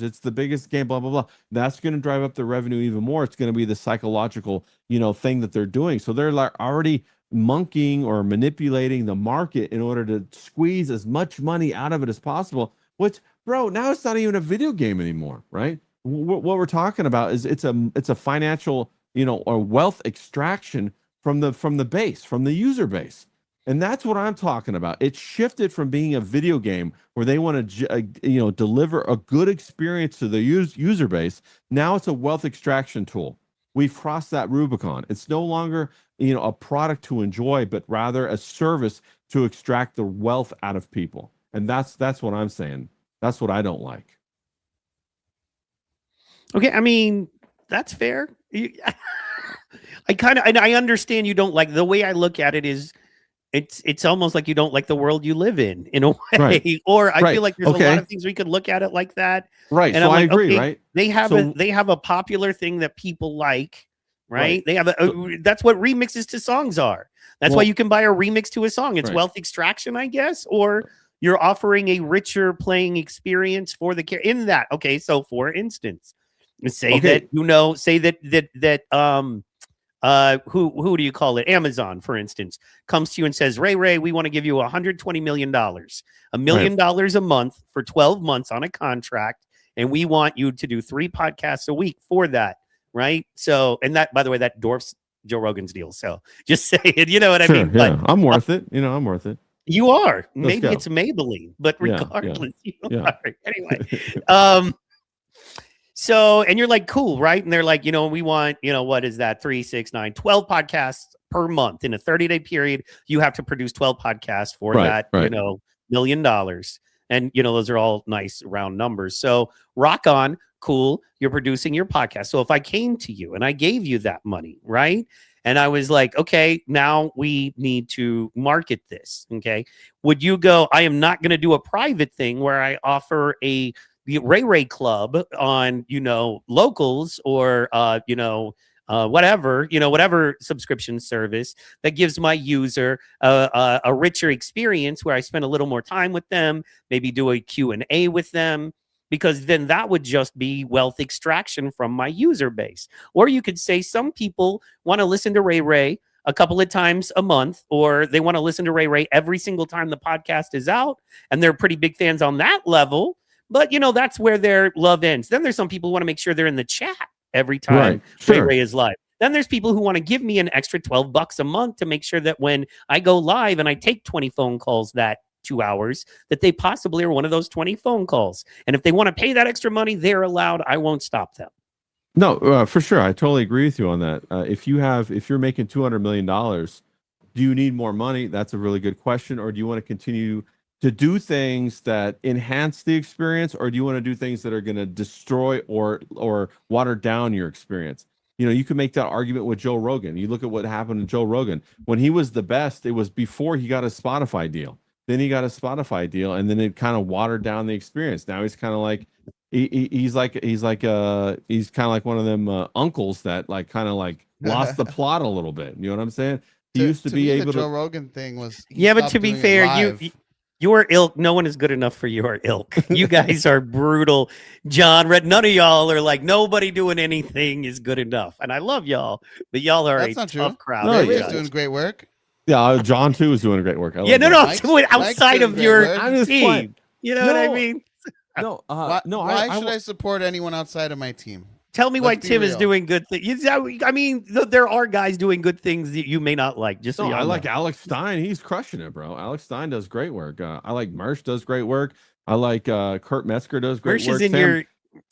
It's the biggest game, blah, blah, blah. That's going to drive up the revenue even more. It's going to be the psychological, thing that they're doing. So they're like already monkeying or manipulating the market in order to squeeze as much money out of it as possible, which, bro, now it's not even a video game anymore, right? What we're talking about is it's a financial, or wealth extraction from the base, from the user base. And that's what I'm talking about. It shifted from being a video game where they want to, deliver a good experience to the user base. Now it's a wealth extraction tool. We've crossed that Rubicon. It's no longer, a product to enjoy, but rather a service to extract the wealth out of people. And that's what I'm saying. That's what I don't like. Okay, I mean, that's fair. I understand you don't like, the way I look at it is it's almost like you don't like the world you live in a way. Right. Or I feel like there's a lot Okay. of things we could look at it like that. Right. And So I'm I like, agree, okay, right? They have So- a popular thing that people like, right? Right. They have that's what remixes to songs are. That's why Well- you can buy a remix to a song. It's Right. wealth extraction, I guess, or you're offering a richer playing experience for the in that. Okay, so for instance, say Okay. that who do you call it? Amazon, for instance, comes to you and says, Ray, we want to give you $120 million, $1 million a month for 12 months on a contract. And we want you to do 3 podcasts a week for that. Right. So, and that, by the way, that dwarfs Joe Rogan's deal. So just say it, you know what Sure, I mean? yeah. But I'm worth it. I'm worth it. you are. Let's Maybe go. it's Maybelline, but Yeah, regardless, you yeah. are. Anyway. So, and you're like, cool, right? And they're like, we want, what is that? 3, 6, 9, 12 podcasts per month in a 30-day period. You have to produce 12 podcasts for that, right. $1 million. And, those are all nice round numbers. So rock on, cool. You're producing your podcast. So if I came to you and I gave you that money, right? And I was like, okay, now we need to market this. Okay. Would you go, I am not going to do a private thing where I offer the Ray Club on, locals or, whatever subscription service that gives my user a richer experience where I spend a little more time with them, maybe do a Q&A with them, because then that would just be wealth extraction from my user base. Or you could say some people want to listen to Ray a couple of times a month, or they want to listen to Ray every single time the podcast is out, and they're pretty big fans on that level. But, that's where their love ends. Then there's some people who want to make sure they're in the chat every time Right, sure. Ray is live. Then there's people who want to give me an extra $12 a month to make sure that when I go live and I take 20 phone calls that 2 hours, that they possibly are one of those 20 phone calls. And if they want to pay that extra money, they're allowed. I won't stop them. No, for sure. I totally agree with you on that. If you're making $200 million, do you need more money? That's a really good question. Or do you want to continue to do things that enhance the experience, or do you want to do things that are going to destroy or water down your experience? You can make that argument with Joe Rogan. You look at what happened to Joe Rogan. When he was the best, it was before he got a Spotify deal. Then he got a Spotify deal, and then it kind of watered down the experience. Now he's kind of like he's kind of like one of them uncles that lost the plot a little bit. You know what I'm saying? He used to be me, able the to. Joe Rogan thing was But to be fair, your ilk, no one is good enough for your ilk. You guys are brutal. John, none of y'all are like, nobody doing anything is good enough. And I love y'all, but y'all are That's a not tough true. crowd. No, Ray to Ray's judge. doing great work. Yeah, John too is doing great work. I Yeah, love no, that. no, Mike's- someone Mike's outside doing of great your work. I'm just team. playing. You know what I No. mean? No, Why, no. why I should I support anyone outside of my team? Tell me why Let's be Tim is real. doing good things. I mean, there are guys doing good things that you may not like. Just so No, y'all I like know. Alex Stein. He's crushing it, bro. Alex Stein does great work. I like Mersh does great work. I like Kurt Metzger does great Mersh work. is in your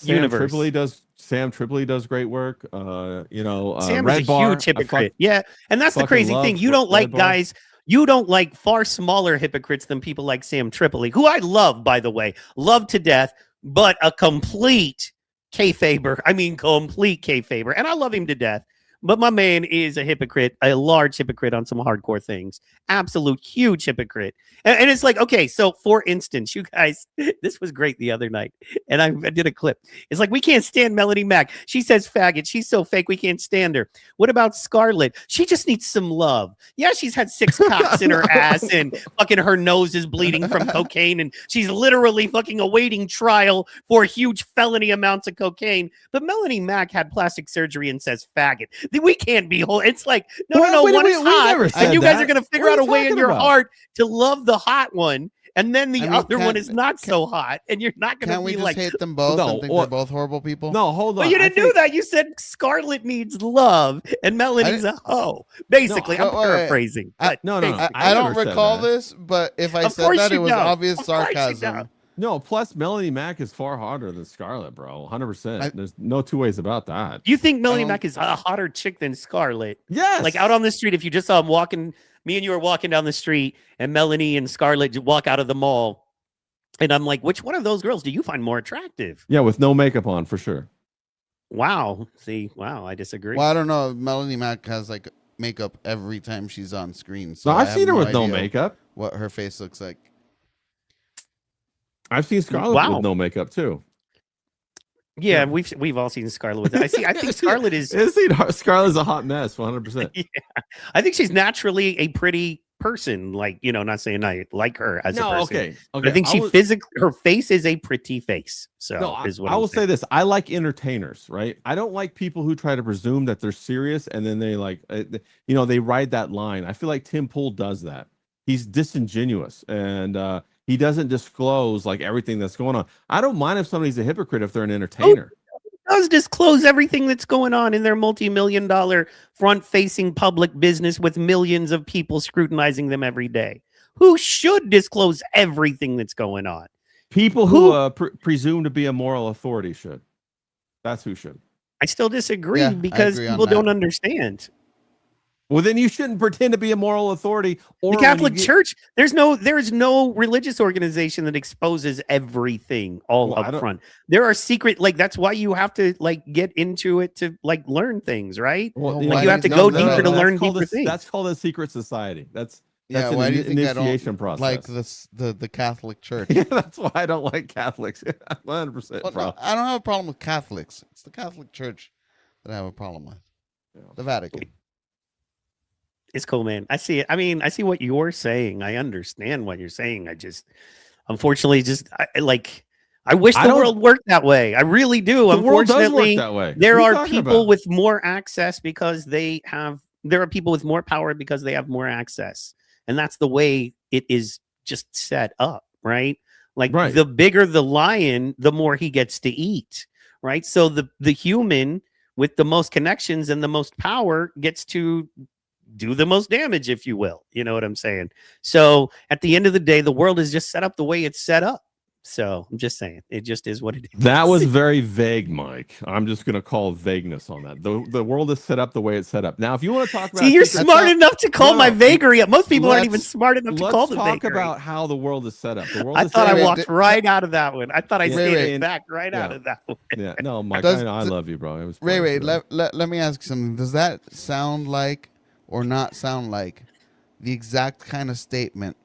universe. Sam Tripoli does great work. Sam Red is a Bar, huge hypocrite. Yeah, and that's the fucking crazy love thing. You Red don't like Bar. guys. You don't like far smaller hypocrites than people like Sam Tripoli, who I love, by the way, love to death, but a complete kayfaber. I mean, complete kayfaber, and I love him to death. But my man is a hypocrite, a large hypocrite on some hardcore things. Absolute huge hypocrite. And it's like, okay, so for instance, you guys, this was great the other night. And I did a clip. It's like, we can't stand Melanie Mack. She says faggot. She's so fake, we can't stand her. What about Scarlett? She just needs some love. Yeah, she's had 6 cocks in her ass and fucking her nose is bleeding from cocaine. And she's literally fucking awaiting trial for huge felony amounts of cocaine. But Melanie Mack had plastic surgery and says faggot. We can't be whole. It's like, no, one is hot, and you guys are going to figure out a way in your heart to love the hot one, and then the other one is not so hot, and you're not going to Can't we be just like, hate them both No, and think or- they're both horrible people? No, hold on. but you didn't do that. You said Scarlett needs love, and Melanie's a hoe. Basically, I'm wait, wait. paraphrasing. but No. basically. I don't never said recall that. this, but if I Of said course that, you it was don't. obvious Of course you sarcasm. don't. No, plus Melanie Mack is far hotter than Scarlett, bro. 100%. I- There's no two ways about that. You think Melanie don't- Mack is a hotter chick than Scarlett? Yes. Like out on the street, if you just saw him walking, me and you are walking down the street, and Melanie and Scarlett walk out of the mall, and I'm like, which one of those girls do you find more attractive? Yeah, with no makeup on for sure. Wow. See, wow, I disagree. Well, I don't know. Melanie Mack has like makeup every time she's on screen. So No, I I've have seen her with no idea makeup. What her face looks like. I've seen Scarlett Wow. with no makeup too. Yeah, we've all seen Scarlett with it. I think Scarlett is. Scarlett's a hot mess, 100%. Yeah, I think she's naturally a pretty person. Like, not saying I like her as a person. okay. But I think she her face is a pretty face. So No, is what I I'm will saying. say this: I like entertainers, right? I don't like people who try to presume that they're serious and then they they ride that line. I feel like Tim Pool does that. He's disingenuous and he doesn't disclose like everything that's going on. I don't mind if somebody's a hypocrite if they're an entertainer. Does disclose everything that's going on in their multi-million-dollar front-facing public business with millions of people scrutinizing them every day. Who should disclose everything that's going on? People who presume to be a moral authority should. That's who should. I still disagree Yeah, I because agree on people that. don't understand. Well, then you shouldn't pretend to be a moral authority. Or The when you Catholic get- Church, there is no religious organization that exposes everything all Well, I up don't- front. There are secret, that's why you have to get into it to learn things, right? Well, Like, you have to go deeper to learn deeper things. That's called a secret society. That's Yeah, an why do you think I initiation don't process. like the Catholic Church? Yeah, that's why I don't like Catholics. 100%, Well, bro. no, I don't have a problem with Catholics. It's the Catholic Church that I have a problem with. The Vatican. It's cool, man. I see it. I mean, I see what you're saying. I understand what you're saying. I just, unfortunately, I wish I the don't- world worked that way. I really do. The world does work Unfortunately, that way. there What are you talking people about? with more access because there are people with more power because they have more access. And that's the way it is just set up, right? Like Right. the bigger the lion, the more he gets to eat, right? So the human with the most connections and the most power gets to do the most damage, if you will. You know what I'm saying? So at the end of the day, the world is just set up the way it's set up. So I'm just saying, it just is what it is. That was very vague, Mike. I'm just going to call vagraness on that. The world is set up the way it's set up. Now, if you want to talk about... See, you're secret- smart enough to call No, my no. vagary. Most people aren't even Let's- smart enough to Let's call the talk vagary. about how the world is set up. The world I is thought set I Wait, up- walked right out of that one. I thought I Wait, skated wait. back right out Yeah. of that one. Yeah, no, Mike, Does- I love you, bro. It was Ray, fun. let me ask you something. Does that sound like or not sound like the exact kind of statement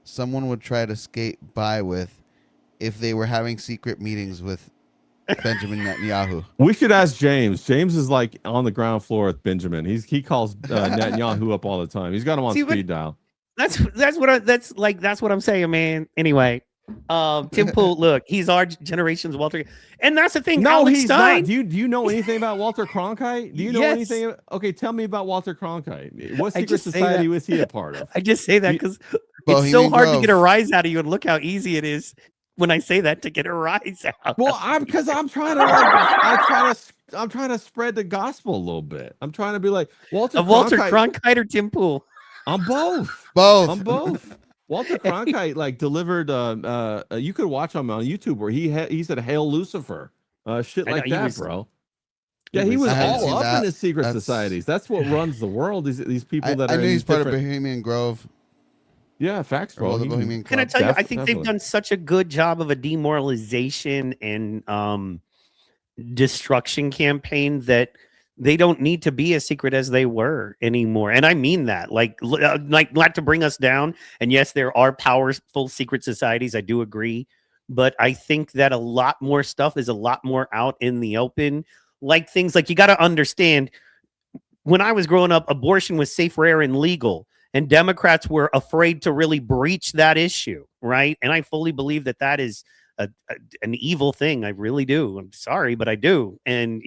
someone would try to skate by with if they were having secret meetings with Benjamin Netanyahu? We should ask James. James is like on the ground floor with Benjamin. He calls Netanyahu up all the time. He's got him on See, but- speed dial. That's what I'm saying, man. Anyway, Tim Pool, look, he's our generation's Walter, and that's the thing. No, Alex he's Stein, not. Do you know anything about Walter Cronkite? Do you know Yes. anything? Okay, tell me about Walter Cronkite. What I secret just say society that- was he a part of? I just say that You- because it's so Bohemian hard to get a Grove. rise out of you, and look how easy it is when I say that to get a rise out. Well, I'm trying to I'm trying to spread the gospel a little bit. I'm trying to be like Walter Of Walter Cronkite. Cronkite or Tim Pool? I'm both. Both. I'm both. Walter Cronkite like delivered. You could watch him on YouTube where he said "Hail Lucifer," shit I know, like he that, was- bro. he Yeah, he was- was I haven't all seen up that. in his secret That's- societies. That's what runs the world. These people I that are knew in he's these part of different- Bohemian Grove. Yeah, facts, Or bro. the He- Bohemian Can I Club. tell you? I think Definitely. they've done such a good job of a demoralization and destruction campaign that they don't need to be as secret as they were anymore. And I mean that, like not to bring us down. And yes, there are powerful secret societies. I do agree, but I think that a lot more stuff is a lot more out in the open. Like things like you got to understand. When I was growing up, abortion was safe, rare, and legal. And Democrats were afraid to really breach that issue, right? And I fully believe that that is an evil thing. I really do. I'm sorry, but I do. And,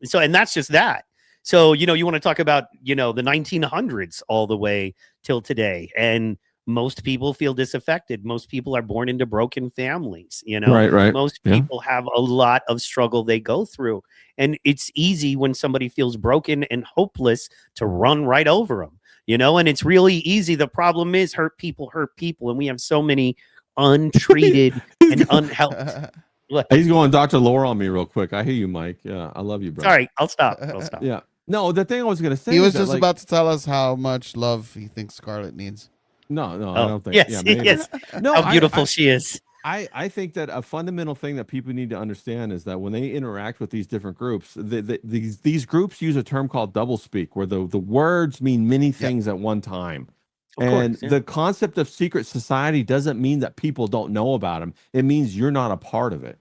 so, and that's just that. So, you want to talk about, the 1900s all the way till today. And most people feel disaffected. Most people are born into broken families, Right. Most Yeah. people have a lot of struggle they go through. And it's easy when somebody feels broken and hopeless to run right over them, and it's really easy. The problem is hurt people. And we have so many untreated and unhelped. Look, He's going Dr. Lore on me real quick. I hear you, Mike. Yeah, I love you, bro. sorry, I'll stop. Yeah. No, the thing I was gonna say. He is was that, just like- about to tell us how much love he thinks Scarlett needs. No, I Oh, don't think. yes, yeah, maybe. yes. No, How beautiful she is. I think that a fundamental thing that people need to understand is that when they interact with these different groups, these groups use a term called doublespeak, where the words mean many things at one time. Of course, And yeah. the concept of secret society doesn't mean that people don't know about them. It means you're not a part of it.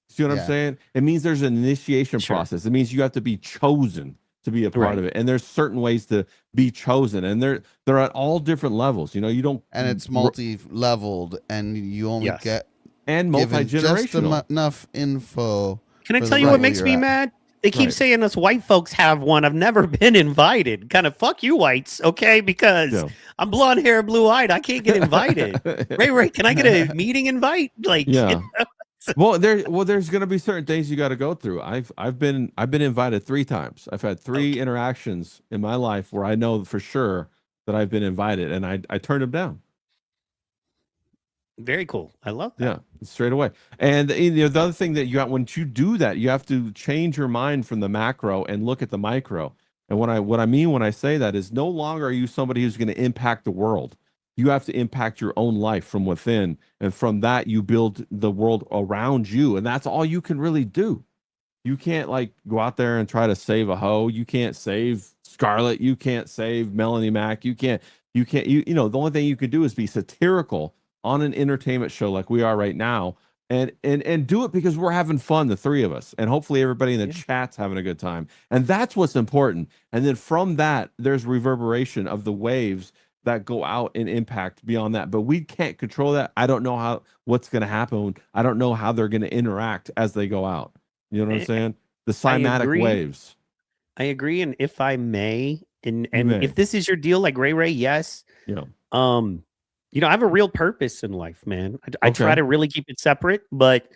See what I'm Yeah. saying? It means there's an initiation Sure. process. It means you have to be chosen to be a part Right. of it. And there's certain ways to be chosen. And they're at all different levels. You don't And it's multi-leveled, and you only Yes. get and given just multi-generational. enough info. Can I for the tell you level what makes you're me at. mad? They keep Right. saying us white folks have one. I've never been invited. Kind of fuck you whites, okay? Because Yeah. I'm blonde hair, blue eyed. I can't get invited. Ray, can I get a meeting invite? Like, Yeah. Well, there's going to be certain things you got to go through. I've been invited 3 times. I've had 3 interactions in my life where I know for sure that I've been invited, and I turned them down. very cool. I love that. Yeah, straight away. And the other thing that you got, when you do that, you have to change your mind from the macro and look at the micro. And what I mean when I say that is no longer are you somebody who's going to impact the world. You have to impact your own life from within. And from that, you build the world around you. And that's all you can really do. You can't like go out there and try to save a hoe. You can't save Scarlett. You can't save Melanie Mack. The only thing you can do is be satirical on an entertainment show like we are right now. And do it because we're having fun, the 3 of us. And hopefully everybody in the chat's having a good time. And that's what's important. And then from that, there's reverberation of the waves that go out and impact beyond that. But we can't control that. I don't know what's going to happen. I don't know how they're going to interact as they go out. You know what I'm saying? The cymatic agree. waves. I agree. And if I may, and may. if this is your deal, like Ray, yes. Yeah. I have a real purpose in life, man. I try Okay. to really keep it separate, but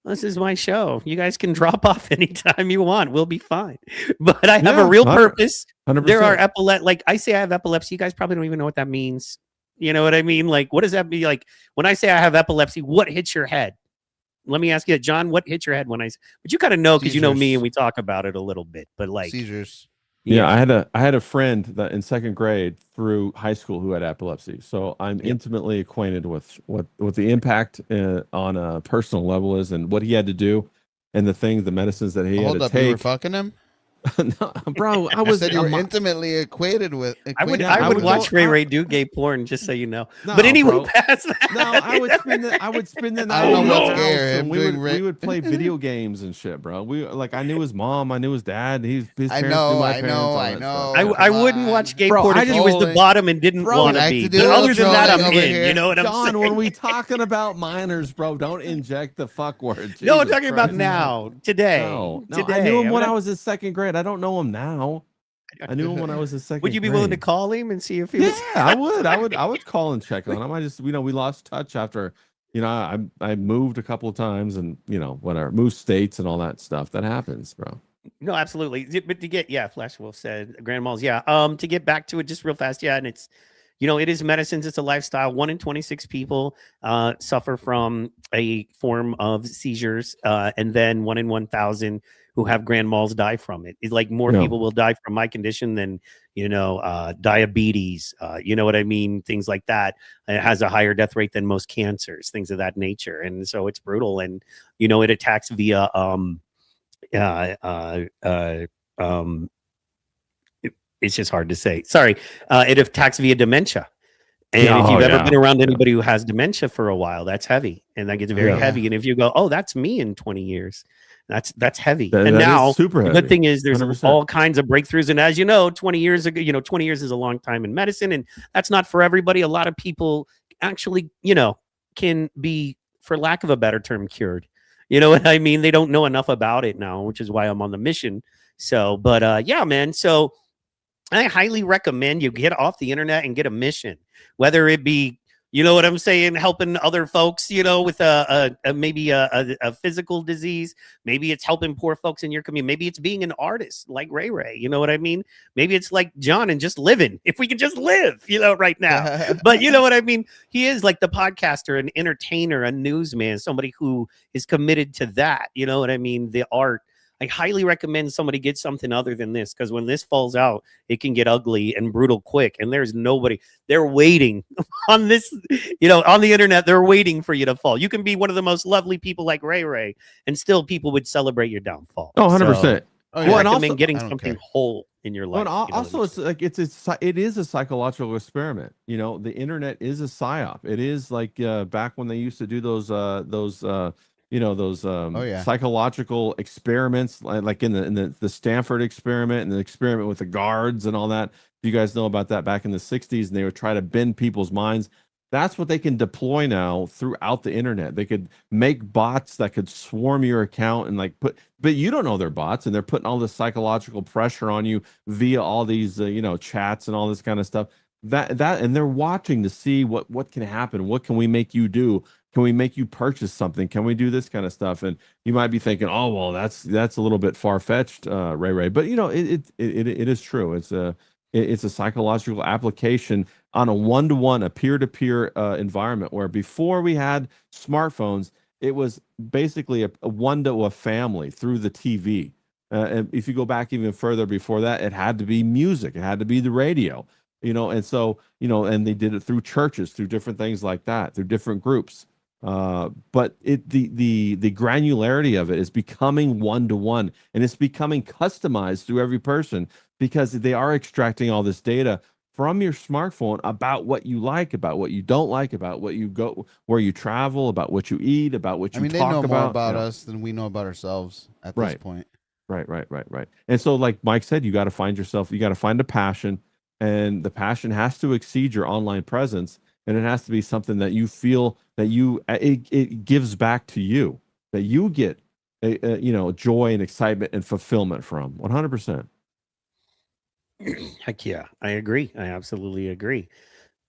this is my show. You guys can drop off anytime you want. We'll be fine. But I have a Yeah, real 100%. purpose. 100%. There are like I say I have epilepsy. You guys probably don't even know what that means. You know what I mean? Like, what does that be? Like, when I say I have epilepsy, what hits your head? Let me ask you, John, what hits your head when but you kind of know because you know me Seizures. and we talk about it a little bit. But like, Seizures. Yeah, I had a friend that in 2nd grade through high school who had epilepsy. So I'm intimately acquainted with what the impact on a personal level is and what he had to do and the medicines that he had Hold to up, you were take. fucking him? No, bro, I You was said you were a mo- intimately acquainted with. I would acquainted I I with would would him. watch go- Ray I- Ray do gay porn, just so you know. No, But anyway, bro. past that, No, I would spend the night I don't know at his what's house, gayer, and him doing we Ray- would play video games and shit, bro. I knew his mom, I knew his dad, his I parents know, knew my I parents, know, all I that know. stuff. I Come wouldn't on. watch gay Bro, porn I if he just- was the Trolling. bottom and didn't Bro, want we to like be. to do But a little other than that, I'm trolling over in. here. You know what I'm John, saying? when we talking about minors, bro, don't inject the fuck word. No, I'm Jesus talking about Christ. now, today. No, today. I knew him when not- I was in second grade. I don't know him now. I knew him when I was in second grade. Would you be willing to call him and see if he was? Yeah, I would. I would call and check on him. I just, we lost touch after, I moved a couple of times and, whatever, moved states and all that stuff. That happens, bro. No, absolutely. But to get, Flash Wolf said, Grand Malls, to get back to it just real fast, and it's, it is medicines. It's a lifestyle. 1 in 26 people suffer from a form of seizures, and then 1 in 1,000 who have grand malls die from it. It's like more people will die from my condition than diabetes. You know what I mean? Things like that. It has a higher death rate than most cancers, things of that nature, and so it's brutal. And it attacks via it's just hard to say. Sorry, it attacks via dementia. And if you've ever been around anybody who has dementia for a while, that's heavy, and that gets very heavy. And if you go, "Oh, that's me in 20 years," that's heavy. That now, is super the heavy. good thing is there's 100%. all kinds of breakthroughs. And as you know, 20 years ago, 20 years is a long time in medicine, and that's not for everybody. A lot of people actually, can be, for lack of a better term, cured. You know what I mean? They don't know enough about it now, which is why I'm on the mission. So, but yeah, man. So I highly recommend you get off the internet and get a mission, whether it be, you know what I'm saying, helping other folks, with maybe a physical disease. Maybe it's helping poor folks in your community. Maybe it's being an artist like Ray Ray. You know what I mean? Maybe it's like John and just living. If we could just live, right now. But you know what I mean? He is like the podcaster, an entertainer, a newsman, somebody who is committed to that. You know what I mean? The art. I highly recommend somebody get something other than this, because when this falls out, it can get ugly and brutal quick. And there's nobody. They're waiting on this, on the internet. They're waiting for you to fall. You can be one of the most lovely people like Ray Ray, and still people would celebrate your downfall. Oh, 100%. So, Oh, I yeah. recommend also- getting I don't something care. whole in your life. Well, you know also, what it's like it is a psychological experiment. The internet is a psyop. It is like back when they used to do those yeah. psychological experiments, like in the Stanford experiment and the experiment with the guards and all that. You guys know about that back in the 60s, and they would try to bend people's minds. That's what they can deploy now throughout the internet. They could make bots that could swarm your account and but you don't know they're bots, and they're putting all this psychological pressure on you via all these chats and all this kind of stuff. And they're watching to see what can happen. What can we make you do? Can we make you purchase something? Can we do this kind of stuff? And you might be thinking, oh well, that's a little bit far fetched, Ray. But it is true. It's a psychological application on a one-to-one, a peer-to-peer environment, where before we had smartphones, it was basically a one to a family through the TV. And if you go back even further before that, it had to be music. It had to be the radio. And so, and they did it through churches, through different things like that, through different groups. But the granularity of it is becoming one-to-one, and it's becoming customized through every person, because they are extracting all this data from your smartphone about what you like, about what you don't like, about what you go, where you travel, about what you eat, about what you They talk know about. more about us than we know about ourselves at this Right. point. Right. And so, like Mike said, you got to find a passion, and the passion has to exceed your online presence, and it has to be something that you feel that it gives back to you, that you get joy and excitement and fulfillment from. 100%. Heck yeah, I agree. I absolutely agree.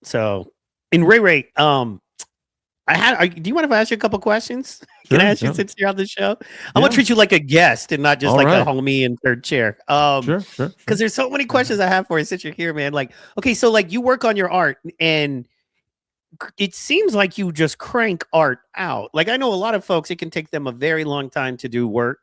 So, in Ray, do you mind if I ask you a couple questions? Can I ask you, since you're on the show? I'm gonna treat you like a guest and not just All like right. a homie in third chair. Sure. Because there's so many questions I have for you since you're here, man. Like, okay, so like you work on your art, and it seems like you just crank art out. Like, I know a lot of folks, it can take them a very long time to do work,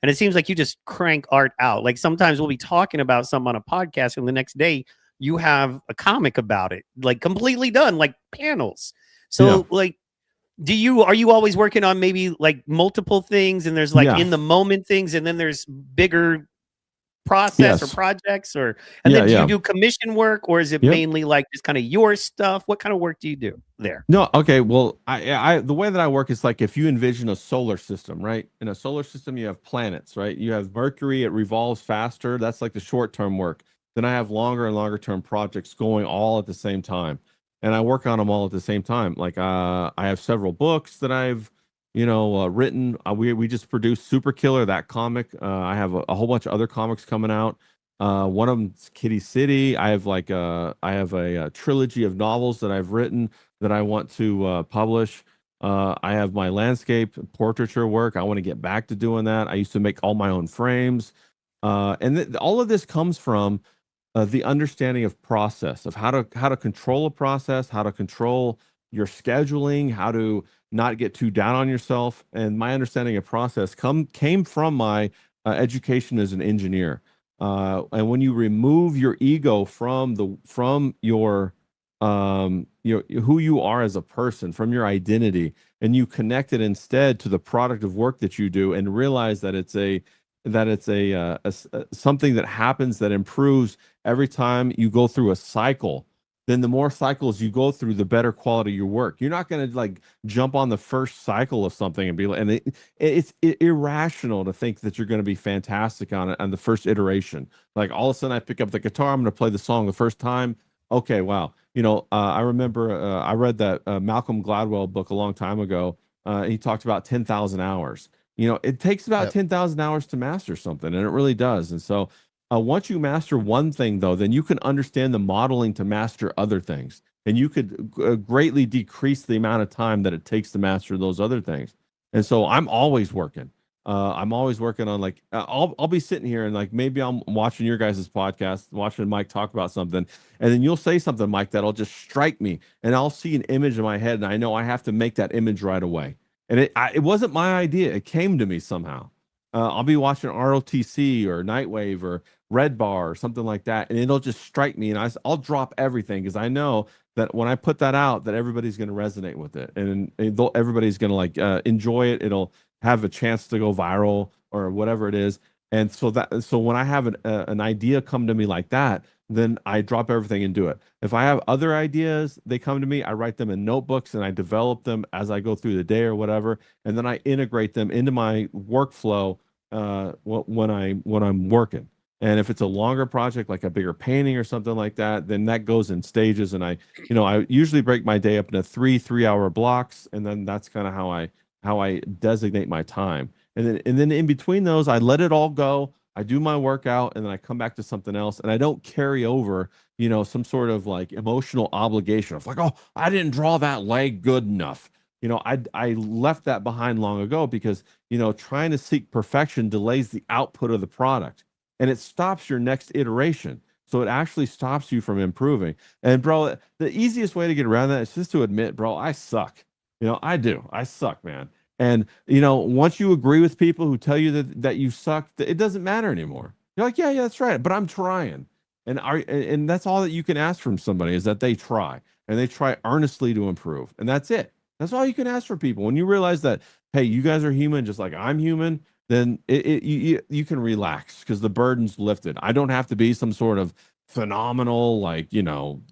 and it seems like you just crank art out. Like, sometimes we'll be talking about something on a podcast, and the next day you have a comic about it, like completely done, like panels. So like, are you always working on maybe like multiple things, and there's like in the moment things, and then there's bigger process or Yes. projects, or and Yeah, then do yeah. you do commission work, or is it Yep. mainly like just kind of your stuff? What kind of work do you do there? No, okay. Well, I the way that I work is like if you envision a solar system, right? In a solar system, you have planets, right? You have Mercury, it revolves faster. That's like the short-term work. Then I have longer and longer term projects going all at the same time. And I work on them all at the same time. Like I have several books that I've, written. We just produced Super Killer, that comic. I have a whole bunch of other comics coming out. One of them's Kitty City. I have a trilogy of novels that I've written that I want to publish. I have my landscape portraiture work. I want to get back to doing that. I used to make all my own frames. And all of this comes from the understanding of process, of how to control a process, how to control your scheduling, how to not get too down on yourself. And my understanding of process came from my education as an engineer. And when you remove your ego from your who you are as a person, from your identity, and you connect it instead to the product of work that you do, and realize that it's something that happens that improves every time you go through a cycle. Then the more cycles you go through, the better quality your work. You're not going to like jump on the first cycle of something and be like, and it's irrational to think that you're going to be fantastic on it on the first iteration. Like all of a sudden I pick up the guitar, I'm going to play the song the first time. Okay, wow. I remember I read that Malcolm Gladwell book a long time ago. He talked about 10,000 hours. It takes about 10,000 hours to master something, and it really does. And so once you master one thing, though, then you can understand the modeling to master other things. And you could greatly decrease the amount of time that it takes to master those other things. And so I'm always working. I'm always working on like I'll be sitting here and like maybe I'm watching your guys' podcast, watching Mike talk about something, and then you'll say something, Mike, that'll just strike me, and I'll see an image in my head, and I know I have to make that image right away. And it wasn't my idea; it came to me somehow. I'll be watching ROTC or Nightwave or Red Bar or something like that, and it'll just strike me, and I'll drop everything because I know that when I put that out, that everybody's going to resonate with it, and everybody's going to like enjoy it. It'll have a chance to go viral or whatever it is. And so when I have an idea come to me like that, then I drop everything and do it. If I have other ideas, they come to me, I write them in notebooks and I develop them as I go through the day or whatever. And then I integrate them into my workflow when I'm working. And if it's a longer project, like a bigger painting or something like that, then that goes in stages. And I usually break my day up into 3-hour blocks. And then that's kind of how I designate my time. And then in between those, I let it all go. I do my workout and then I come back to something else, and I don't carry over, some sort of like emotional obligation of like, oh, I didn't draw that leg good enough. I left that behind long ago because, trying to seek perfection delays the output of the product, and it stops your next iteration. So it actually stops you from improving. And bro, the easiest way to get around that is just to admit, bro, I suck. I do. I suck, man. And once you agree with people who tell you that you suck, it doesn't matter anymore. You're like, yeah, that's right, but I'm trying. And that's all that you can ask from somebody, is that they try, and they try earnestly to improve. And that's it. That's all you can ask for people. When you realize that, hey, you guys are human just like I'm human, then you can relax because the burden's lifted. I don't have to be some sort of phenomenal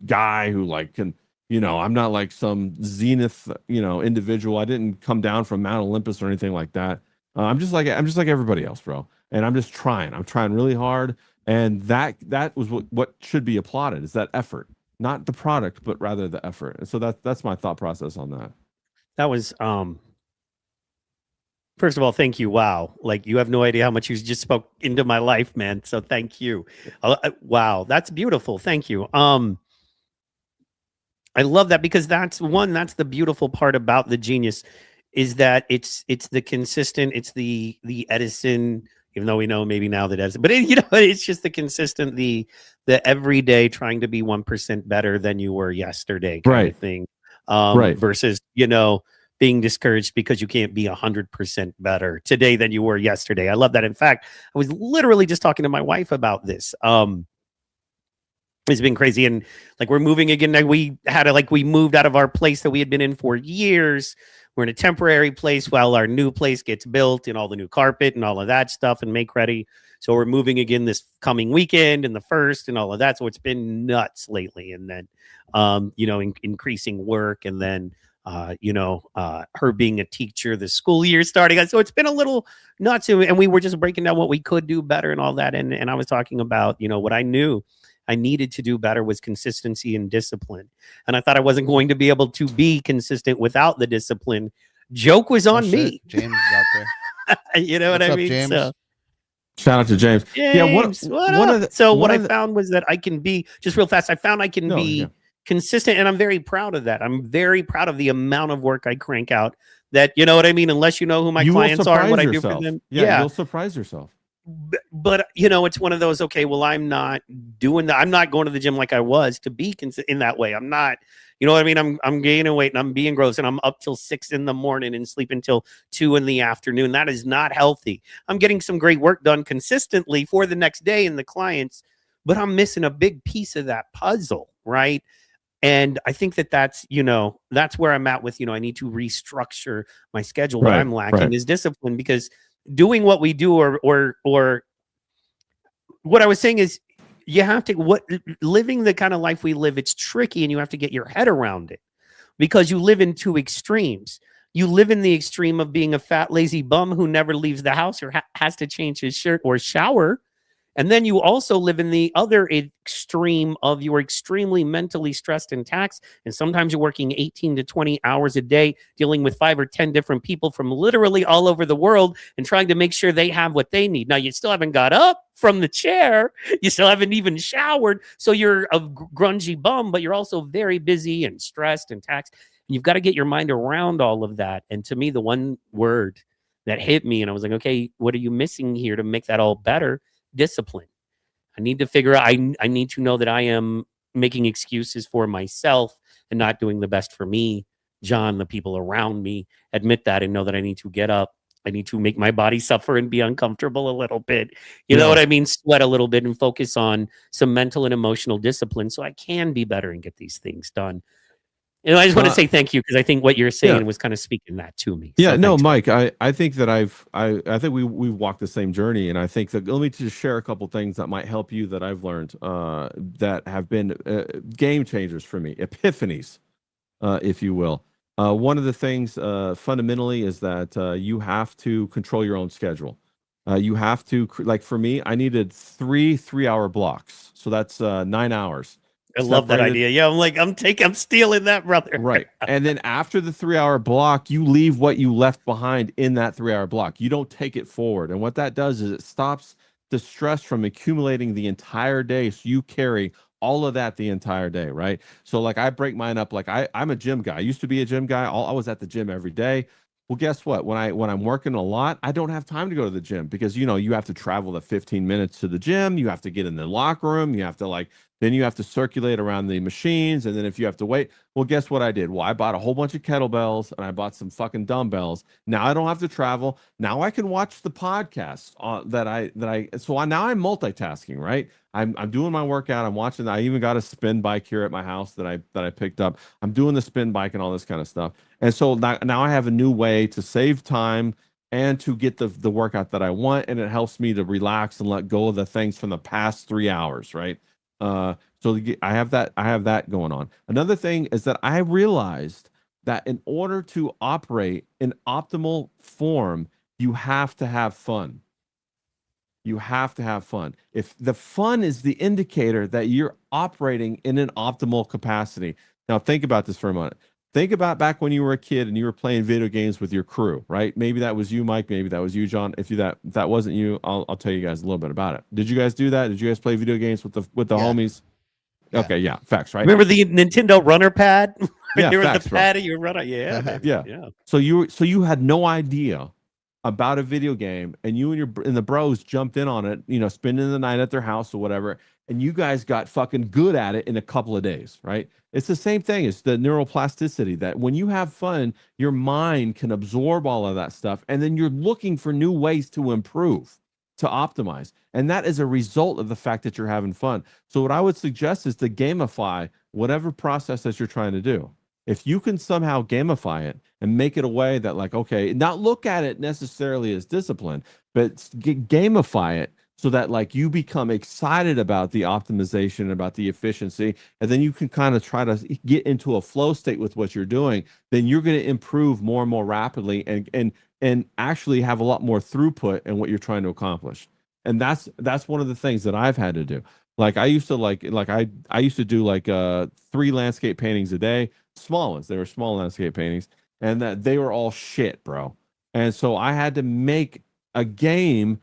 guy who can. I'm not like some zenith, individual. I didn't come down from Mount Olympus or anything like that. I'm just like everybody else, bro. And I'm just trying. I'm trying really hard. And that was what should be applauded, is that effort, not the product, but rather the effort. And so that's my thought process on that. That was first of all, thank you. Wow. Like, you have no idea how much you just spoke into my life, man. So thank you. Wow. That's beautiful. Thank you. I love that, because that's the beautiful part about the genius, is that it's the consistent, it's the Edison, even though we know maybe now that Edison, but it's just the consistent, the everyday trying to be 1% better than you were yesterday kind of thing. Versus, being discouraged because you can't be 100% better today than you were yesterday. I love that. In fact, I was literally just talking to my wife about this. It's been crazy. And like, we're moving again. We moved out of our place that we had been in for years. we're in a temporary place while our new place gets built and all the new carpet and all of that stuff and make ready. So we're moving again this coming weekend and the first and all of that. So it's been nuts lately. And then, increasing work, and then, her being a teacher, the school year starting. So it's been a little nuts. And we were just breaking down what we could do better and all that. And I was talking about, what I knew I needed to do better was consistency and discipline. And I thought I wasn't going to be able to be consistent without the discipline. Joke was on me. James is out there. You know what What's I up, mean? James? So, Shout out to James. James, what I found was that I can be, just real fast, I found I can be consistent, and I'm very proud of that. I'm very proud of the amount of work I crank out. That, you know what I mean? Unless you know who my clients are and what I do for them. Yeah, you'll surprise yourself. But it's one of those, okay, well, I'm not doing that. I'm not going to the gym like I was to be in that way. I'm not, you know what I mean? I'm gaining weight and I'm being gross and I'm up till 6 a.m. and sleep until 2 p.m. That is not healthy. I'm getting some great work done consistently for the next day and the clients, but I'm missing a big piece of that puzzle, right? And I think that's where I'm at with, I need to restructure my schedule. What I'm lacking is discipline, because doing what we do or what I was saying is you have to living the kind of life we live, it's tricky, and you have to get your head around it, because you live in two extremes. You live in the extreme of being a fat, lazy bum who never leaves the house or has to change his shirt or shower. And then you also live in the other extreme of you're extremely mentally stressed and taxed. And sometimes you're working 18 to 20 hours a day, dealing with 5 or 10 different people from literally all over the world and trying to make sure they have what they need. Now, you still haven't got up from the chair. You still haven't even showered. So you're a grungy bum, but you're also very busy and stressed and taxed. And you've got to get your mind around all of that. And to me, the one word that hit me, and I was like, okay, what are you missing here to make that all better? Discipline. I need to figure out, I need to know that I am making excuses for myself and not doing the best for me, John, the people around me. Admit that and know that I need to get up. I need to make my body suffer and be uncomfortable a little bit. You know what I mean? Sweat a little bit and focus on some mental and emotional discipline so I can be better and get these things done. And I just want to say thank you, because I think what you're saying was kind of speaking that to me. Yeah, so no, thanks. Mike, I think that I think we've walked the same journey, and I think that, let me just share a couple things that might help you that I've learned that have been game changers for me, epiphanies, if you will. One of the things fundamentally is that you have to control your own schedule. You have to, like for me, I needed 3-hour blocks, so that's 9 hours. I love that idea. Yeah, I'm stealing that, brother. Right. And then after the 3-hour block, you leave what you left behind in that 3-hour block. You don't take it forward. And what that does is it stops the stress from accumulating the entire day. So you carry all of that the entire day, right? So like I break mine up, like I'm a gym guy. I used to be a gym guy. I was at the gym every day. Well, guess what? When I'm working a lot, I don't have time to go to the gym, because you have to travel the 15 minutes to the gym. You have to get in the locker room. You have to then you have to circulate around the machines. And then if you have to wait, well, guess what I did? Well, I bought a whole bunch of kettlebells and I bought some fucking dumbbells. Now I don't have to travel. Now I can watch the podcast now I'm multitasking, right? I'm doing my workout. I'm watching. I even got a spin bike here at my house that I picked up. I'm doing the spin bike and all this kind of stuff. And so now I have a new way to save time and to get the workout that I want. And it helps me to relax and let go of the things from the past 3 hours, right? So I have that going on. Another thing is that I realized that in order to operate in optimal form, you have to have fun. You have to have fun. If the fun is the indicator that you're operating in an optimal capacity. Now think about this for a moment. Think about back when you were a kid and you were playing video games with your crew, right? Maybe that was you, Mike. Maybe that was you, John. If that wasn't you, I'll tell you guys a little bit about it. Did you guys do that? Did you guys play video games with the homies? Yeah. Okay, yeah, facts, right? Remember the Nintendo runner pad? Yeah, you were facts, the pad and you run it. Yeah, yeah. So you had no idea about a video game, and you and the bros jumped in on it, spending the night at their house or whatever, and you guys got fucking good at it in a couple of days, right? It's the same thing. It's the neuroplasticity that when you have fun, your mind can absorb all of that stuff, and then you're looking for new ways to improve, to optimize. And that is a result of the fact that you're having fun. So what I would suggest is to gamify whatever process that you're trying to do. If you can somehow gamify it and make it a way that, like, okay, not look at it necessarily as discipline, but gamify it so that like you become excited about the optimization, about the efficiency, and then you can kind of try to get into a flow state with what you're doing, then you're going to improve more and more rapidly and actually have a lot more throughput in what you're trying to accomplish. And that's one of the things that I've had to do. Like I used to I used to do like 3 landscape paintings a day, small ones. They were small landscape paintings, and that they were all shit, bro. And so I had to make a game.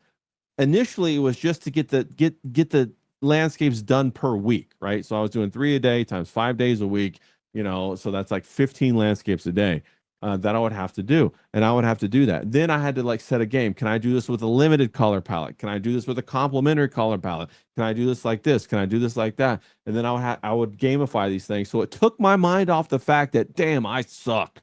Initially, it was just to get the landscapes done per week, right? So I was doing 3 a day times 5 days a week, you know, so that's like 15 landscapes a day. That I would have to do, and I would have to do that. Then I had to like set a game. Can I do this with a limited color palette? Can I do this with a complementary color palette? Can I do this like this? Can I do this like that? And then I would gamify these things. So it took my mind off the fact that, damn, I suck.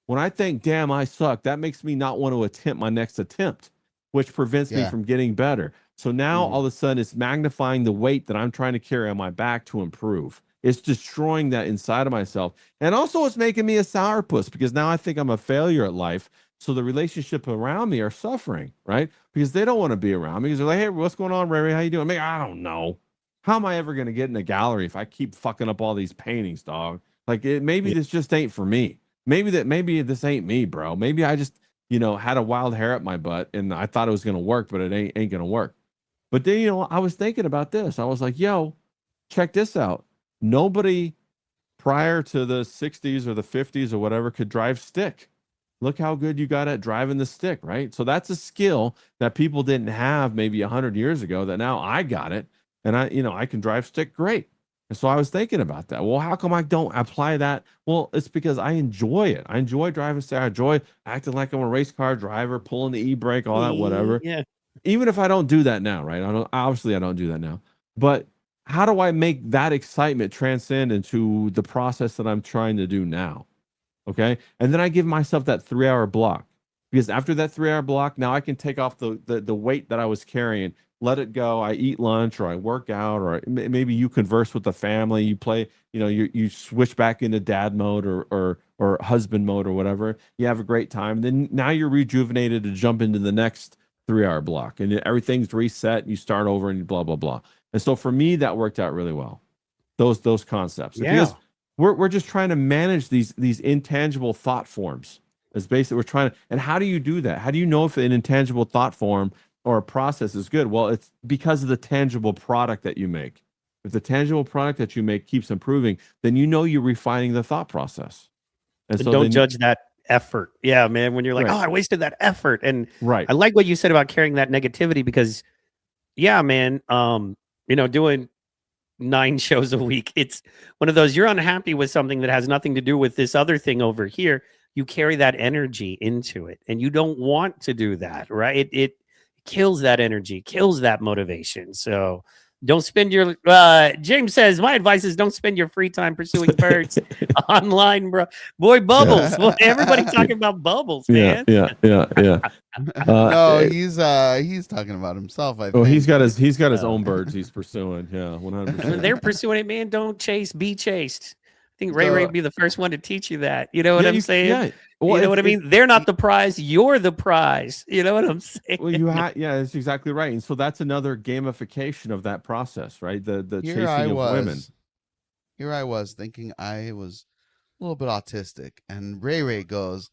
When I think, damn, I suck, that makes me not want to attempt my next attempt, which prevents me from getting better. So now all of a sudden it's magnifying the weight that I'm trying to carry on my back to improve. It's destroying that inside of myself. And also it's making me a sourpuss because now I think I'm a failure at life. So the relationship around me are suffering, right? Because they don't want to be around me because they're like, hey, what's going on, Ray? How you doing? I don't know. How am I ever going to get in a gallery if I keep fucking up all these paintings, dog? Like maybe this just ain't for me. Maybe this ain't me, bro. Maybe I just, you know, had a wild hair up my butt and I thought it was going to work, but it ain't going to work. But then, you know, I was thinking about this. I was like, yo, check this out. Nobody prior to the 60s or the 50s or whatever could drive stick. Look how good you got at driving the stick, right? So that's a skill that people didn't have maybe 100 years ago that now I got it. And I can drive stick great. And so I was thinking about that. Well, how come I don't apply that? Well, it's because I enjoy it. I enjoy driving stick. I enjoy acting like I'm a race car driver, pulling the e-brake, all that, whatever. Yeah. Even if I don't do that now, right? Obviously I don't do that now. But how do I make that excitement transcend into the process that I'm trying to do now? Okay. And then I give myself that 3-hour block, because after that 3-hour block, now I can take off the weight that I was carrying, let it go. I eat lunch or I work out, or maybe you converse with the family, you play, you switch back into dad mode or husband mode or whatever. You have a great time. Then now you're rejuvenated to jump into the next 3-hour block and everything's reset. You start over and blah, blah, blah. And so for me, that worked out really well. Those concepts. Yeah. Because we're just trying to manage these intangible thought forms. It's basically we're trying to, and how do you do that? How do you know if an intangible thought form or a process is good? Well, it's because of the tangible product that you make. If the tangible product that you make keeps improving, then you know you're refining the thought process. And so don't judge that effort. Yeah, man. When you're like, Right. oh, I wasted that effort. And right. I like what you said about carrying that negativity because, yeah, man, doing 9 shows a week, it's one of those, you're unhappy with something that has nothing to do with this other thing over here. You carry that energy into it and you don't want to do that, right? It kills that energy, kills that motivation. So don't spend your, James says, my advice is don't spend your free time pursuing birds online, bro. Boy, bubbles. Well, everybody talking about bubbles, man. Yeah. No, he's talking about himself. I think. Oh, he's got his own birds he's pursuing. Yeah, 100%. They're pursuing it, man. Don't chase, be chased. I think Ray would be the first one to teach you that. You know what I'm saying? Yeah. Well, you know what I mean? They're not the prize. You're the prize. You know what I'm saying? Well, yeah, that's exactly right. And so that's another gamification of that process, right? The chasing of women. Here I was thinking I was a little bit autistic, and Ray goes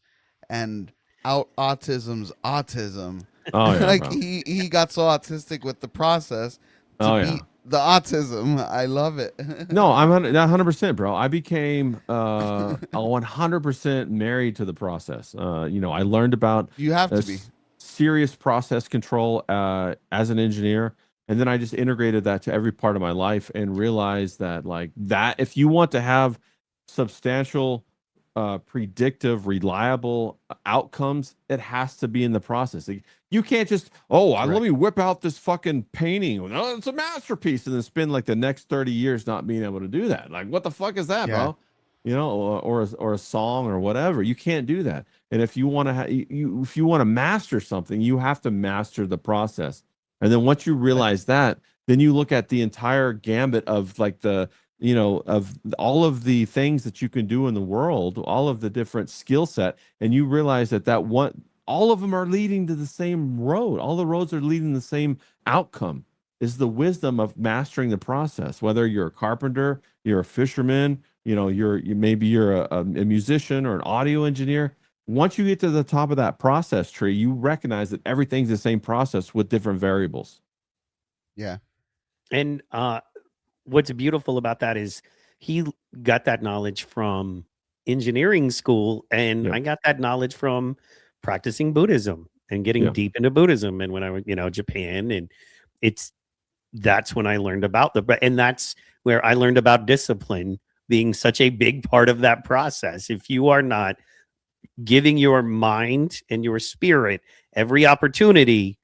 and out autism's autism. Oh yeah, like bro. he got so autistic with the process to beat the autism. I love it. No, I'm 100%, bro. I became 100% married to the process. I learned about You have to be. serious process control as an engineer, and then I just integrated that to every part of my life and realized that if you want to have substantial predictive, reliable outcomes, it has to be in the process. You can't just, let me whip out this fucking painting. Oh, it's a masterpiece, and then spend like the next 30 years not being able to do that. Like, what the fuck is that, bro? Or a song or whatever. You can't do that. And if you want to, if you want to master something, you have to master the process. And then once you realize that, then you look at the entire gambit of like the of all of the things that you can do in the world, all of the different skill set, and you realize that all of them are leading to the same road. All the roads are leading to the same outcome. Is the wisdom of mastering the process. Whether you're a carpenter, you're a fisherman, maybe you're a musician or an audio engineer. Once you get to the top of that process tree, you recognize that everything's the same process with different variables. Yeah. And what's beautiful about that is he got that knowledge from engineering school, and Yep. I got that knowledge from practicing Buddhism and getting Yeah. deep into Buddhism. And when I was, Japan, and that's when I learned about and that's where I learned about discipline being such a big part of that process. If you are not giving your mind and your spirit every opportunity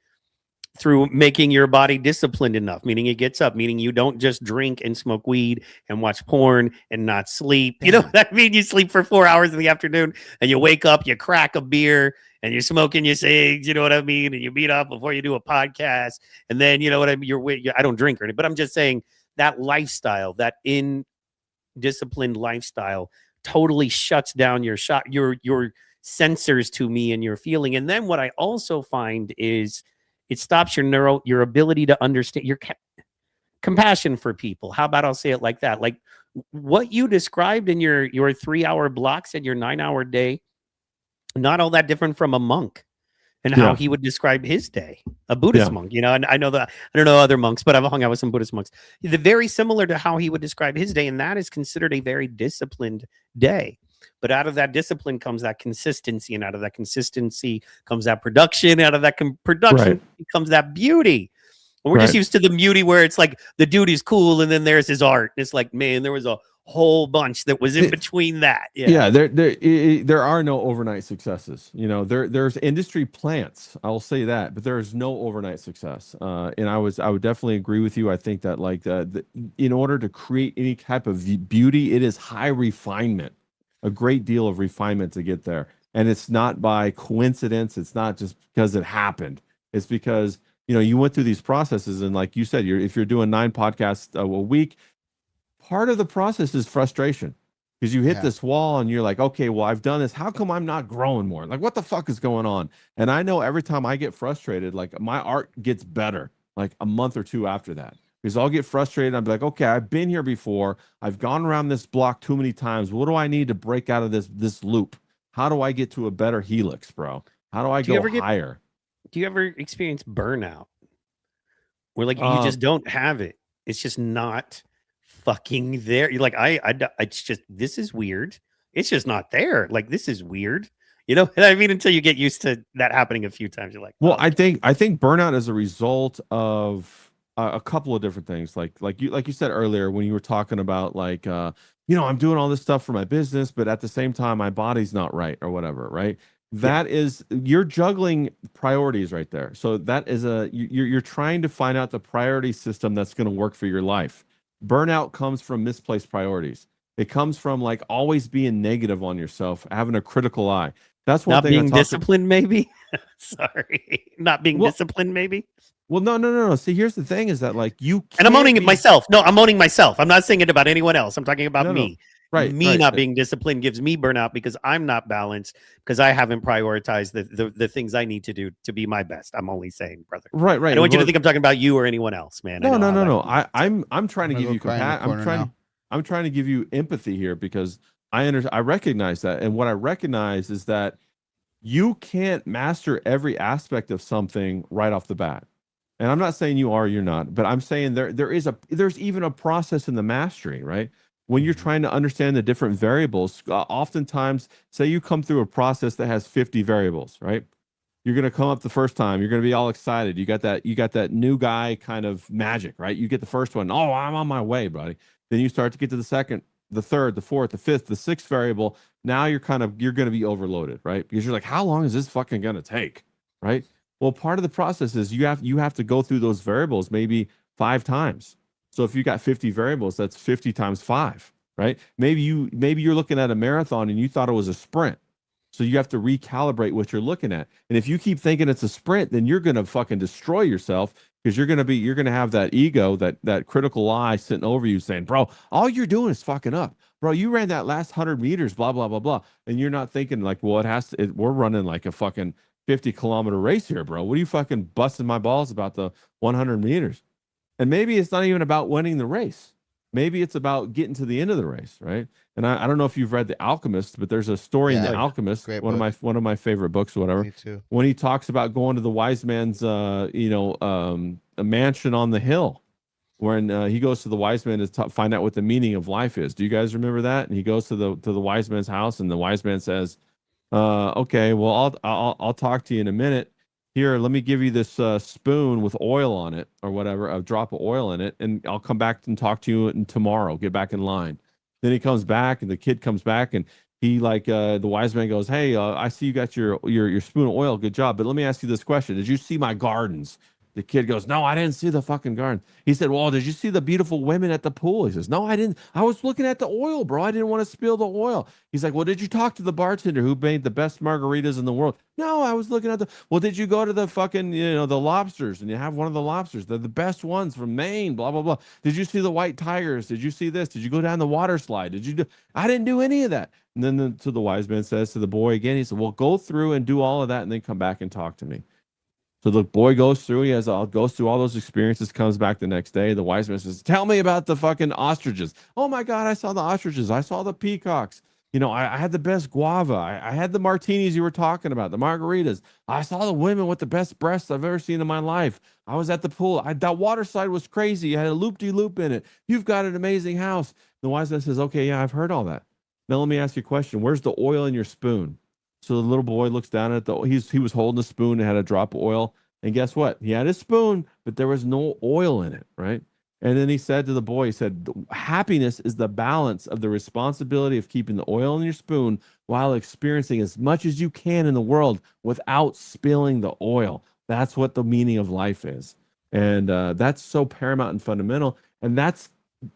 through making your body disciplined enough, meaning it gets up, meaning you don't just drink and smoke weed and watch porn and not sleep. You know what I mean? You sleep for 4 hours in the afternoon and you wake up, you crack a beer and you're smoking your cigs, you know what I mean? And you meet up before you do a podcast. And then, you know what I mean? I don't drink or anything, but I'm just saying that lifestyle, that disciplined lifestyle totally shuts down your sensors to me and your feeling. And then what I also find is it stops your ability to understand your compassion for people. How about I'll say it like that? Like what you described in your 3-hour blocks and your 9-hour day, not all that different from a monk and how he would describe his day, a Buddhist monk, and I know that I don't know other monks, but I've hung out with some Buddhist monks. They're very similar to how he would describe his day. And that is considered a very disciplined day. But out of that discipline comes that consistency, and out of that consistency comes that production. Out of that production comes that beauty. And we're just used to the beauty where it's like the dude is cool, and then there's his art. It's like, man, there was a whole bunch that was in between that. There are no overnight successes. There's industry plants. I'll say that, but there is no overnight success. And I would definitely agree with you. I think that in order to create any type of beauty, it is high refinement. A great deal of refinement to get there. And it's not by coincidence. It's not just because it happened. It's because, you went through these processes. And like you said, if you're doing 9 podcasts a week, part of the process is frustration because you hit this wall and you're like, okay, well, I've done this. How come I'm not growing more? Like, what the fuck is going on? And I know every time I get frustrated, like my art gets better, like a month or 2 after that. Because I'll get frustrated. I'll be like, okay, I've been here before. I've gone around this block too many times. What do I need to break out of this loop? How do I get to a better helix, bro? How do I go higher? Do you ever experience burnout? Where like you just don't have it. It's just not fucking there. You're like, it's just, this is weird. It's just not there. Like, this is weird. And I mean, until you get used to that happening a few times, you're like, well, I think burnout is a result of a couple of different things, like you said earlier when you were talking about I'm doing all this stuff for my business, but at the same time my body's not right or whatever, right? That is, you're juggling priorities right there. So that is you're trying to find out the priority system that's going to work for your life. Burnout comes from misplaced priorities. It comes from always being negative on yourself, having a critical eye. That's one thing. Not being disciplined, maybe. Sorry, not being disciplined, maybe. Well, no. See, here's the thing: is that you can't and I'm owning it myself. No, I'm owning myself. I'm not saying it about anyone else. I'm talking about me. Right. Me not being disciplined gives me burnout because I'm not balanced because I haven't prioritized the things I need to do to be my best. I'm only saying, brother. Right. I don't want you to think I'm talking about you or anyone else, man. No. I'm trying to give you I'm trying to give you empathy here because I recognize that, and what I recognize is that you can't master every aspect of something right off the bat. And I'm not saying you are, you're not, but I'm saying there's even a process in the mastery, right? When you're trying to understand the different variables, oftentimes, say you come through a process that has 50 variables, right? You're going to come up the first time, you're going to be all excited. You got that new guy kind of magic, right? You get the first one, oh, I'm on my way, buddy. Then you start to get to the second, the third, the fourth, the fifth, the sixth variable. Now you're going to be overloaded, right? Because you're like, how long is this fucking going to take, right? Well, part of the process is you have to go through those variables maybe 5 times. So if you got 50 variables, that's 50 times 5, right? Maybe you're looking at a marathon and you thought it was a sprint. So you have to recalibrate what you're looking at. And if you keep thinking it's a sprint, then you're going to fucking destroy yourself because you're gonna have that ego, that critical eye sitting over you saying, bro, all you're doing is fucking up. Bro, you ran that last 100 meters, blah, blah, blah, blah. And you're not thinking like, well, we're running like a fucking 50-kilometer race here, bro. What are you fucking busting my balls about the 100 meters? And maybe it's not even about winning the race. Maybe it's about getting to the end of the race, right? And I don't know if you've read The Alchemist, but there's a story in Yeah. The Alchemist, Great one book. of my favorite books or whatever, Me too. when he talks about going to the wise man's a mansion on the hill, when he goes to the wise man to find out what the meaning of life is. Do you guys remember that? And he goes to the wise man's house, and the wise man says, okay, well, I'll talk to you in a minute. Here, let me give you this spoon with oil on it or whatever, a drop of oil in it, and I'll come back and talk to you tomorrow. Get back in line. Then he comes back, and the kid comes back, and he the wise man goes, hey, I see you got your spoon of oil. Good job. But let me ask you this question. Did you see my gardens? The kid goes, no, I didn't see the fucking garden. He said, well, did you see the beautiful women at the pool? He says, no, I didn't. I was looking at the oil, bro. I didn't want to spill the oil. He's like, well, did you talk to the bartender who made the best margaritas in the world? No, I was looking at well, did you go to the fucking, the lobsters and you have one of the lobsters? They're the best ones from Maine, blah, blah, blah. Did you see the white tigers? Did you see this? Did you go down the water slide? I didn't do any of that. And then so the wise man says to the boy again, he said, well, go through and do all of that and then come back and talk to me. So the boy goes through, goes through all those experiences, comes back the next day. The wise man says, tell me about the fucking ostriches. Oh my God, I saw the ostriches. I saw the peacocks. I had the best guava. I had the martinis you were talking about, the margaritas. I saw the women with the best breasts I've ever seen in my life. I was at the pool. That water slide was crazy. It had a loop-de-loop in it. You've got an amazing house. The wise man says, okay, yeah, I've heard all that. Now let me ask you a question. Where's the oil in your spoon? So the little boy looks down at he was holding a spoon and had a drop of oil. And guess what? He had a spoon, but there was no oil in it, right? And then he said to the boy, he said, happiness is the balance of the responsibility of keeping the oil in your spoon while experiencing as much as you can in the world without spilling the oil. That's what the meaning of life is. And that's so paramount and fundamental. And that's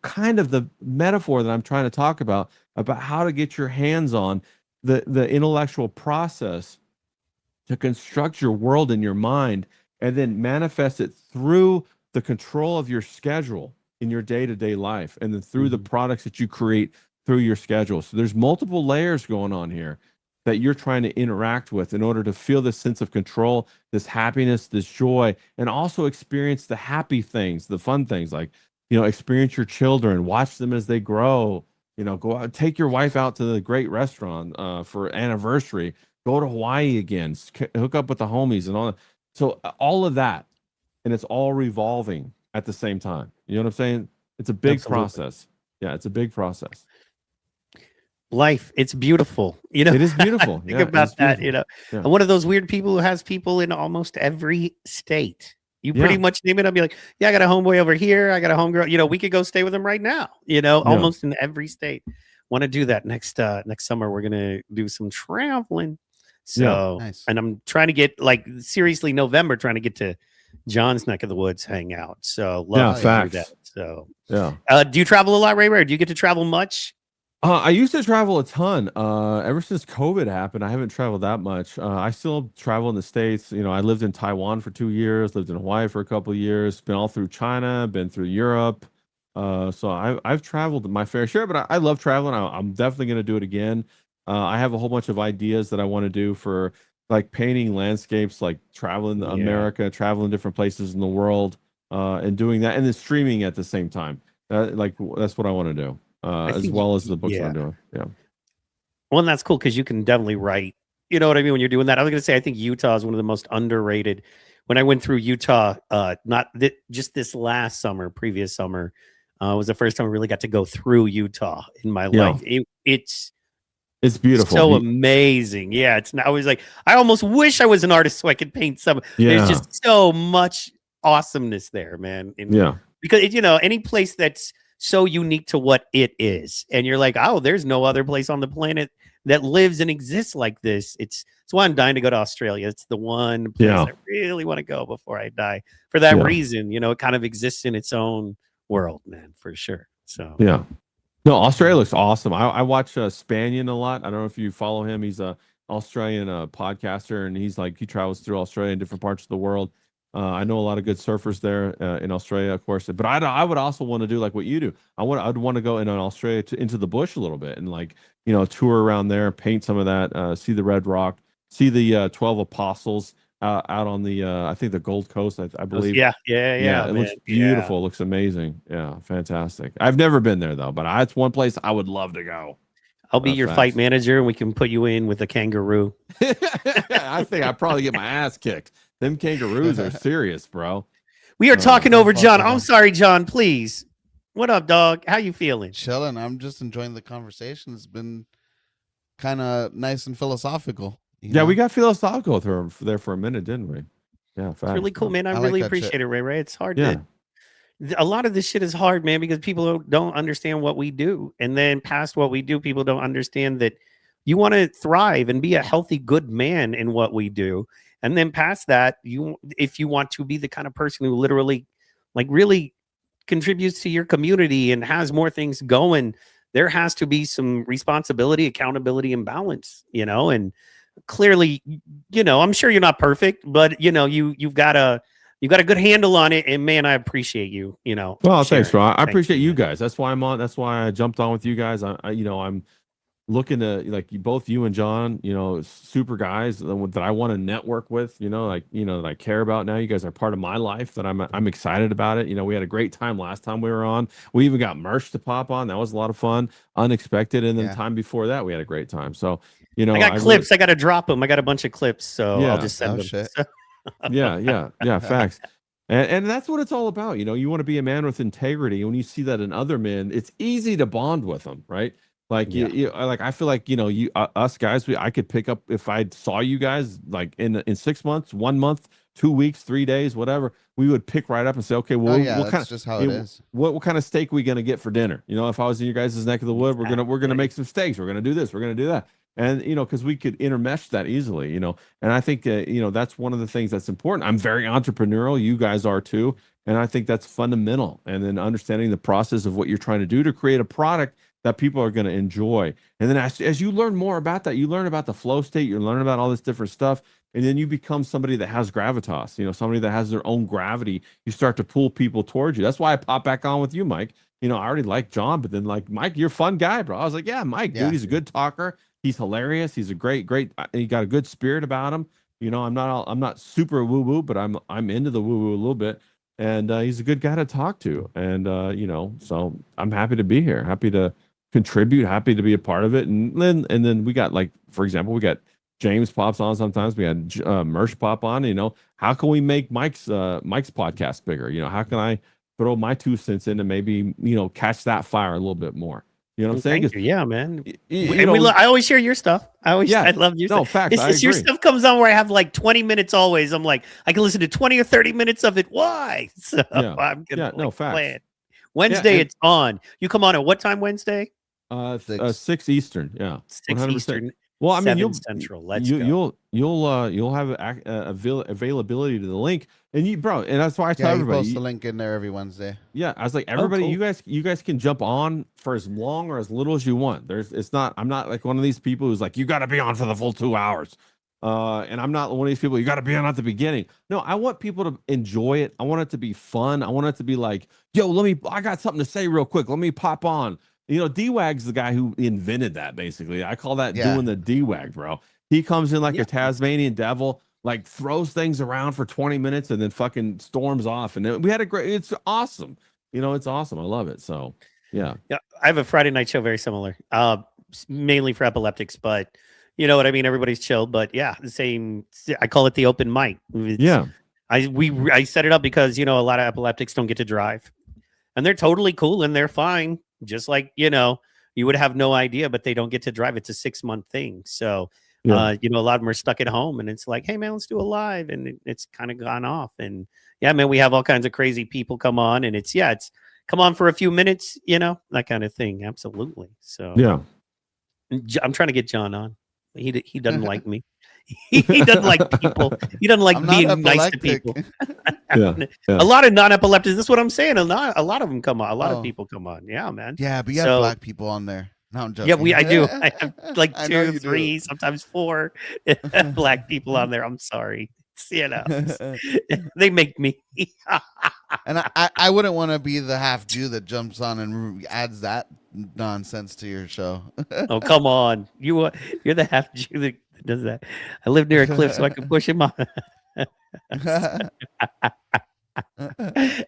kind of the metaphor that I'm trying to talk about how to get your hands on the intellectual process to construct your world in your mind and then manifest it through the control of your schedule in your day-to-day life and then through the products that you create through your schedule. So there's multiple layers going on here that you're trying to interact with in order to feel this sense of control, this happiness, this joy, and also experience the happy things, the fun things, like, experience your children, watch them as they grow, go out, take your wife out to the great restaurant for anniversary, go to Hawaii again, hook up with the homies and all that. So all of that, and it's all revolving at the same time. You know what I'm saying? It's a big process. Yeah, it's a big process. Life, it's beautiful. It is beautiful. Think about that. Yeah. I'm one of those weird people who has people in almost every state. You pretty much name it. I'll be like, yeah, I got a homeboy over here. I got a homegirl. We could go stay with them right now. Almost in every state. Want to do that next summer. We're gonna do some traveling. So, nice. And I'm trying to get seriously November, trying to get to John's neck of the woods, hang out. So love to do that. So do you travel a lot, Ray? Do you get to travel much? I used to travel a ton. Ever since COVID happened, I haven't traveled that much. I still travel in the States. I lived in Taiwan for 2 years, lived in Hawaii for a couple of years, been all through China, been through Europe. So I've traveled my fair share, but I love traveling. I'm definitely going to do it again. I have a whole bunch of ideas that I want to do for painting landscapes, traveling America, traveling different places in the world, and doing that, and then streaming at the same time. That's what I want to do. As well as the books I'm doing. Yeah. Well, and that's cool because you can definitely write. You know what I mean? When you're doing that, I was going to say, I think Utah is one of the most underrated. When I went through Utah, just this last summer, previous summer, was the first time I really got to go through Utah in my life. It's beautiful. So amazing. Yeah. I was like, I almost wish I was an artist so I could paint some. Yeah. There's just so much awesomeness there, man. Because, any place that's so unique to what it is. And you're like, oh, there's no other place on the planet that lives and exists like this. It's why I'm dying to go to Australia. It's the one place I really want to go before I die. For that reason, it kind of exists in its own world, man, for sure. So yeah. No, Australia looks awesome. I watch Spanian a lot. I don't know if you follow him. He's a Australian podcaster, and he travels through Australia and different parts of the world. I know a lot of good surfers there in Australia, of course. But I would also want to do like what you do. I'd want to go in Australia into the bush a little bit and like tour around there, paint some of that, see the Red Rock, see the 12 Apostles out on the I think the Gold Coast, I believe. Yeah. It Man. looks beautiful. Looks amazing. Yeah, fantastic. I've never been there though, but it's one place I would love to go. I'll be your fight manager, and we can put you in with a kangaroo. I think I'd probably get my ass kicked. Them kangaroos are serious, bro. We are talking over John. fucking I'm sorry, John. Please. What up, dog? How you feeling? Chilling. I'm just enjoying the conversation. It's been kind of nice and philosophical. Yeah, we got philosophical there for a minute, didn't we? Yeah, It's really cool, man. I like really that appreciate shit. it, Ray. It's hard Yeah. a lot of this shit is hard, man, because people don't understand what we do. And then past what we do, people don't understand that you want to thrive and be a healthy, good man in what we do. And then past that, if you want to be the kind of person who literally like really contributes to your community and has more things going, there has to be some responsibility, accountability, and balance, and clearly, I'm sure you're not perfect, but you've got a good handle on it, and man, I appreciate you. Well, thanks, bro. I Thank appreciate you man. guys. That's why I'm on. That's why I jumped on with you guys. I'm looking to like both you and John. Super guys that I want to network with. That I care about now. You guys are part of my life. That I'm excited about it. We had a great time last time we were on. We even got merch to pop on. That was a lot of fun, unexpected. And then Yeah. time before that, we had a great time. So I got clips. I got to drop them. I got a bunch of clips, so Yeah. I'll just send Oh, them. shit. yeah, facts. And that's what it's all about. You want to be a man with integrity. When you see that in other men, it's easy to bond with them, right? Like I feel like us guys. I could pick up if I saw you guys like in 6 months, 1 month, 2 weeks, 3 days, whatever. We would pick right up and say, okay, well, what kind that's just how it is. What kind of steak we gonna get for dinner? If I was in your guys' neck of the wood, we're gonna make some steaks. We're gonna do this. We're gonna do that. And because we could intermesh that easily, and I think that's one of the things that's important. I'm very entrepreneurial. You guys are too, and I think that's fundamental. And then understanding the process of what you're trying to do to create a product that people are going to enjoy. And then as you learn more about that, you learn about the flow state, you learn about all this different stuff, and then you become somebody that has gravitas. Somebody that has their own gravity. You start to pull people towards you. That's why I pop back on with you, Mike. I already like John, but then like Mike, you're a fun guy, bro. I was like, yeah, Mike, Yeah. dude, he's a good talker. He's hilarious. He's a great. He got a good spirit about him. I'm not super woo woo, but I'm into the woo woo a little bit. And he's a good guy to talk to. And so I'm happy to be here. Happy to contribute. Happy to be a part of it. And then we got, like, for example, we got James pops on sometimes. We had Mersh pop on. How can we make Mike's podcast bigger? How can I throw my 2 cents in and maybe catch that fire a little bit more? You know what I'm saying? Thank you. Yeah, man. You I always share your stuff. I love your No, stuff. facts. It's I just your agree. stuff comes on where I have like 20 minutes always. I'm like, I can listen to 20 or 30 minutes of it. Why? So Yeah. I'm gonna Yeah, no, facts. plan. Wednesday, and- it's on. You come on at what time Wednesday? 6 Eastern. Yeah. 6 100%. Eastern. Well, I mean, 7 Central. Let's go. you'll have availability to the link, and bro, and that's why I tell Yeah, you everybody. post the link in there every Wednesday. Yeah, I was like, everybody, cool. you guys can jump on for as long or as little as you want. I'm not like one of these people who's like, you got to be on for the full 2 hours. And I'm not one of these people, you got to be on at the beginning. No, I want people to enjoy it. I want it to be fun. I want it to be like, yo, I got something to say real quick. Let me pop on. D-Wag's the guy who invented that, basically. I call that doing the D-Wag, bro. He comes in like a Tasmanian devil, like throws things around for 20 minutes and then fucking storms off. And we had it's awesome. It's awesome. I love it. So, yeah. Yeah, I have a Friday night show very similar, mainly for epileptics, but you know what I mean? Everybody's chill, but yeah, the same. I call it the open mic. I set it up because, a lot of epileptics don't get to drive, and they're totally cool and they're fine. Just like, you would have no idea, but they don't get to drive. It's a 6-month thing. So, a lot of them are stuck at home, and it's like, hey man, let's do a live. And it's kind of gone off. And yeah, man, we have all kinds of crazy people come on, and it's come on for a few minutes, that kind of thing. Absolutely. So Yeah. I'm trying to get John on. He doesn't like me. He doesn't like people. He doesn't like I'm being not nice to epileptic. people. Yeah. A lot of non-epileptics. That's what I'm saying. A lot of them come on. A lot of Oh. people come on. Yeah, man. Yeah, but you have So- black people on there. No, I'm joking. Yeah, I do. I have like I know 2, you do. 3, sometimes 4 black people on there. I'm sorry. You know, they make me. And I wouldn't want to be the half Jew that jumps on and adds that nonsense to your show. Oh, come on. You're the half Jew that does that. I live near a cliff, so I can push him on.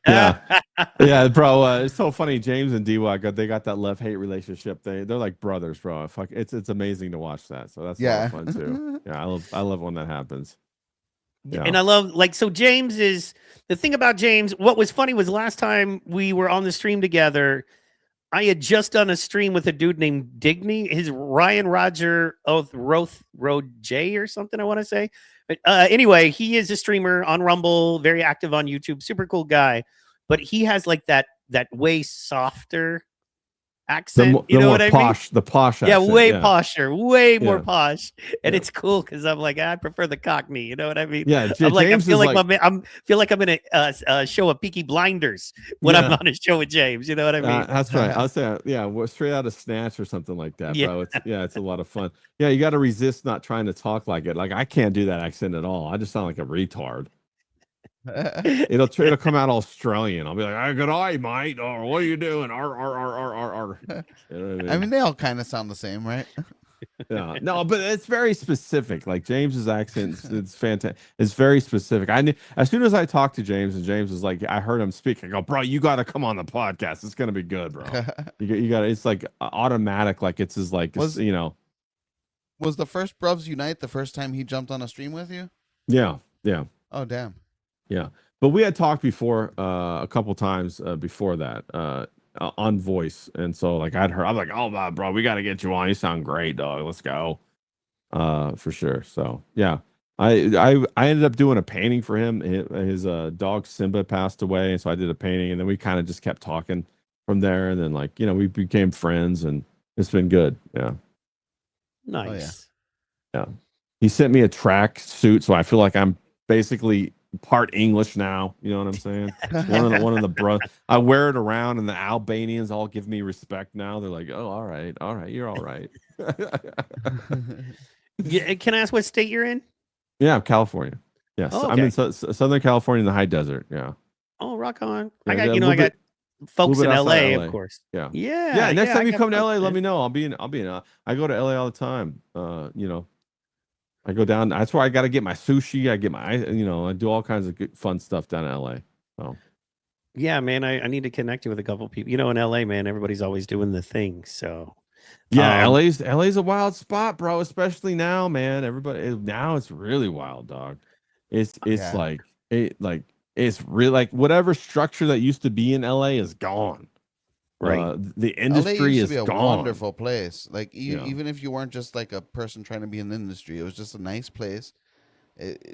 Yeah, bro. It's so funny. James and D-Wack, they got that love-hate relationship. They're like brothers, bro. Fuck, it's amazing to watch that. So that's a lot of fun too. Yeah, I love when that happens. Yeah. And I love, like, so James is the thing about James. What was funny was last time we were on the stream together, I had just done a stream with a dude named Digny. His Ryan Roger Roth J or something, I want to say. But anyway, he is a streamer on Rumble, very active on YouTube, super cool guy. But he has like that way softer accent. You know what I mean? The posh Yeah, accent, way posher, way more Yeah. posh. And Yeah. it's cool because I'm like, I prefer the Cockney. You know what I mean? Yeah, I'm like, James I feel is like, feel like I'm in a show of Peaky Blinders when I'm Yeah. on a show with James. You know what I mean? That's right. I'll say, yeah, we're straight out of Snatch or something like that, Yeah. bro. It's a lot of fun. Yeah, you got to resist not trying to talk like it. Like I can't do that accent at all. I just sound like a retard. It'll come out Australian. I'll be like, "Hey, good eye, mate," or "What are you doing?" You know what I mean, they all kind of sound the same, right? yeah, no, but it's very specific. Like James's accent, it's fantastic. It's very specific. I knew as soon as I talked to James, and James was like, I heard him speak. I go, bro, you got to come on the podcast. It's gonna be good, bro. You got. It's like automatic. Like it's his like Was the first Bruvs Unite the first time he jumped on a stream with you? Yeah. Oh, damn. Yeah, but we had talked before a couple times before that on voice, and so like I'm like, oh bro, we got to get you on. You sound great, dog. Let's go, for sure. So yeah, I ended up doing a painting for him. His dog Simba passed away, and so I did a painting, and then we kind of just kept talking from there, and then like we became friends, and it's been good. Yeah, Nice. yeah. He sent me a track suit, so I feel like I'm basically part English now. You know what I'm saying? one of the bro. I wear it around, and the Albanians all give me respect now. They're like, "Oh, all right, you're all right." Yeah. Can I ask what state you're in? Yeah, California. Yes, Oh, I'm in okay. Southern California in the high desert. Yeah. Oh, rock on. Yeah, I got, a I little got folks bit in outside LA, LA. of course. Yeah. Yeah. Yeah. Next time I you got come to folks LA, let there. me know. I'll be in. I go to LA all the time. I go down. That's where I got to get my sushi. I get my, I do all kinds of good, fun stuff down in LA. So Yeah, man, I need to connect you with a couple people. You know, in LA, man, everybody's always doing the thing. So yeah, LA's a wild spot, bro. Especially now, man. Now it's really wild, dog. It's Yeah. it's really like whatever structure that used to be in LA is gone. right. The LA industry used is to be a gone. wonderful place. Like Yeah. even if you weren't just like a person trying to be in the industry, it was just a nice place,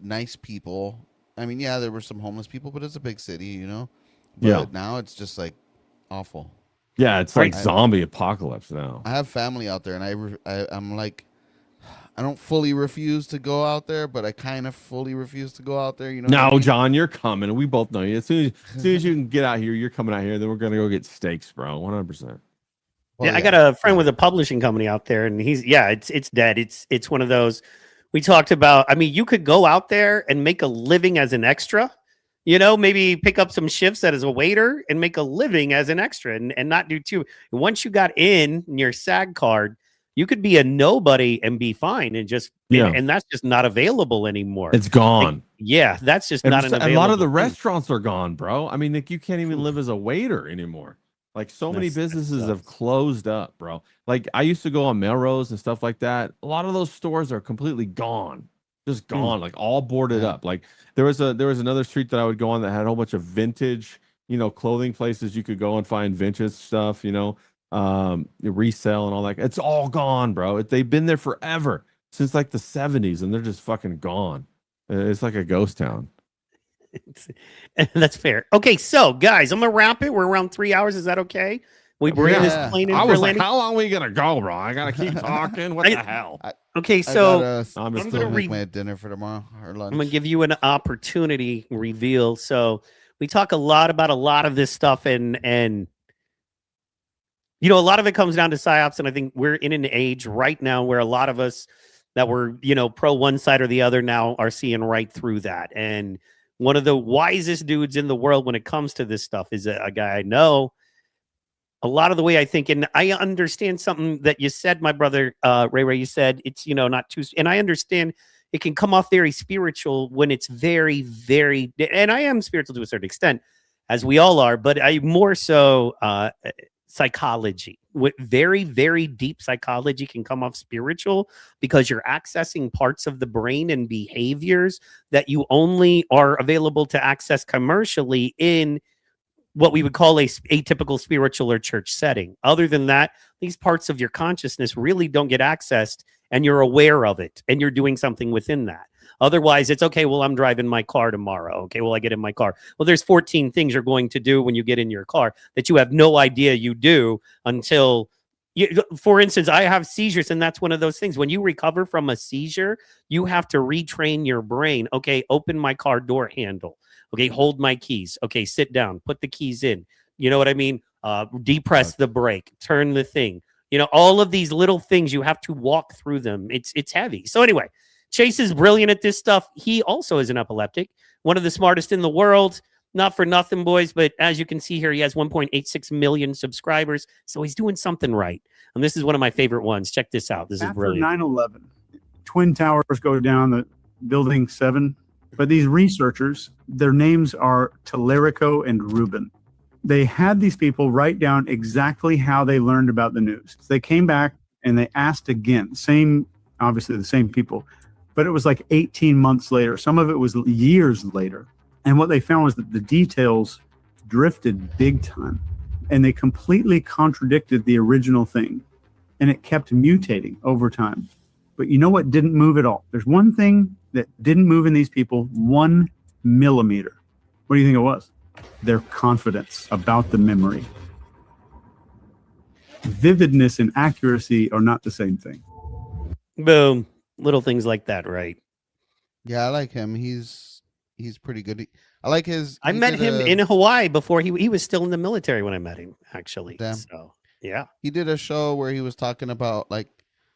nice people. I mean, yeah, there were some homeless people, but it's a big city, But Yeah. now it's just like awful. Yeah, it's like I- zombie apocalypse now. I have family out there, and I'm like, I don't fully refuse to go out there, but I kind of fully refuse to go out there. You know? what I No, mean? John, you're coming. We both know you. As soon as you can get out here, you're coming out here. Then we're gonna go get steaks, bro. 100%. Well, Yeah, I got a friend with a publishing company out there, and it's dead. It's one of those we talked about. I mean, you could go out there and make a living as an extra. Maybe pick up some shifts as a waiter and make a living as an extra and not do too. Once you got in your SAG card, you could be a nobody and be fine and just and that's just not available anymore. It's gone. Yeah, that's just And not an a available. lot of the thing. restaurants are gone, bro. I mean, like you can't even live as a waiter anymore. Like so many That businesses have sucks. closed up, bro. Like I used to go on Melrose and stuff like that. A lot of those stores are completely gone. Just gone, like all boarded up. Like there was another street that I would go on that had a whole bunch of vintage, clothing places you could go and find vintage stuff, resell and all that. It's all gone, bro. They've been there forever since like the 70s, and they're just fucking gone. It's like a ghost town. That's fair. Okay, so guys, I'm gonna wrap it. We're around 3 hours. Is that okay? We bring Yeah. this plane in I for was like, landing? how long are we gonna go, bro? I gotta keep talking. What the hell? Okay, I so gotta I'm I'm still gonna make re- my dinner for tomorrow or lunch. I'm gonna give you an opportunity reveal. So we talk a lot about a lot of this stuff, and a lot of it comes down to psyops. And I think we're in an age right now where a lot of us that were, pro one side or the other now are seeing right through that. And one of the wisest dudes in the world when it comes to this stuff is a guy I know. A lot of the way I think, and I understand something that you said, my brother, Ray, you said it's, not too, and I understand it can come off very spiritual when it's very, very, and I am spiritual to a certain extent, as we all are, but I more so psychology. With very, very deep psychology can come off spiritual because you're accessing parts of the brain and behaviors that you only are available to access commercially in what we would call a atypical spiritual or church setting. Other than that, these parts of your consciousness really don't get accessed, and you're aware of it and you're doing something within that. Otherwise, it's okay, well, I'm driving my car tomorrow. Okay, well, I get in my car. Well, there's 14 things you're going to do when you get in your car that you have no idea you do until for instance, I have seizures, and that's one of those things. When you recover from a seizure, you have to retrain your brain. Okay, open my car door handle. Okay, hold my keys. Okay, sit down, put the keys in. You know what I mean? Depress the brake, turn the thing. All of these little things, you have to walk through them. It's heavy. So anyway, Chase is brilliant at this stuff. He also is an epileptic, one of the smartest in the world. Not for nothing, boys, but as you can see here, he has 1.86 million subscribers. So he's doing something right. And this is one of my favorite ones. Check this out. This is brilliant. After 9/11, Twin Towers go down, the building 7. But these researchers, their names are Tallarico and Rubin. They had these people write down exactly how they learned about the news. So they came back and they asked again, obviously the same people, but it was like 18 months later. Some of it was years later. And what they found was that the details drifted big time, and they completely contradicted the original thing, and it kept mutating over time. But you know what didn't move at all? There's one thing that didn't move in these people 1 millimeter. What do you think it was? Their confidence about the memory. Vividness and accuracy are not the same thing. Boom. Little things like that, right? Yeah, I like him. He's pretty good. I like his. I met him in Hawaii before he was still in the military when I met him, actually. Damn. So yeah, he did a show where he was talking about like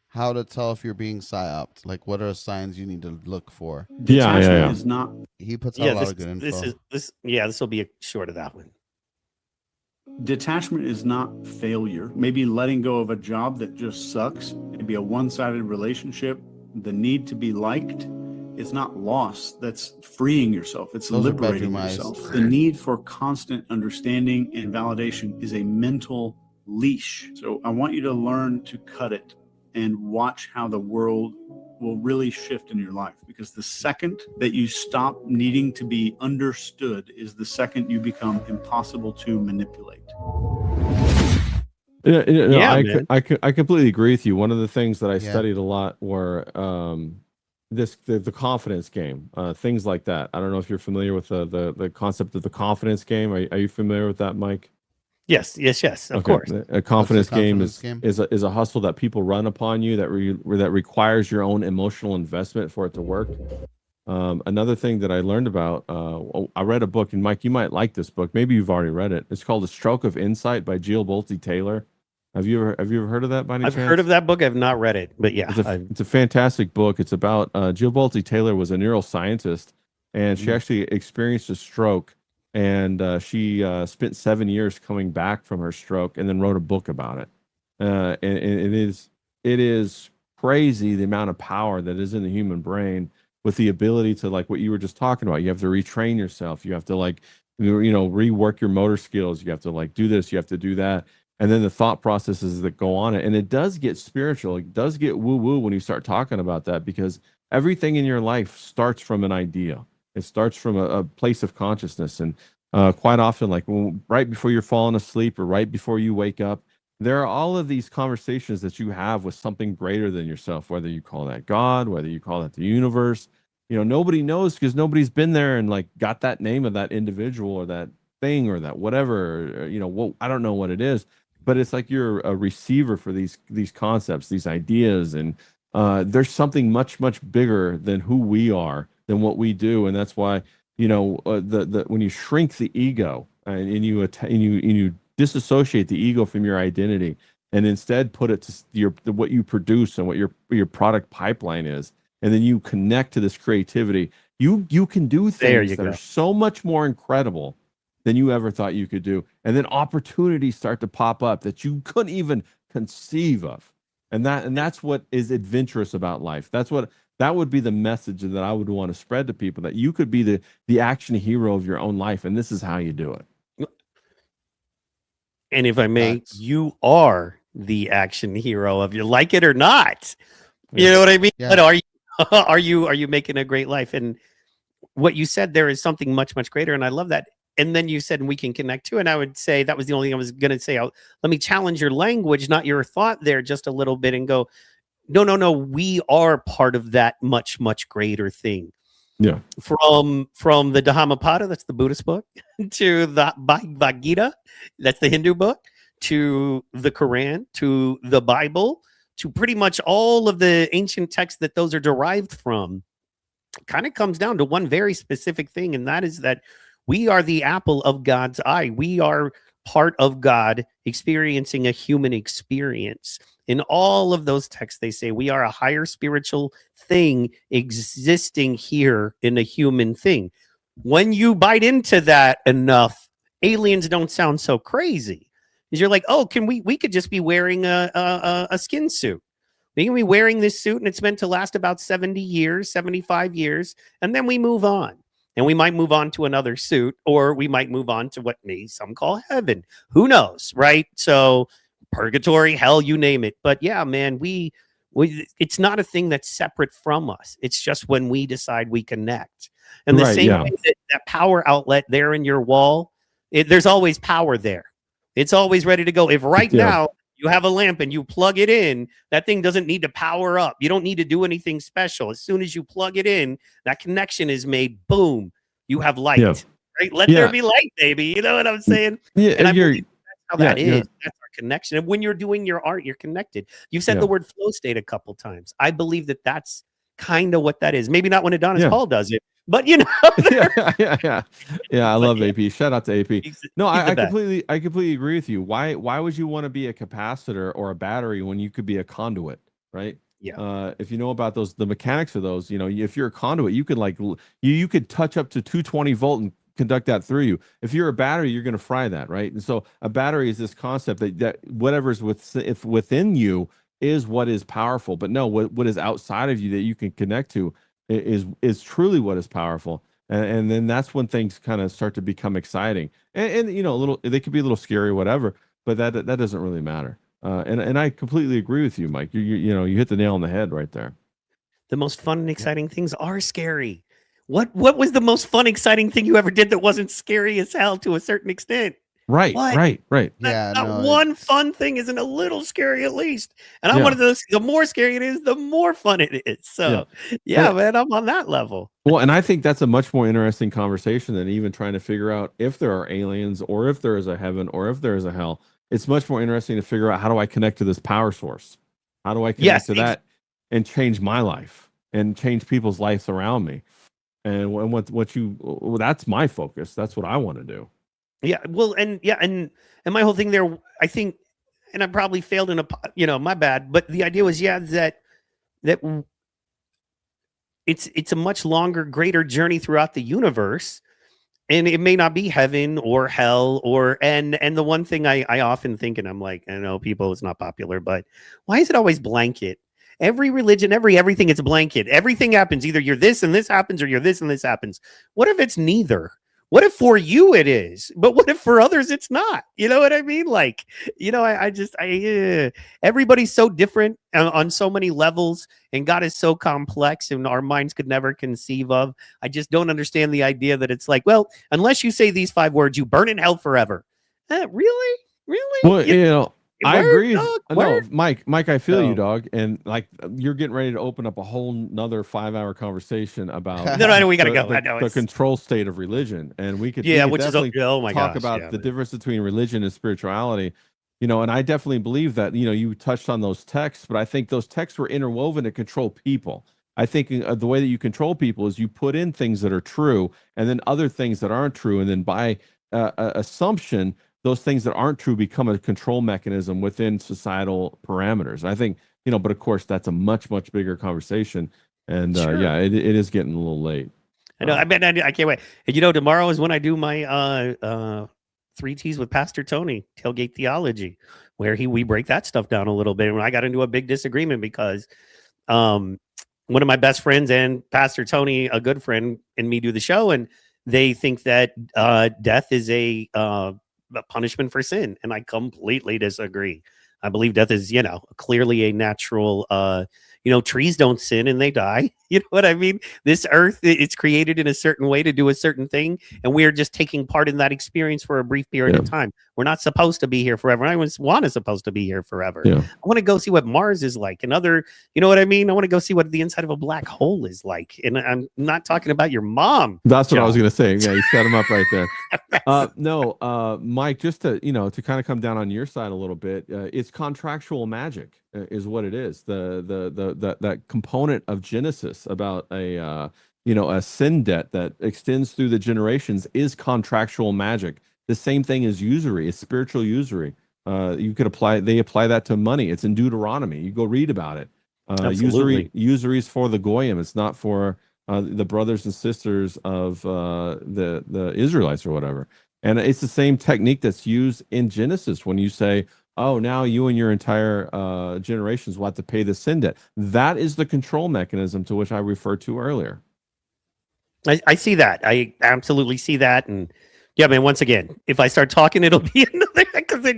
how to tell if you're being psyoped. Like, what are signs you need to look for? Detachment is not. He puts out a lot of good info. This will be a short of that one. Detachment is not failure. Maybe letting go of a job that just sucks. Maybe a one-sided relationship. The need to be liked. It's not loss. That's freeing yourself. It's liberating yourself. The need for constant understanding and validation is a mental leash. So I want you to learn to cut it and watch how the world will really shift in your life. Because the second that you stop needing to be understood is the second you become impossible to manipulate. I completely agree with you. One of the things that I studied a lot were the confidence game, things like that. I don't know if you're familiar with the concept of the confidence game. Are you familiar with that, Mike? Yes, of course. A confidence game is a hustle that people run upon you that requires your own emotional investment for it to work. Another thing that I learned about, I read a book, and Mike, you might like this book. Maybe you've already read it. It's called A Stroke of Insight by Jill Bolte Taylor. Have you ever heard of that by any chance? I've heard of that book. I've not read it, but yeah. It's a fantastic book. It's about Jill Bolte Taylor was a neuroscientist, and she actually experienced a stroke, and she spent 7 years coming back from her stroke, and then wrote a book about it. And it is crazy the amount of power that is in the human brain, with the ability to, like what you were just talking about. You have to retrain yourself. You have to rework your motor skills. You have to do this. You have to do that. And then the thought processes that go on it. And it does get spiritual. It does get woo-woo when you start talking about that, because everything in your life starts from an idea. It starts from a place of consciousness. And quite often, right before you're falling asleep or right before you wake up, there are all of these conversations that you have with something greater than yourself, whether you call that God, whether you call that the universe. Nobody knows, because nobody's been there and got that name of that individual or that thing or that whatever, I don't know what it is. But it's like you're a receiver for these concepts, these ideas, and there's something much, much bigger than who we are, than what we do, and that's why when you shrink the ego and you disassociate the ego from your identity, and instead put it to what you produce and what your product pipeline is, and then you connect to this creativity, you can do things that are so much more incredible than you ever thought you could do. And then opportunities start to pop up that you couldn't even conceive of. And that's what is adventurous about life. That would be the message that I would want to spread to people, that you could be the action hero of your own life, and this is how you do it. And if I may, you are the action hero of your, like it or not. You know what I mean? Yeah. But are you making a great life? And what you said there is something much, much greater. And I love that. And then you said, and we can connect too. And I would say that was the only thing I was going to say. Let me challenge your language, not your thought there, just a little bit, and go, no. We are part of that much, much greater thing. Yeah. From the Dhammapada, that's the Buddhist book, to the Bhagavad Gita, that's the Hindu book, to the Quran, to the Bible, to pretty much all of the ancient texts that those are derived from, kind of comes down to one very specific thing, and that is that we are the apple of God's eye. We are part of God experiencing a human experience. In all of those texts, they say we are a higher spiritual thing existing here in a human thing. When you bite into that enough, aliens don't sound so crazy. Because you're like, oh, we could just be wearing a skin suit. We can be wearing this suit and it's meant to last about 70 years, 75 years, and then we move on. And we might move on to another suit, or we might move on to what some call heaven. Who knows, right? So purgatory, hell, you name it. But yeah, man, we it's not a thing that's separate from us. It's just when we decide we connect. And the same way that power outlet there in your wall, there's always power there. It's always ready to go. If now you have a lamp and you plug it in, that thing doesn't need to power up. You don't need to do anything special. As soon as you plug it in, that connection is made. Boom, you have light. Right? Let there be light, baby. You know what I'm saying? Yeah, and I believe that's how that is. That's our connection. And when you're doing your art, you're connected. You've said the word flow state a couple times. I believe that that's kind of what that is. Maybe not when Adonis Paul does it, but you know. Yeah. I love AP. Shout out to AP. No, I completely agree with you. Why would you want to be a capacitor or a battery when you could be a conduit, right? Yeah. If you know about the mechanics of those, if you're a conduit, you could you could touch up to 220 volt and conduct that through you. If you're a battery, you're going to fry that, right? And so a battery is this concept that whatever's within you is what is powerful. But no, what is outside of you that you can connect to is truly what is powerful. And then that's when things kind of start to become exciting. And they could be a little scary or whatever, but that doesn't really matter. And I completely agree with you, Mike. You hit the nail on the head right there. The most fun and exciting things are scary. What was the most fun, exciting thing you ever did that wasn't scary as hell to a certain extent? Right. One fun thing isn't a little scary at least. And I'm one of those, the more scary it is, the more fun it is. So man, I'm on that level. Well, and I think that's a much more interesting conversation than even trying to figure out if there are aliens or if there is a heaven or if there is a hell. It's much more interesting to figure out, how do I connect to this power source? How do I connect to that and change my life and change people's lives around me? And that's my focus. That's what I want to do. Yeah. Well, and my whole thing there, I think, and I probably failed in my bad, but the idea was, that it's a much longer, greater journey throughout the universe. And it may not be heaven or hell and the one thing I often think, and I'm like, I know people, it's not popular, but why is it always blanket? Every religion, everything, it's a blanket. Everything happens. Either you're this and this happens, or you're this and this happens. What if it's neither? What if for you it is, but what if for others it's not? You know what I mean? Like, everybody's so different on so many levels, and God is so complex and our minds could never conceive of. I just don't understand the idea that it's like, well, unless you say these 5 words, you burn in hell forever. Really? Well, I agree. No, Mike, I feel you, dog. And like, you're getting ready to open up a whole nother 5-hour conversation about no, we gotta go. The control state of religion, and we could talk about the difference between religion and spirituality. And I definitely believe that. You touched on those texts, but I think those texts were interwoven to control people. I think the way that you control people is you put in things that are true, and then other things that aren't true, and then by assumption, those things that aren't true become a control mechanism within societal parameters. I think, but of course that's a much, much bigger conversation. And Sure. yeah, it is getting a little late. I know. I can't wait. And tomorrow is when I do my 3 T's with Pastor Tony, Tailgate Theology, where we break that stuff down a little bit. And I got into a big disagreement because one of my best friends and Pastor Tony, a good friend, and me do the show, and they think that death is a punishment for sin, and I completely disagree. I believe death is, clearly a natural. Trees don't sin and they die. You know what I mean? This earth, it's created in a certain way to do a certain thing, and we are just taking part in that experience for a brief period of time. We're not supposed to be here forever. I want supposed to be here forever. Yeah. I want to go see what Mars is like, and other, you know what I mean? I want to go see what the inside of a black hole is like. And I'm not talking about your mom. That's what John. I was going to say. Yeah, you set him up right there. Mike, just to kind of come down on your side a little bit, it's contractual magic is what it is. That component of Genesis about a sin debt that extends through the generations is contractual magic. The same thing as usury, is spiritual usury. They apply that to money. It's in Deuteronomy. You go read about it. Usury is for the goyim. It's not for the brothers and sisters of the Israelites or whatever. And it's the same technique that's used in Genesis when you say, oh, now you and your entire generations will have to pay the sin debt. That is the control mechanism to which I referred to earlier. I see that. I absolutely see that. And yeah, man, once again, if I start talking, it'll be another, because then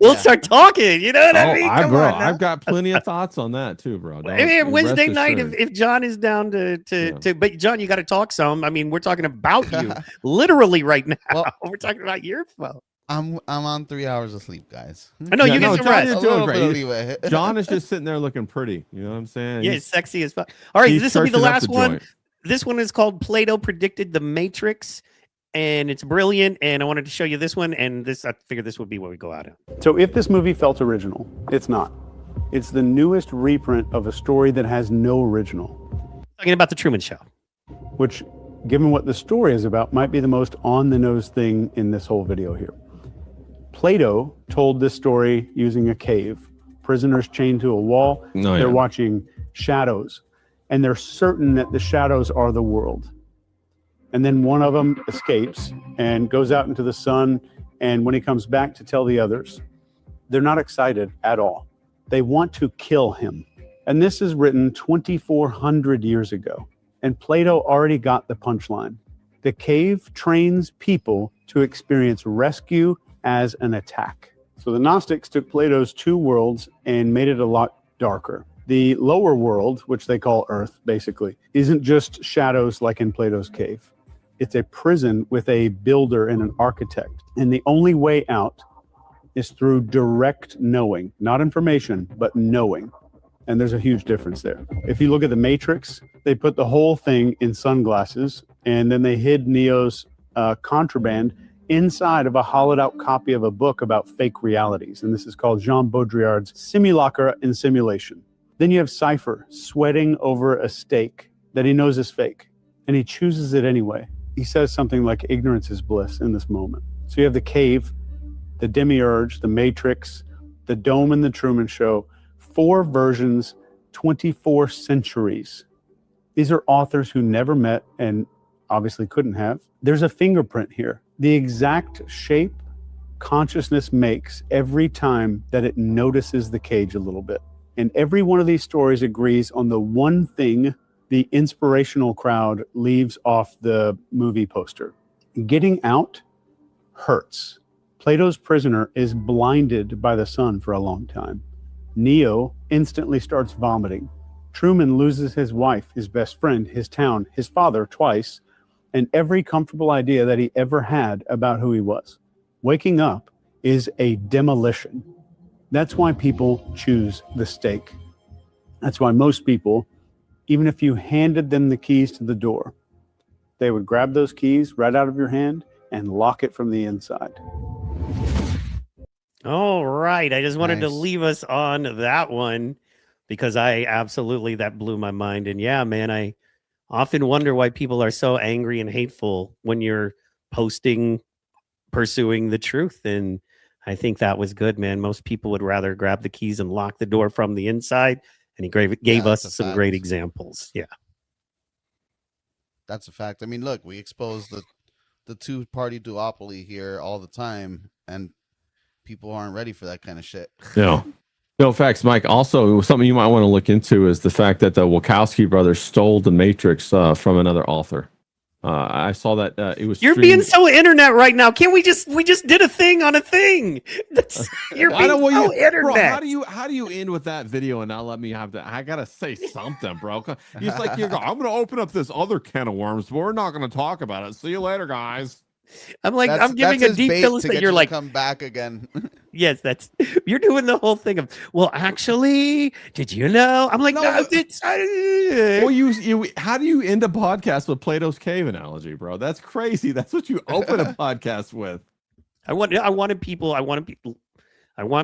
we'll start talking. You know what I mean? I've got plenty of thoughts on that too, bro. Wednesday night, if John is down to, but John, you got to talk some. I mean, we're talking about you literally right now. Well, we're talking about your phone. I'm on 3 hours of sleep, guys. I know you get some rest. You're doing great. John is just sitting there looking pretty. You know what I'm saying? Yeah, it's sexy as fuck. All right, this will be the last one. This one is called Plato Predicted the Matrix, and it's brilliant. And I wanted to show you this one, and I figured this would be what we go out of. So if this movie felt original, it's not. It's the newest reprint of a story that has no original. Talking about the Truman Show. Which, given what the story is about, might be the most on-the-nose thing in this whole video here. Plato told this story using a cave. Prisoners chained to a wall. They're watching shadows, and they're certain that the shadows are the world. And then one of them escapes and goes out into the sun, and when he comes back to tell the others, they're not excited at all. They want to kill him. And this is written 2,400 years ago, and Plato already got the punchline. The cave trains people to experience rescue as an attack. So the Gnostics took Plato's 2 worlds and made it a lot darker. The lower world, which they call Earth, basically, isn't just shadows like in Plato's cave. It's a prison with a builder and an architect. And the only way out is through direct knowing, not information, but knowing. And there's a huge difference there. If you look at the Matrix, they put the whole thing in sunglasses, and then they hid Neo's contraband inside of a hollowed out copy of a book about fake realities. And this is called Jean Baudrillard's Simulacra and Simulation. Then you have Cypher sweating over a steak that he knows is fake, and he chooses it anyway. He says something like ignorance is bliss in this moment. So you have the cave, the Demiurge, the Matrix, the Dome, and the Truman Show. 4 versions, 24 centuries. These are authors who never met and obviously couldn't have. There's a fingerprint here. The exact shape consciousness makes every time that it notices the cage a little bit. And every one of these stories agrees on the one thing the inspirational crowd leaves off the movie poster. Getting out hurts. Plato's prisoner is blinded by the sun for a long time. Neo instantly starts vomiting. Truman loses his wife, his best friend, his town, his father twice, and every comfortable idea that he ever had about who he was. Waking up is a demolition. That's why people choose the steak. That's why most people, even if you handed them the keys to the door, they would grab those keys right out of your hand and lock it from the inside. All right. I just wanted to Nice. leave us on that one because that blew my mind. And yeah, man, I often wonder why people are so angry and hateful when you're posting pursuing the truth. And I think that was good, man. Most people would rather grab the keys and lock the door from the inside. And he gave us that's a some fact. great examples. Yeah. That's a fact. I mean, look, we expose the two-party duopoly here all the time, and people aren't ready for that kind of shit. Yeah. No, facts, Mike. Also, something you might want to look into is the fact that the Wachowski brothers stole The Matrix from another author. I saw that it was. You're being so internet right now. Can't we just did a thing on a thing? You're being so internet. Bro, how do you end with that video and not let me have that? I gotta say something, bro. He's like, I'm gonna open up this other can of worms, but we're not gonna talk about it. See you later, guys. I'm like, I'm giving a deep philosophy. You're like, come back again. yes, you're doing the whole thing of, well, actually, did you know? I'm like, no, it's. Well, how do you end a podcast with Plato's Cave analogy, bro? That's crazy. That's what you open a podcast with. I want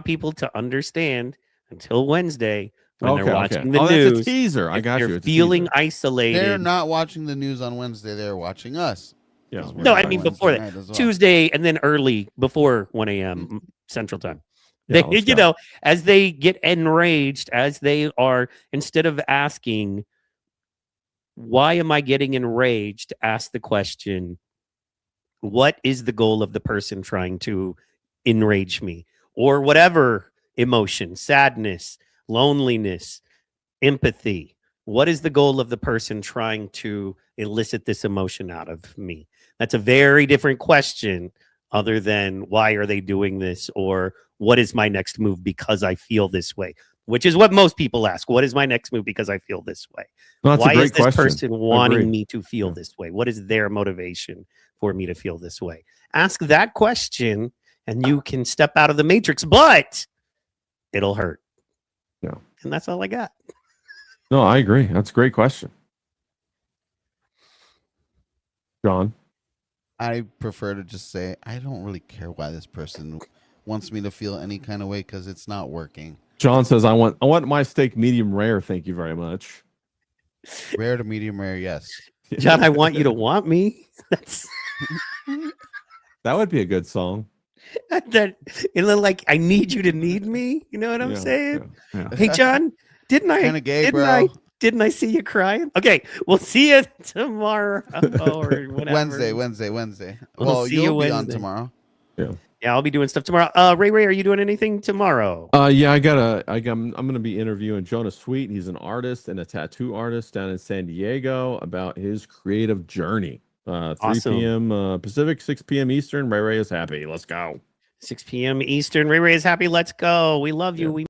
people to understand until Wednesday when they're watching the news. That's a teaser. I got you. They're feeling isolated. They're not watching the news on Wednesday. They're watching us. Yeah. No, I mean before that, Tuesday, and then early before 1 a.m. Central Time. Yeah, You know, as they get enraged, as they are, instead of asking, why am I getting enraged? Ask the question, what is the goal of the person trying to enrage me? Or whatever emotion, sadness, loneliness, empathy. What is the goal of the person trying to elicit this emotion out of me? That's a very different question other than why are they doing this or what is my next move because I feel this way, which is what most people ask. What is my next move because I feel this way? No, why is this question. person wanting me to feel this way? What is their motivation for me to feel this way? Ask that question and you can step out of the matrix, but it'll hurt. Yeah. And that's all I got. No, I agree. That's a great question. John? I prefer to just say, I don't really care why this person wants me to feel any kind of way because it's not working. John says, I want my steak medium rare. Thank you very much. Rare to medium rare, yes. John, I want you to want me. That's that would be a good song. That like I need you to need me. You know what I'm saying? Yeah. Hey, John, didn't I see you crying? Okay, we'll see you tomorrow or whatever. Wednesday. We'll see you'll you be on Wednesday. tomorrow. Yeah, I'll be doing stuff tomorrow. Ray, are you doing anything tomorrow? Yeah, I'm going to be interviewing Jonas Sweet. He's an artist and a tattoo artist down in San Diego about his creative journey. 3 p.m. Pacific, 6 p.m. Eastern. Ray is happy. Let's go. 6 p.m. Eastern. Ray is happy. Let's go. We love you. We